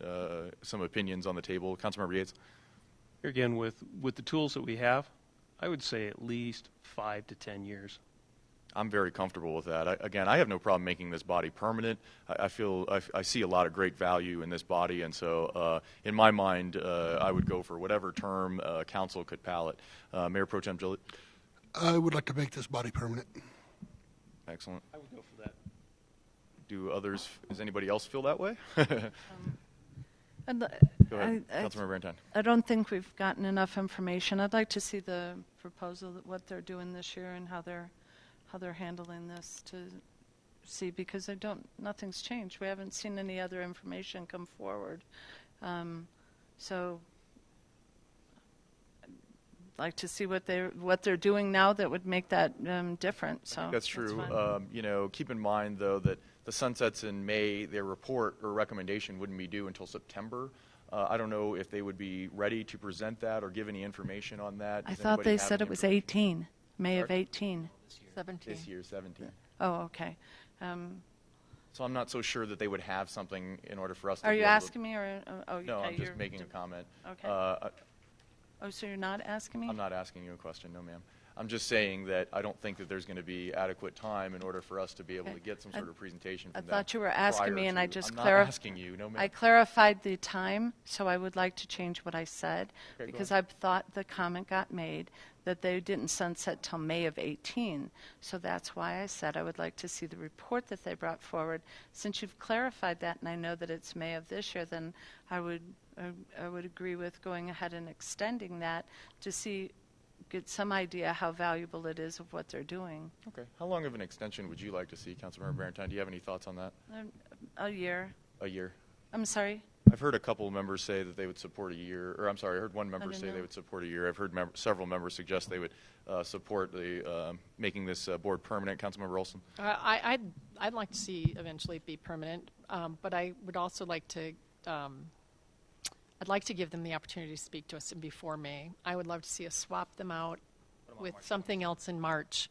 some opinions on the table. Councilmember Yates. Here again, with the tools that we have, I would say at least 5 to 10 years. I'm very comfortable with that. I have no problem making this body permanent. I see a lot of great value in this body, and so in my mind, I would go for whatever term council could pallet. Mayor Pro Tem Gillett? I would like to make this body permanent. Excellent. I would go for that. Does anybody else feel that way? Go ahead, Councilmember Brantine. I don't think we've gotten enough information. I'd like to see the proposal, what they're doing this year and how they're handling this to see, because nothing's changed. We haven't seen any other information come forward. So I'd like to see what they're doing now that would make that different. So that's true. Keep in mind though that the sunsets in May, their report or recommendation wouldn't be due until September. I don't know if they would be ready to present that or give any information on that. I thought they said it was 18, May of 18. 17. This year, 17. Oh, okay. So I'm not so sure that they would have something in order for us to Are be you able asking me, or No, okay, I'm just making a comment. Okay. Oh, so you're not asking me? I'm not asking you a question, no, ma'am. I'm just saying that I don't think that there's going to be adequate time in order for us to be able to get some sort of presentation from I them. thought you were asking me, and I just clarified. I'm not asking you, no, ma'am. I clarified the time, so I would like to change what I said, Okay, because I thought the comment got made that they didn't sunset till May of 18. So that's why I said I would like to see the report that they brought forward. Since you've clarified that, and I know that it's May of this year, then I would agree with going ahead and extending that to get some idea how valuable it is of what they're doing. Okay. How long of an extension would you like to see, Councilmember Barentine? Do you have any thoughts on that? A year. A year. I'm sorry? I've heard a couple of members say that they would support a year, or I'm sorry, I heard one member say they would support a year. I've heard several members suggest they would support the making this board permanent. Councilmember Olson? I'd like to see eventually it be permanent, but I would also like to I'd like to give them the opportunity to speak to us before May. I would love to see us swap them out with something else in March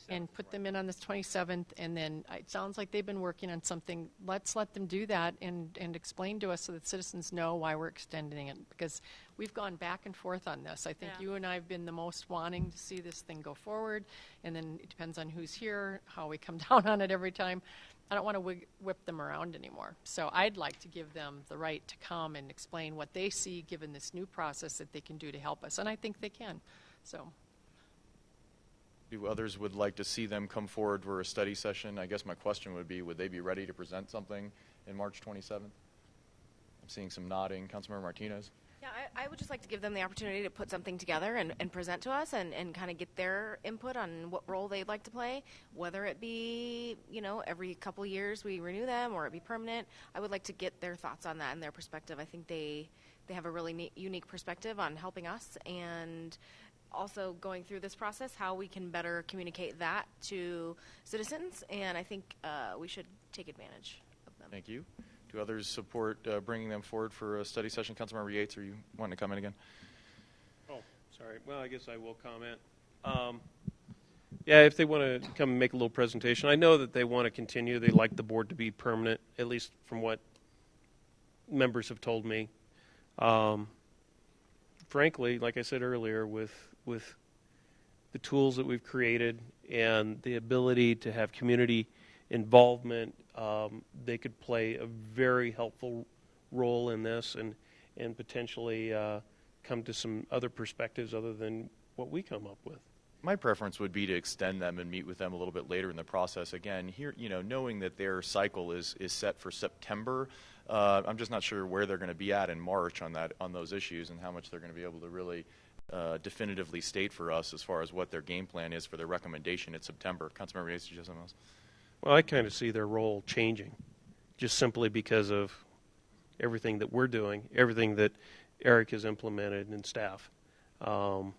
and put them in on the 27th. And then it sounds like they've been working on something. Let's let them do that and explain to us so that citizens know why we're extending it. Because we've gone back and forth on this. I think you and I have been the most wanting to see this thing go forward. And then it depends on who's here, how we come down on it every time. I don't want to whip them around anymore. So I'd like to give them the right to come and explain what they see given this new process that they can do to help us. And I think they can. So, do others would like to see them come forward for a study session? I guess my question would be, would they be ready to present something in March 27th? I'm seeing some nodding. Councilmember Martinez? Yeah, I would just like to give them the opportunity to put something together and present to us and kind of get their input on what role they'd like to play, whether it be, every couple years we renew them or it be permanent. I would like to get their thoughts on that and their perspective. I think they have a really unique perspective on helping us and also going through this process, how we can better communicate that to citizens, and I think we should take advantage of them. Thank you. Do others support bringing them forward for a study session? Councilmember Yates, are you wanting to come in again? Oh, sorry. Well, I guess I will comment. Yeah, if they want to come and make a little presentation. I know that they want to continue. They like the board to be permanent, at least from what members have told me. Frankly, like I said earlier, with the tools that we've created and the ability to have community involvement, they could play a very helpful role in this and potentially come to some other perspectives other than what we come up with. My preference would be to extend them and meet with them a little bit later in the process. Again, here, knowing that their cycle is set for September, I'm just not sure where they're going to be at in March on those issues and how much they're going to be able to really definitively state for us as far as what their game plan is for their recommendation in September. Councilmember Yates, did you have something else? Well, I kind of see their role changing, just simply because of everything that we're doing, everything that Eric has implemented and staff. So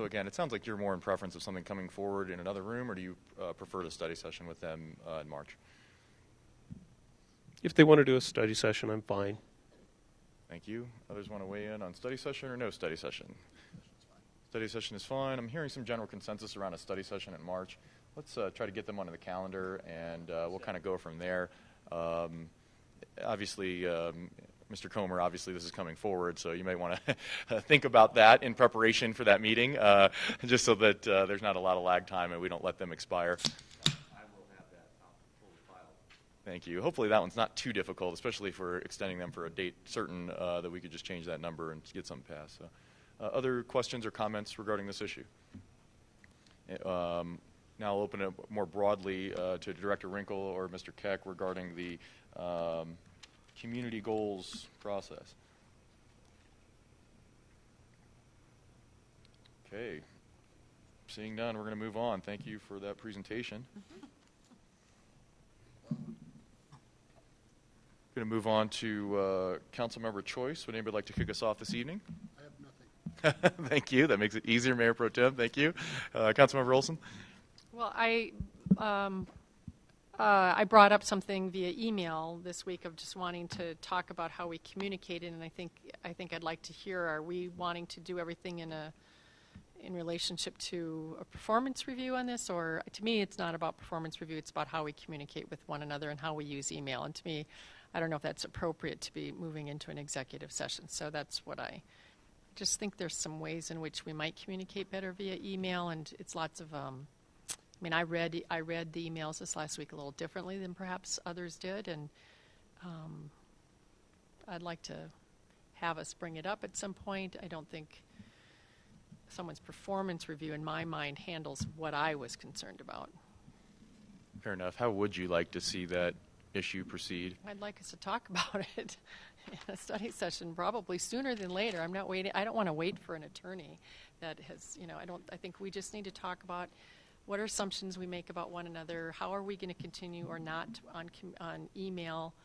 again, it sounds like you're more in preference of something coming forward in another room, or do you prefer the study session with them in March? If they want to do a study session, I'm fine. Thank you. Others want to weigh in on study session or no study session? Study session is fine. I'm hearing some general consensus around a study session in March. Let's try to get them onto the calendar, and we'll kind of go from there. Obviously, Mr. Comer, obviously this is coming forward, so you may want to think about that in preparation for that meeting, just so that there's not a lot of lag time and we don't let them expire. I will have that fully filed. Thank you. Hopefully that one's not too difficult, especially for extending them for a date certain that we could just change that number and get something passed. So, other questions or comments regarding this issue? Now I'll open it more broadly to Director Wrinkle or Mr. Keck regarding the community goals process. Okay. Seeing none, we're going to move on. Thank you for that presentation. Going to move on to Councilmember Choice. Would anybody like to kick us off this evening? I have nothing. Thank you. That makes it easier, Mayor Pro Tem. Thank you. Councilmember Olson? Well, I brought up something via email this week of just wanting to talk about how we communicated, and I think I'd like to hear, are we wanting to do everything in relationship to a performance review on this? Or to me, it's not about performance review, it's about how we communicate with one another and how we use email. And to me, I don't know if that's appropriate to be moving into an executive session. So that's what I just think there's some ways in which we might communicate better via email, and it's lots of I read the emails this last week a little differently than perhaps others did, and I'd like to have us bring it up at some point. I don't think someone's performance review, in my mind, handles what I was concerned about. Fair enough. How would you like to see that issue proceed? I'd like us to talk about it in a study session, probably sooner than later. I'm not waiting. I don't want to wait for an attorney that has, I think we just need to talk about what are assumptions we make about one another, how are we going to continue or not on email,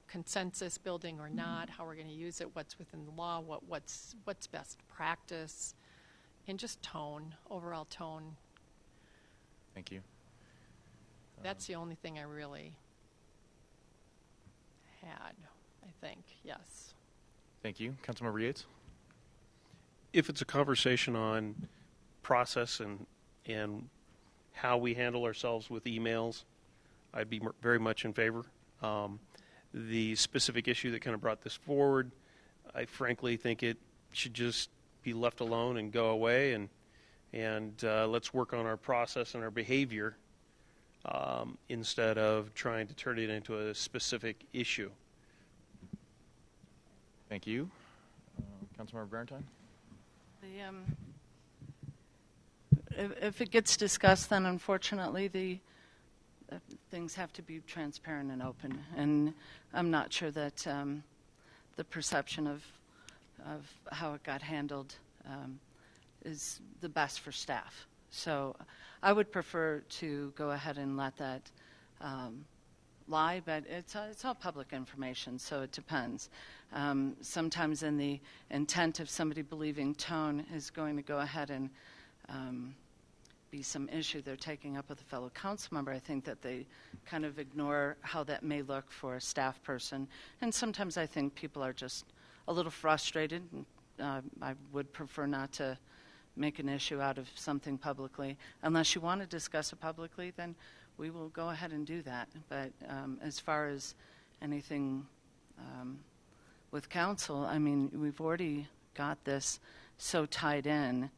consensus building or not, how we're going to use it, what's within the law, what's best practice, and just tone, overall tone. Thank you. That's the only thing I really had, I think, yes. Thank you. Councilmember Yates? If it's a conversation on process and how we handle ourselves with emails, I'd be very much in favor. The specific issue that kind of brought this forward, I frankly think it should just be left alone and go away, and let's work on our process and our behavior instead of trying to turn it into a specific issue. Thank you. Councilmember Barentine? If it gets discussed, then unfortunately the things have to be transparent and open. And I'm not sure that the perception of how it got handled is the best for staff. So I would prefer to go ahead and let that lie, but it's all public information, so it depends. Sometimes in the intent of somebody believing tone is going to go ahead and be some issue they're taking up with a fellow council member, I think that they kind of ignore how that may look for a staff person. And sometimes I think people are just a little frustrated. I would prefer not to make an issue out of something publicly. Unless you want to discuss it publicly, then we will go ahead and do that. But as far as anything with council, I mean, we've already got this so tied in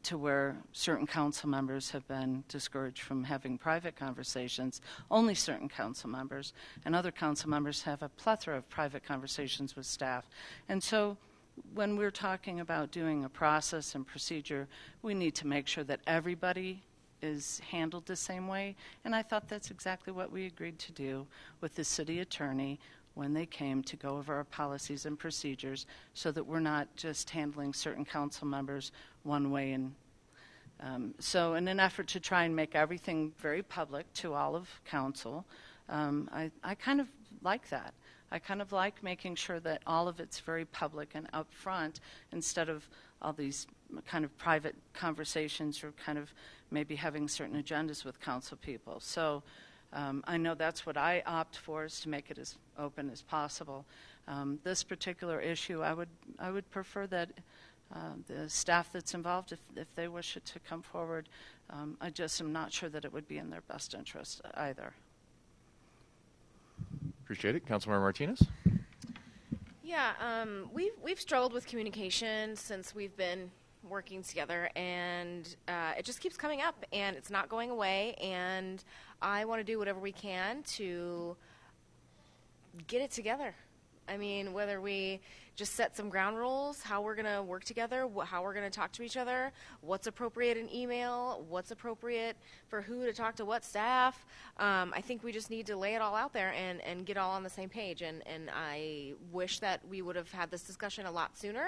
to where certain council members have been discouraged from having private conversations, only certain council members, and other council members have a plethora of private conversations with staff. And so when we're talking about doing a process and procedure, we need to make sure that everybody is handled the same way. And I thought that's exactly what we agreed to do with the city attorney when they came to go over our policies and procedures, so that we're not just handling certain council members one way. And so in an effort to try and make everything very public to all of council, I kind of like that. I kind of like making sure that all of it's very public and upfront, instead of all these kind of private conversations or kind of maybe having certain agendas with council people. So I know that's what I opt for, is to make it as open as possible. This particular issue, I would prefer that the staff that's involved, if they wish it to come forward, I just am not sure that it would be in their best interest either. Appreciate it. Councilmember Martinez? Yeah, we've struggled with communication since we've been working together, and it just keeps coming up, and it's not going away, and I want to do whatever we can to get it together. I mean, whether we just set some ground rules, how we're going to work together, how we're going to talk to each other, what's appropriate in email, what's appropriate for who to talk to what staff. I think we just need to lay it all out there and get all on the same page. And I wish that we would have had this discussion a lot sooner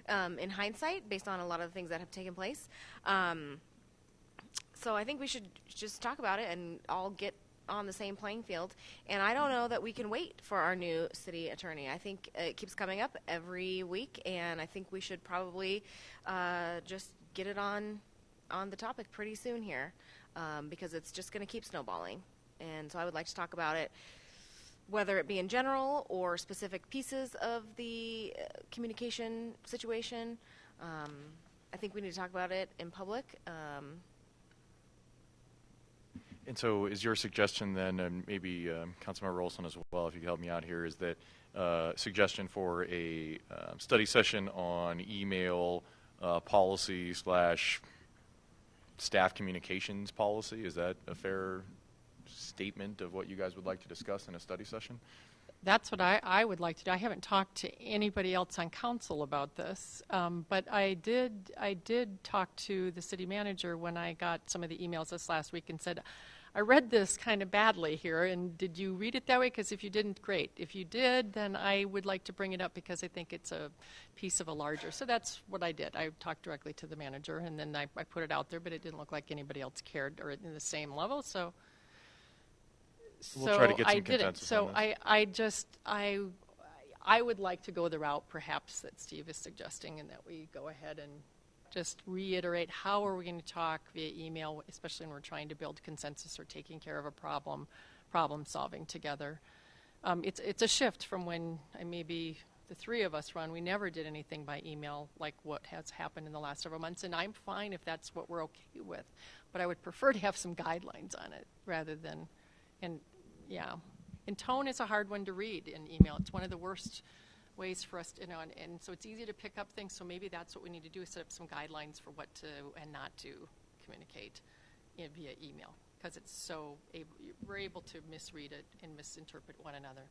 in hindsight based on a lot of the things that have taken place. So I think we should just talk about it and all get on the same playing field. And I don't know that we can wait for our new city attorney. I think it keeps coming up every week, and I think we should probably just get it on the topic pretty soon here, because it's just going to keep snowballing. And so I would like to talk about it, whether it be in general or specific pieces of the communication situation. I think we need to talk about it in public. And so is your suggestion then, and maybe Councilmember Olson as well, if you could help me out here, is that suggestion for a study session on email policy / staff communications policy? Is that a fair statement of what you guys would like to discuss in a study session? That's what I would like to do. I haven't talked to anybody else on council about this, but I did talk to the city manager when I got some of the emails this last week and said, I read this kind of badly here, and did you read it that way? Because if you didn't, great. If you did, then I would like to bring it up because I think it's a piece of a larger. So that's what I did. I talked directly to the manager, and then I put it out there, but it didn't look like anybody else cared or in the same level. So we'll try to get some I didn't. So I would like to go the route perhaps that Steve is suggesting, and that we go ahead and just reiterate how are we going to talk via email, especially when we're trying to build consensus or taking care of a problem solving together. It's a shift from when maybe the three of us run. We never did anything by email like what has happened in the last several months, and I'm fine if that's what we're okay with. But I would prefer to have some guidelines on it rather than, and tone is a hard one to read in email. It's one of the worst ways for us to, and so it's easy to pick up things. So maybe that's what we need to do, is set up some guidelines for what to and not to communicate via email, because it's so we're able to misread it and misinterpret one another.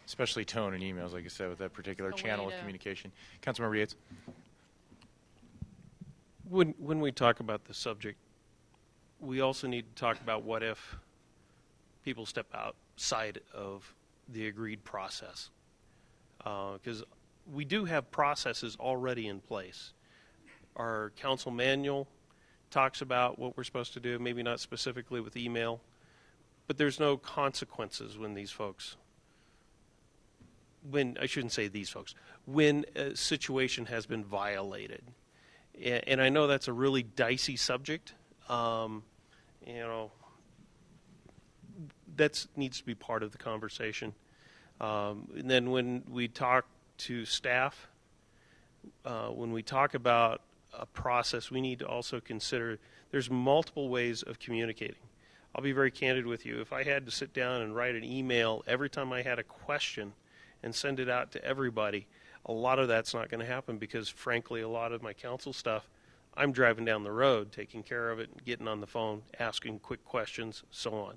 Especially tone in emails, like you said, with that particular channel of communication. Councilmember Yates. When we talk about the subject, we also need to talk about what if people step outside of the agreed process. Because we do have processes already in place. Our council manual talks about what we're supposed to do, maybe not specifically with email, but there's no consequences when these folks, when a situation has been violated. And I know that's a really dicey subject. That needs to be part of the conversation. And then when we talk to staff, when we talk about a process, we need to also consider there's multiple ways of communicating. I'll be very candid with you. If I had to sit down and write an email every time I had a question and send it out to everybody, a lot of that's not going to happen because, frankly, a lot of my council stuff, I'm driving down the road, taking care of it, getting on the phone, asking quick questions, so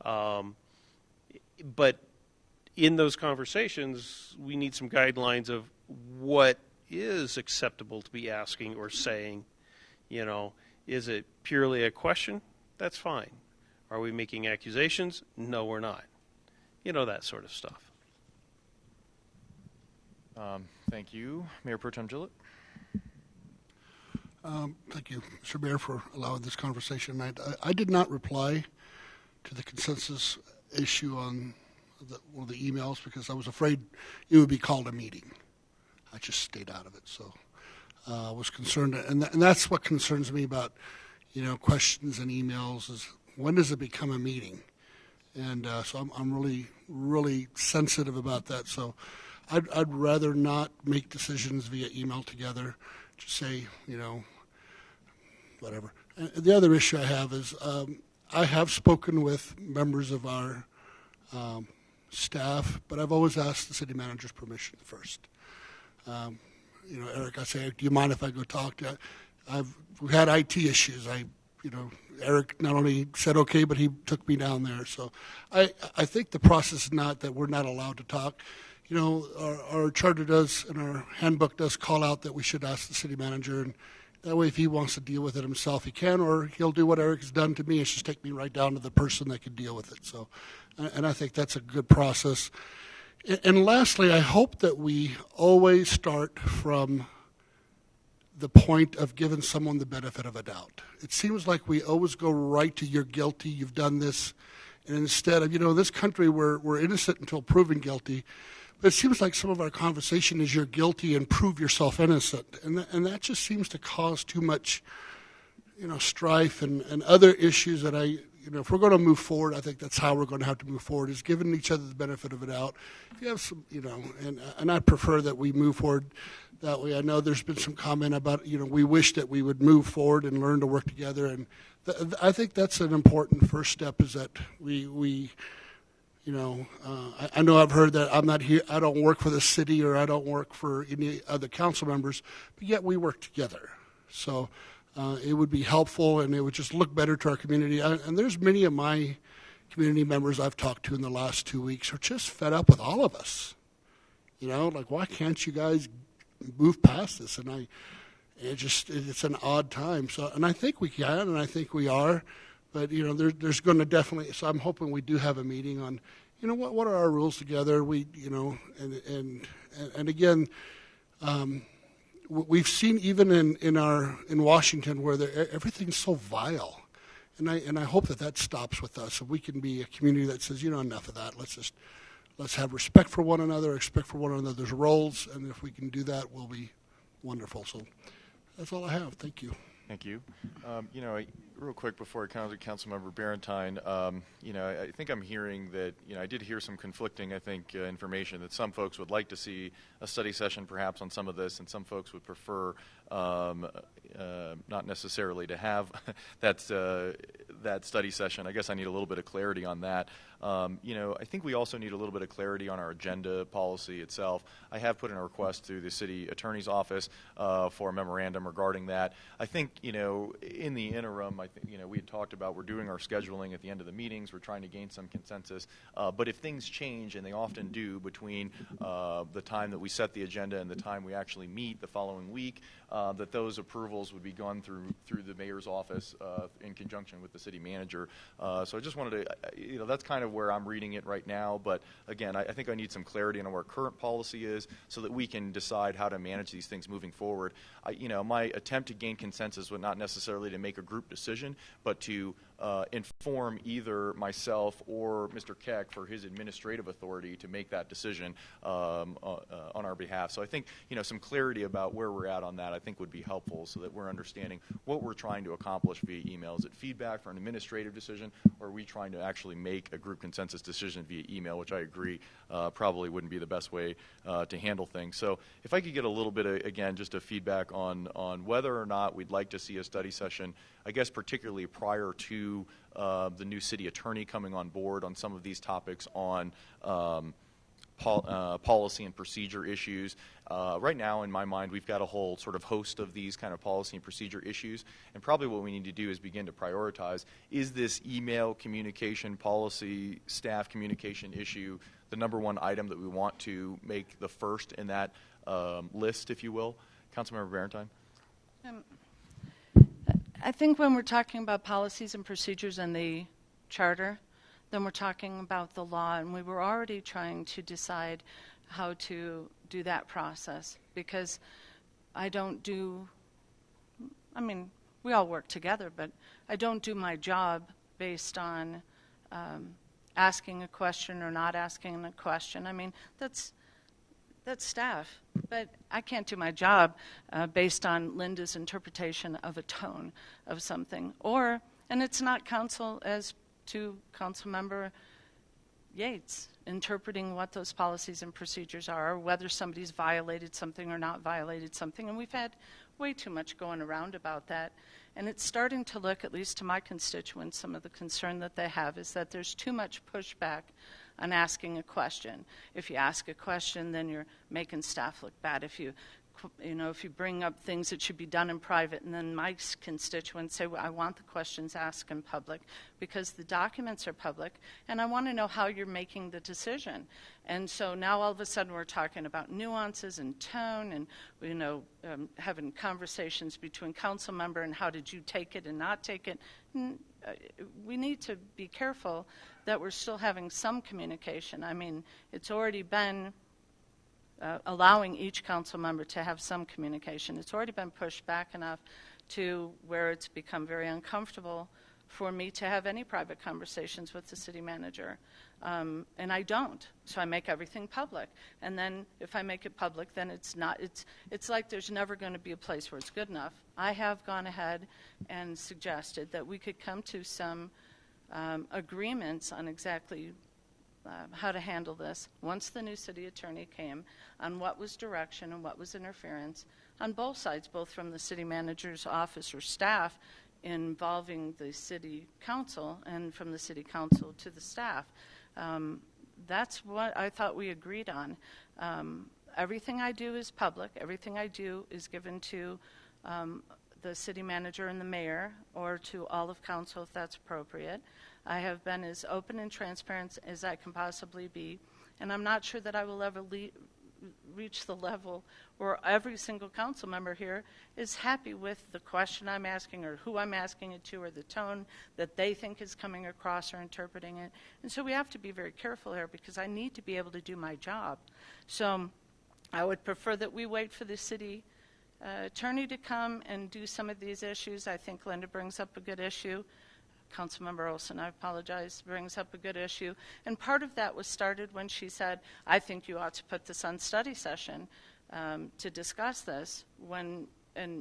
on. But in those conversations, we need some guidelines of what is acceptable to be asking or saying. Is it purely a question? That's fine. Are we making accusations? No, we're not. That sort of stuff. Thank you. Mayor Pro Tem Gillett. Thank you, Mr. Mayor, for allowing this conversation tonight. I did not reply to the consensus issue on one of the emails because I was afraid it would be called a meeting. I just stayed out of it, so I was concerned, and that's what concerns me about questions and emails is when does it become a meeting? And so I'm really, really sensitive about that. So I'd rather not make decisions via email together. Just say whatever. And the other issue I have is I have spoken with members of our staff, but I've always asked the city manager's permission first. Eric, I say, do you mind if I go talk to you? We've had IT issues. Eric not only said okay, but he took me down there. So I think the process is not that we're not allowed to talk. you know, our charter does and our handbook does call out that we should ask the city manager, and that way if he wants to deal with it himself, he can, or he'll do what Eric has done to me. It's just take me right down to the person that can deal with it. So, and I think that's a good process. And lastly, I hope that we always start from the point of giving someone the benefit of a doubt. It seems like we always go right to you're guilty, you've done this, and instead of, you know, in this country we're innocent until proven guilty, but it seems like some of our conversation is you're guilty and prove yourself innocent, and that just seems to cause too much, you know, strife and other issues that you know, if we're going to move forward, I think that's how we're going to have to move forward, is giving each other the benefit of a doubt. If you have some, you know, and I prefer that we move forward that way. I know there's been some comment about, you know, we wish that we would move forward and learn to work together, and I think that's an important first step, is that we you know, I know I've heard that I'm not here, I don't work for the city or I don't work for any other council members, but yet we work together. So it would be helpful, and it would just look better to our community. And there's many of my community members I've talked to in the last 2 weeks who are just fed up with all of us. You know, like, why can't you guys move past this? And it's an odd time. So, and I think we can, and I think we are. But, you know, there's going to definitely, so I'm hoping we do have a meeting on, you know, what are our rules together? We, you know, and again, we've seen even in Washington where everything's so vile, and I hope that stops with us. If we can be a community that says, you know, enough of that. Let's have respect for one another, respect for one another's roles, and if we can do that, we'll be wonderful. So that's all I have. Thank you. Thank you. You know, real quick before I come to Councilmember Barentine, you know, I think I'm hearing that, you know, I did hear some conflicting, I think, information that some folks would like to see a study session perhaps on some of this, and some folks would prefer not necessarily to have that study session. I guess I need a little bit of clarity on that. You know, I think we also need a little bit of clarity on our agenda policy itself. I have put in a request through the city attorney's office for a memorandum regarding that. I think, you know, in the interim, I think, you know, we had talked about we're doing our scheduling at the end of the meetings. We're trying to gain some consensus. But if things change, and they often do between the time that we set the agenda and the time we actually meet the following week, that those approvals would be gone through the mayor's office in conjunction with the city manager. So I just wanted to, you know, that's kind of where I'm reading it right now. But again, I think I need some clarity on where current policy is so that we can decide how to manage these things moving forward. You know, my attempt to gain consensus was not necessarily to make a group decision, but to inform either myself or Mr. Keck for his administrative authority to make that decision on our behalf. So I think, you know, some clarity about where we're at on that I think would be helpful, so that we're understanding what we're trying to accomplish via email. Is it feedback for an administrative decision, or are we trying to actually make a group consensus decision via email, which I agree probably wouldn't be the best way to handle things. So if I could get a little bit of, again, just a feedback on whether or not we'd like to see a study session, I guess particularly prior to the new city attorney coming on board on some of these topics on policy and procedure issues. Right now, in my mind, we've got a whole sort of host of these kind of policy and procedure issues, and probably what we need to do is begin to prioritize, is this email communication policy, staff communication issue the number one item that we want to make the first in that list, if you will? Councilmember Barentine? I think when we're talking about policies and procedures in the charter, then we're talking about the law, and we were already trying to decide how to do that process, because I mean, we all work together, but I don't do my job based on asking a question or not asking a question. I mean, that's staff, but I can't do my job based on Linda's interpretation of a tone of something. And it's not council, as to Councilmember Yates, interpreting what those policies and procedures are, or whether somebody's violated something or not violated something. And we've had way too much going around about that. And it's starting to look, at least to my constituents, some of the concern that they have is that there's too much pushback on asking a question. If you ask a question, then you're making staff look bad. If you if you bring up things that should be done in private, and then my constituents say, well, I want the questions asked in public because the documents are public, and I want to know how you're making the decision. And so now all of a sudden we're talking about nuances and tone and, having conversations between council member and how did you take it and not take it. We need to be careful that we're still having some communication. I mean, it's already been allowing each council member to have some communication. It's already been pushed back enough to where it's become very uncomfortable for me to have any private conversations with the city manager. And I don't, so I make everything public. And then if I make it public, then it's like there's never going to be a place where it's good enough. I have gone ahead and suggested that we could come to some agreements on exactly how to handle this once the new city attorney came, on what was direction and what was interference on both sides, both from the city manager's office or staff involving the city council and from the city council to the staff. That's what I thought we agreed on. Everything I do is public. Everything I do is given to the city manager and the mayor, or to all of council if that's appropriate. I have been as open and transparent as I can possibly be, and I'm not sure that I will ever reach the level where every single council member here is happy with the question I'm asking or who I'm asking it to or the tone that they think is coming across or interpreting it. And so we have to be very careful here because I need to be able to do my job. So I would prefer that we wait for the city attorney to come and do some of these issues. I think Linda brings up a good issue. Councilmember Olson, I apologize, brings up a good issue. And part of that was started when she said, I think you ought to put this on study session to discuss this. And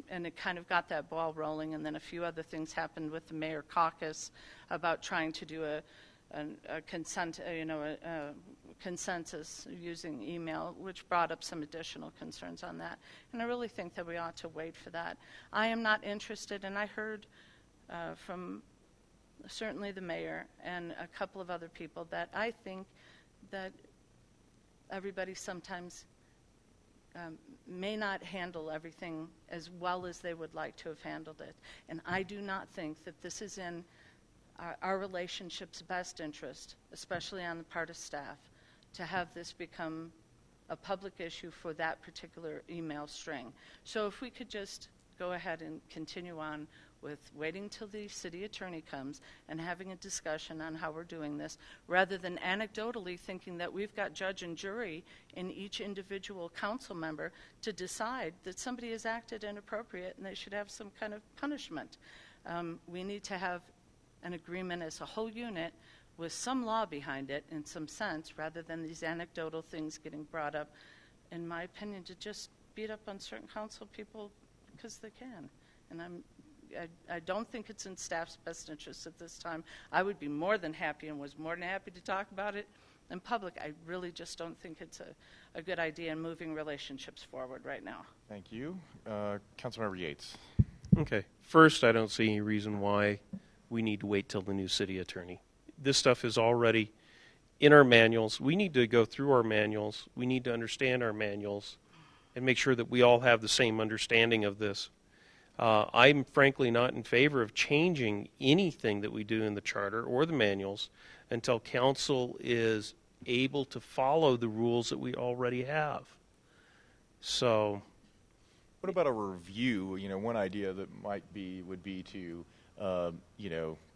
it kind of got that ball rolling, and then a few other things happened with the mayor caucus about trying to do a consensus using email, which brought up some additional concerns on that. And I really think that we ought to wait for that. I am not interested, and I heard from certainly the mayor and a couple of other people that I think that everybody sometimes may not handle everything as well as they would like to have handled it. And I do not think that this is in our relationship's best interest, especially on the part of staff, to have this become a public issue for that particular email string. So if we could just go ahead and continue on with waiting till the city attorney comes and having a discussion on how we're doing this, rather than anecdotally thinking that we've got judge and jury in each individual council member to decide that somebody has acted inappropriate and they should have some kind of punishment. We need to have an agreement as a whole unit with some law behind it in some sense, rather than these anecdotal things getting brought up, in my opinion, to just beat up on certain council people because they can. And I don't think it's in staff's best interest at this time. I would be more than happy and was more than happy to talk about it in public. I really just don't think it's a good idea in moving relationships forward right now. Thank you. Councilmember Yates. Okay. First, I don't see any reason why we need to wait till the new city attorney. This stuff is already in our manuals. We need to go through our manuals. We need to understand our manuals and make sure that we all have the same understanding of this. I'm frankly not in favor of changing anything that we do in the charter or the manuals until council is able to follow the rules that we already have. So, what about a review? One idea that would be to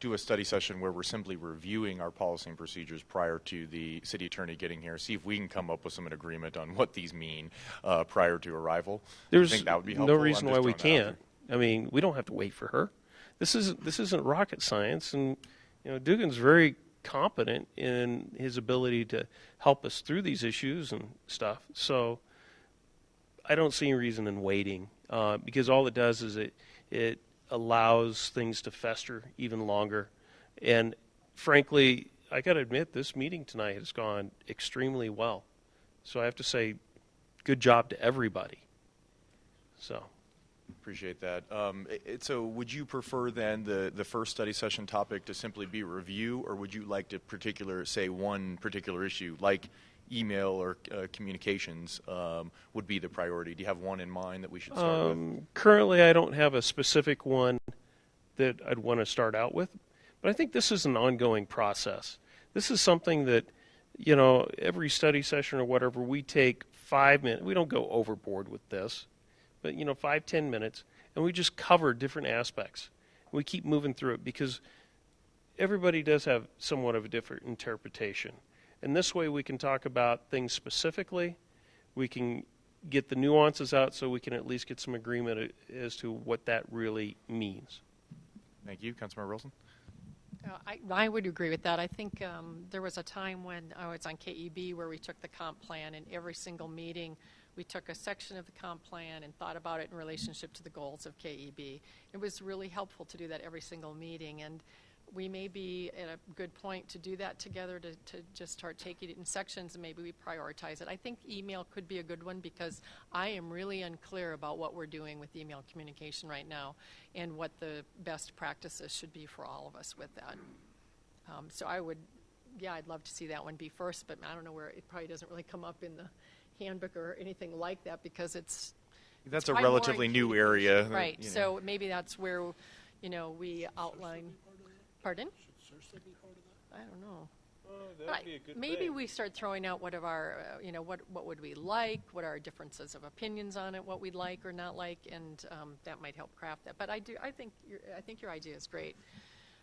do a study session where we're simply reviewing our policy and procedures prior to the city attorney getting here. See if we can come up with some agreement on what these mean prior to arrival. There's I think that would be helpful. No reason why we can't. I mean, we don't have to wait for her. This isn't rocket science, and Dugan's very competent in his ability to help us through these issues and stuff. So I don't see any reason in waiting because all it does is it allows things to fester even longer. And frankly, I got to admit, this meeting tonight has gone extremely well. So I have to say, good job to everybody. So. Appreciate that. So would you prefer then the first study session topic to simply be review, or would you like to say one particular issue, like email or communications would be the priority? Do you have one in mind that we should start with? Currently, I don't have a specific one that I'd want to start out with, but I think this is an ongoing process. This is something that, every study session or whatever, we take 5 minutes. We don't go overboard with this, but 5-10 minutes, and we just cover different aspects. We keep moving through it because everybody does have somewhat of a different interpretation. And this way we can talk about things specifically. We can get the nuances out so we can at least get some agreement as to what that really means. Thank you. Councilmember Wilson? I would agree with that. I think there was a time when I was on KEB where we took the comp plan, and every single meeting we took a section of the comp plan and thought about it in relationship to the goals of KEB. It was really helpful to do that every single meeting, and we may be at a good point to do that together, to just start taking it in sections, and maybe we prioritize it. I think email could be a good one because I am really unclear about what we're doing with email communication right now and what the best practices should be for all of us with that. So I'd love to see that one be first, but I don't know where it probably doesn't really come up in the handbook or anything like that because that's a relatively new area. Right, so maybe that's where, we outline. Pardon? I don't know. Maybe we start throwing out what of our, what would we like, what are our differences of opinions on it, what we'd like or not like, and that might help craft that. But I think your idea is great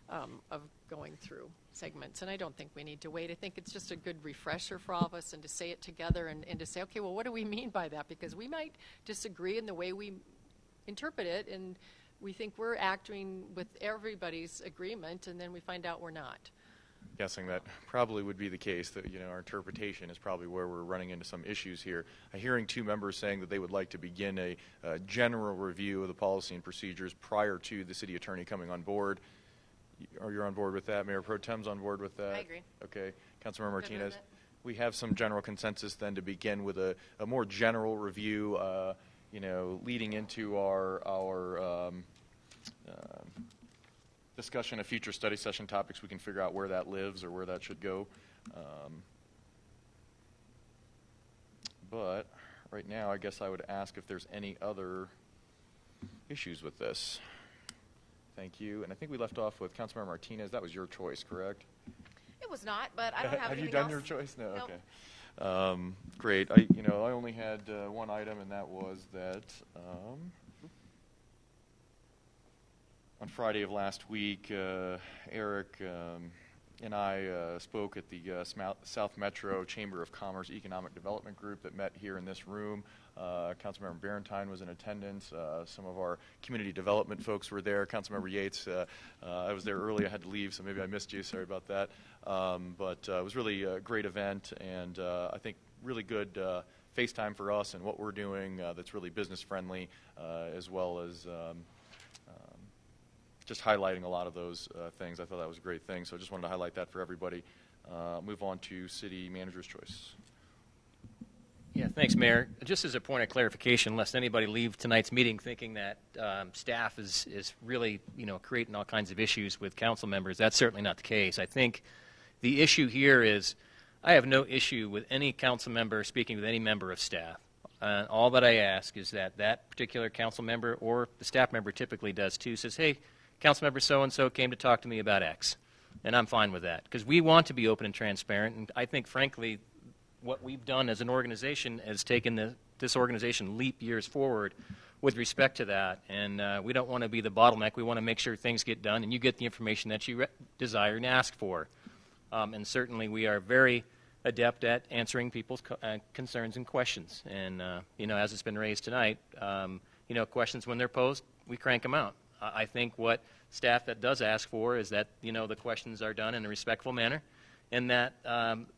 of going through segments, and I don't think we need to wait. I think it's just a good refresher for all of us, and to say it together and to say, okay, well, what do we mean by that? Because we might disagree in the way we interpret it, and we think we're acting with everybody's agreement, and then we find out we're not. Guessing that probably would be the case, that our interpretation is probably where we're running into some issues here. I'm hearing two members saying that they would like to begin a general review of the policy and procedures prior to the city attorney coming on board. Are you on board with that? Mayor Pro Tem's on board with that? I agree. Okay. Councilmember Martinez? We have some general consensus then to begin with a more general review, leading into our discussion of future study session topics. We can figure out where that lives or where that should go. But right now, I guess I would ask if there's any other issues with this. Thank you. And I think we left off with Councilmember Martinez. That was your choice, correct? It was not, but I don't have anything anything else. else. Have you done your choice? No. Nope. Okay. Great. I only had one item, and that was that on Friday of last week, Eric and I spoke at the South Metro Chamber of Commerce Economic Development Group that met here in this room. Councilmember Barentine was in attendance. Some of our community development folks were there. Councilmember Yates, I was there early. I had to leave, so maybe I missed you. Sorry about that. But it was really a great event, and I think really good FaceTime for us and what we're doing that's really business friendly, as well as just highlighting a lot of those things. I thought that was a great thing, so I just wanted to highlight that for everybody. Move on to city manager's choice. Yeah, thanks, Mayor. Just as a point of clarification, lest anybody leave tonight's meeting thinking that staff is really, creating all kinds of issues with council members, that's certainly not the case. I think the issue here is I have no issue with any council member speaking with any member of staff. All that I ask is that particular council member, or the staff member typically does too, says, hey, council member so-and-so came to talk to me about X. And I'm fine with that, because we want to be open and transparent, and I think, frankly, what we've done as an organization has taken this organization leap years forward with respect to that, and we don't want to be the bottleneck. We want to make sure things get done, and you get the information that you desire and ask for. And certainly we are very adept at answering people's concerns and questions. And, as it's been raised tonight, questions when they're posed, we crank them out. I think what staff that does ask for is that, the questions are done in a respectful manner, and that,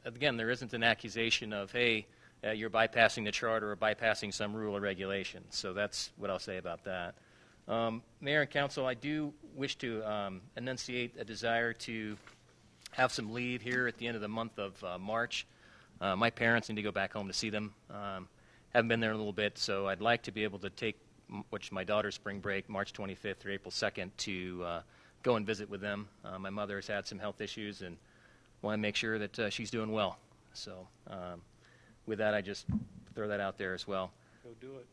again, there isn't an accusation of, hey, you're bypassing the charter or bypassing some rule or regulation. So that's what I'll say about that. Mayor and council, I do wish to enunciate a desire to have some leave here at the end of the month of March. My parents need to go back home to see them. Haven't been there in a little bit, so I'd like to be able to take my daughter's spring break, March 25th through April 2nd, to go and visit with them. My mother has had some health issues and want to make sure that she's doing well. So with that, I just throw that out there as well. Go do it.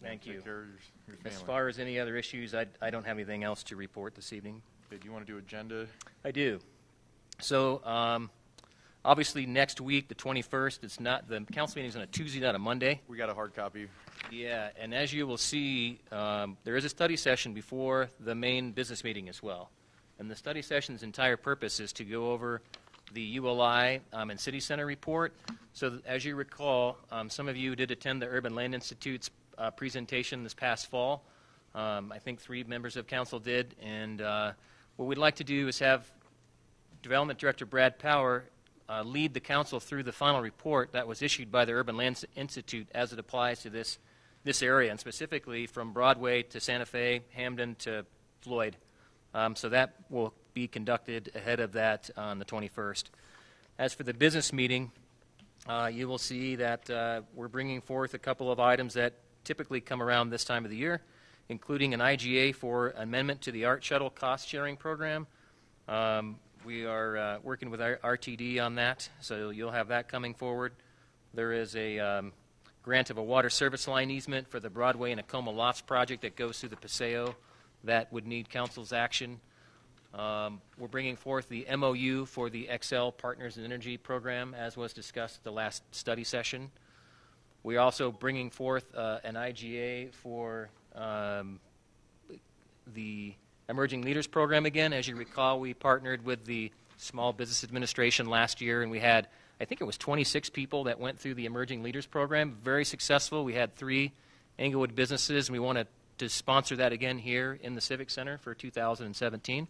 Thank you. Take care of your family. As far as any other issues, I don't have anything else to report this evening. Okay, do you want to do agenda? I do. So, obviously, next week, the 21st, it's not the council meeting is on a Tuesday, not a Monday. We got a hard copy. Yeah, and as you will see, there is a study session before the main business meeting as well. And the study session's entire purpose is to go over the ULI and City Center report. So, as you recall, some of you did attend the Urban Land Institute's presentation this past fall. I think 3 members of council did. And what we'd like to do is have Development Director Brad Power lead the council through the final report that was issued by the Urban Land Institute as it applies to this area, and specifically from Broadway to Santa Fe, Hamden to Floyd. So that will be conducted ahead of that on the 21st. As for the business meeting, you will see that we're bringing forth a couple of items that typically come around this time of the year, including an IGA for amendment to the Art Shuttle cost-sharing program. We are working with our RTD on that, so you'll have that coming forward. There is a grant of a water service line easement for the Broadway and Acoma Lofts project that goes through the Paseo that would need council's action. We're bringing forth the MOU for the XL Partners in Energy program, as was discussed at the last study session. We're also bringing forth an IGA for the Emerging Leaders Program again. As you recall, we partnered with the Small Business Administration last year, and we had, I think it was 26 people that went through the Emerging Leaders Program. Very successful. We had 3 Englewood businesses, and we wanted to sponsor that again here in the Civic Center for 2017.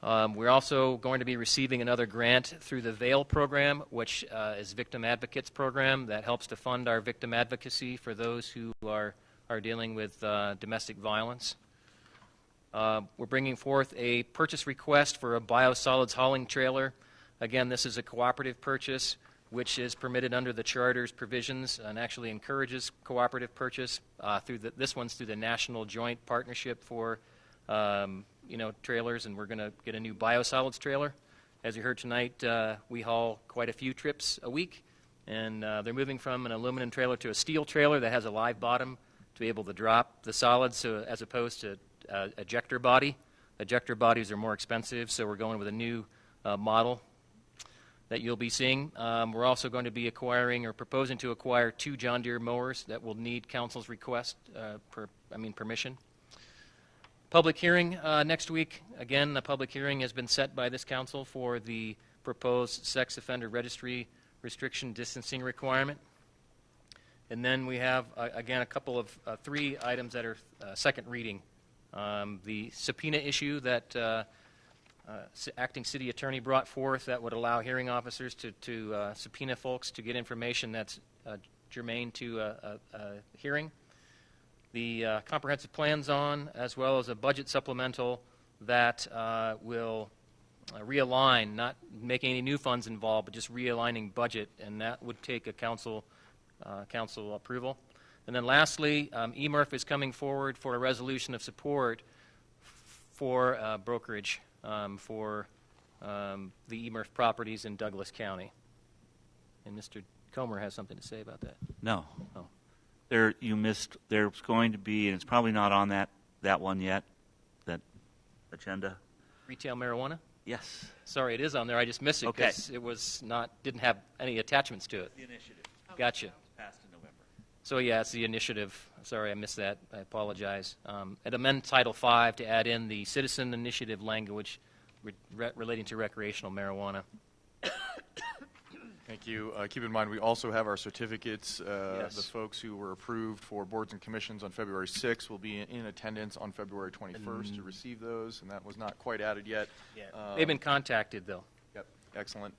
We're also going to be receiving another grant through the VAIL program, which is Victim Advocates program that helps to fund our victim advocacy for those who are dealing with domestic violence. We're bringing forth a purchase request for a biosolids hauling trailer. Again, this is a cooperative purchase, which is permitted under the Charter's provisions and actually encourages cooperative purchase. This one's through the National Joint Partnership for trailers, and we're going to get a new biosolids trailer. As you heard tonight, we haul quite a few trips a week, and they're moving from an aluminum trailer to a steel trailer that has a live bottom to be able to drop the solids, so as opposed to ejector body. Ejector bodies are more expensive, so we're going with a new model that you'll be seeing. We're also going to be acquiring or proposing to acquire 2 John Deere mowers that will need council's request, permission. Public hearing next week. Again, the public hearing has been set by this council for the proposed sex offender registry restriction distancing requirement. And then we have, again, a couple of 3 items that are second reading. The subpoena issue that acting city attorney brought forth that would allow hearing officers to subpoena folks to get information that's germane to a hearing. The comprehensive plans on, as well as a budget supplemental that will realign, not making any new funds involved, but just realigning budget, and that would take a council approval. And then lastly, EMRF is coming forward for a resolution of support for brokerage for the EMRF properties in Douglas County. And Mr. Comer has something to say about that. No. Oh. You missed. There's going to be, and it's probably not on that one yet, that agenda. Retail marijuana? Yes. Sorry, it is on there. I just missed it because it was didn't have any attachments to it. The initiative. Gotcha. Passed in November. So yeah, it's the initiative. Sorry, I missed that. I apologize. And amend Title V to add in the citizen initiative language relating to recreational marijuana. Thank you. Keep in mind, we also have our certificates. Yes. The folks who were approved for boards and commissions on February 6th will be in attendance on February 21st to receive those, and that was not quite added yet. Yeah. They've been contacted, though. Yep, excellent.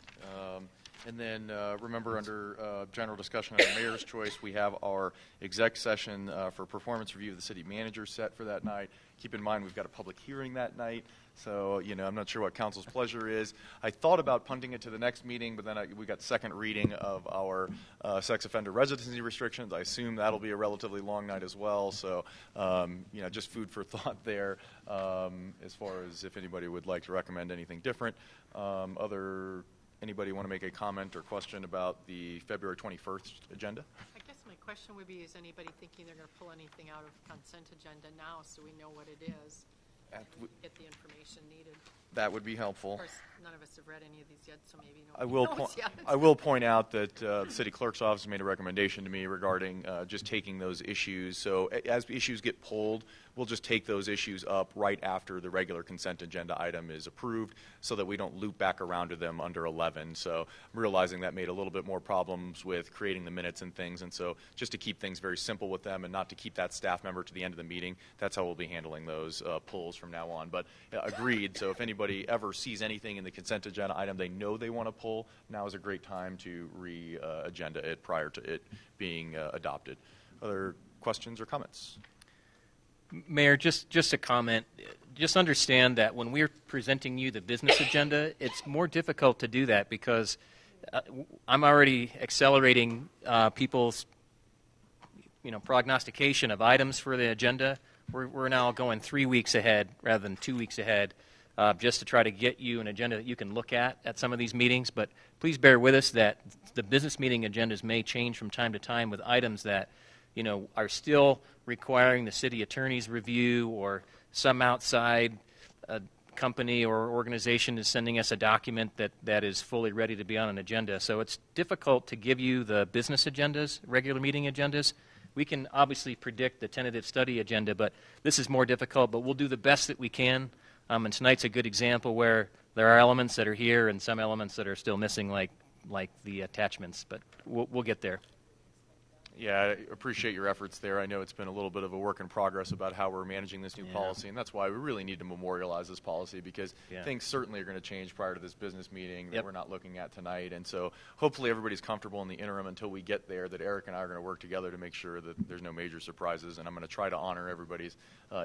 And then remember, under general discussion on the mayor's choice, we have our exec session for performance review of the city manager set for that night. Keep in mind, we've got a public hearing that night. So, I'm not sure what council's pleasure is. I thought about punting it to the next meeting, but then we got second reading of our sex offender residency restrictions. I assume that'll be a relatively long night as well. So, just food for thought there as far as if anybody would like to recommend anything different. Other anybody want to make a comment or question about the February 21st agenda? I guess my question would be, is anybody thinking they're going to pull anything out of consent agenda now so we know what it is? And get the information needed. That would be helpful. Of course, none of us have read any of these yet, so maybe I will point out that the city clerk's office made a recommendation to me regarding just taking those issues. So as issues get pulled, we'll just take those issues up right after the regular consent agenda item is approved so that we don't loop back around to them under 11. So I'm realizing that made a little bit more problems with creating the minutes and things. And so just to keep things very simple with them and not to keep that staff member to the end of the meeting, that's how we'll be handling those pulls from now on. But agreed. So if anybody ever sees anything in the consent agenda item they know they want to pull, now is a great time to re-agenda it prior to it being adopted. Other questions or comments? Mayor, just a comment. Just understand that when we're presenting you the business agenda, it's more difficult to do that because I'm already accelerating people's prognostication of items for the agenda. We're now going 3 weeks ahead rather than 2 weeks ahead just to try to get you an agenda that you can look at some of these meetings. But please bear with us that the business meeting agendas may change from time to time with items that are still requiring the city attorney's review, or some outside company or organization is sending us a document that is fully ready to be on an agenda. So it's difficult to give you the business agendas, regular meeting agendas. We can obviously predict the tentative study agenda, but this is more difficult, but we'll do the best that we can. And tonight's a good example where there are elements that are here and some elements that are still missing, like the attachments, but we'll get there. Yeah, I appreciate your efforts there. I know it's been a little bit of a work in progress about how we're managing this new policy, and that's why we really need to memorialize this policy, because things certainly are going to change prior to this business meeting that we're not looking at tonight. And so hopefully everybody's comfortable in the interim until we get there, that Eric and I are going to work together to make sure that there's no major surprises, and I'm going to try to honor everybody's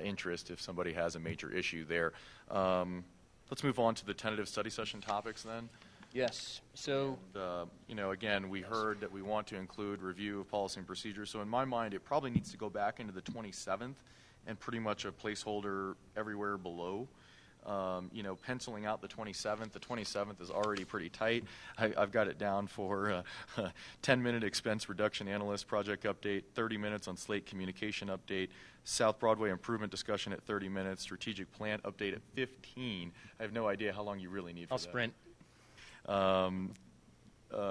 interest if somebody has a major issue there. Let's move on to the tentative study session topics then. Yes. So, and, again, we heard that we want to include review of policy and procedures. So in my mind, it probably needs to go back into the 27th and pretty much a placeholder everywhere below. Penciling out the 27th. The 27th is already pretty tight. I've got it down for 10-minute expense reduction analyst project update, 30 minutes on slate communication update, South Broadway improvement discussion at 30 minutes, strategic plan update at 15. I have no idea how long you really need for I'll that. sprint.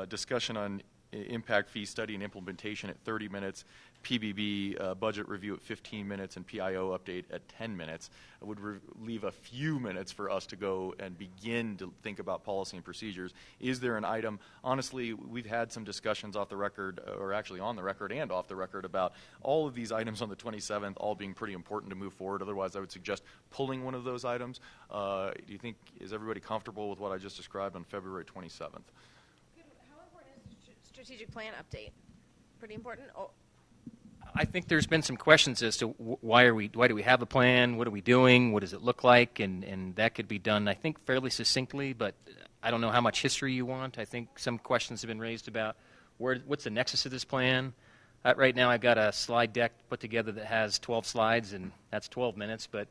Discussion on impact fee study and implementation at 30 minutes, PBB budget review at 15 minutes, and PIO update at 10 minutes. I would leave a few minutes for us to go and begin to think about policy and procedures. Is there an item? Honestly, we've had some discussions off the record, or actually on the record and off the record, about all of these items on the 27th all being pretty important to move forward. Otherwise, I would suggest pulling one of those items. Do you think, is everybody comfortable with what I just described on February 27th? How important is the strategic plan update? Pretty important? Oh. I think there's been some questions as to why do we have a plan? What are we doing? What does it look like? And that could be done, I think, fairly succinctly, but I don't know how much history you want. I think some questions have been raised about what's the nexus of this plan. Right now I've got a slide deck put together that has 12 slides, and that's 12 minutes, but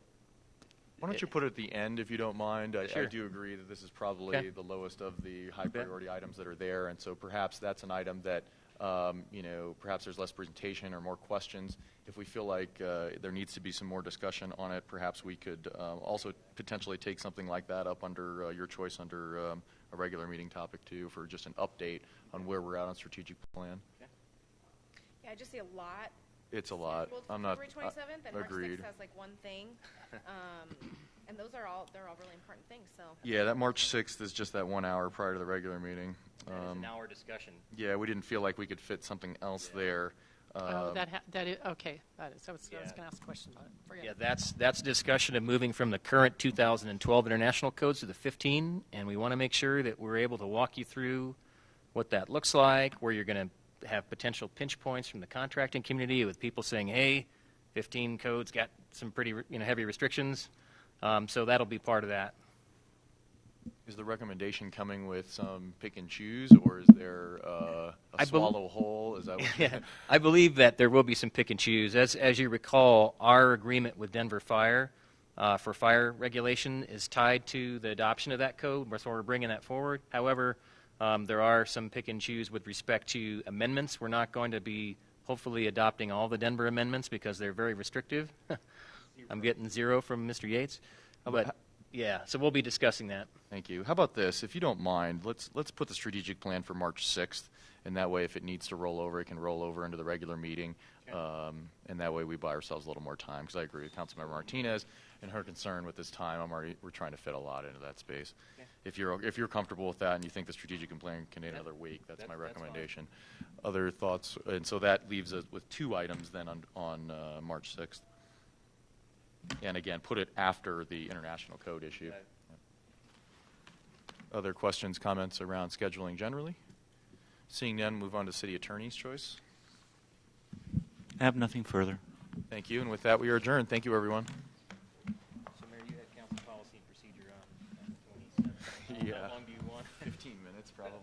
why don't you put it at the end, if you don't mind? Sure. I do agree that this is probably the lowest of the high priority items that are there, and so perhaps that's an item that perhaps there's less presentation or more questions. If we feel like there needs to be some more discussion on it, perhaps we could also potentially take something like that up under your choice under a regular meeting topic too, for just an update on where we're at on strategic plan. Okay. Yeah, I just see a lot. It's a lot. I'm not. February 27th and agreed. March 6th has like one thing, and they're all really important things. So. Yeah, that March 6th is just that 1 hour prior to the regular meeting. That is an hour discussion. Yeah, we didn't feel like we could fit something else there. That is okay. That is. I was going to ask a question about it. Forget it. That's a discussion of moving from the current 2012 international codes to the 15, and we want to make sure that we're able to walk you through what that looks like, where you're going to have potential pinch points from the contracting community with people saying, "Hey, 15 codes got some pretty heavy restrictions," so that'll be part of that. Is the recommendation coming with some pick and choose, or is there a swallow whole? Is that what I believe that there will be some pick and choose. As you recall, our agreement with Denver Fire for fire regulation is tied to the adoption of that code, so we're bringing that forward. However, There are some pick and choose with respect to amendments. We're not going to be hopefully adopting all the Denver amendments because they're very restrictive. I'm getting 0 from Mr. Yates. But yeah, so we'll be discussing that. Thank you. How about this? If you don't mind, let's put the strategic plan for March 6th, and that way if it needs to roll over, it can roll over into the regular meeting, and that way we buy ourselves a little more time, because I agree with Councilmember Martinez and her concern with this time. We're trying to fit a lot into that space. Okay. If you're comfortable with that and you think the strategic plan can need another week, that's my recommendation. Other thoughts? And so that leaves us with 2 items then on March 6th. And again, put it after the international code issue. Okay. Other questions, comments around scheduling generally? Seeing none, move on to City Attorney's choice. I have nothing further. Thank you. And with that, we are adjourned. Thank you, everyone. So, Mayor, you had council policy and procedure on the 27th. Yeah. How long do you want? 15 minutes, probably.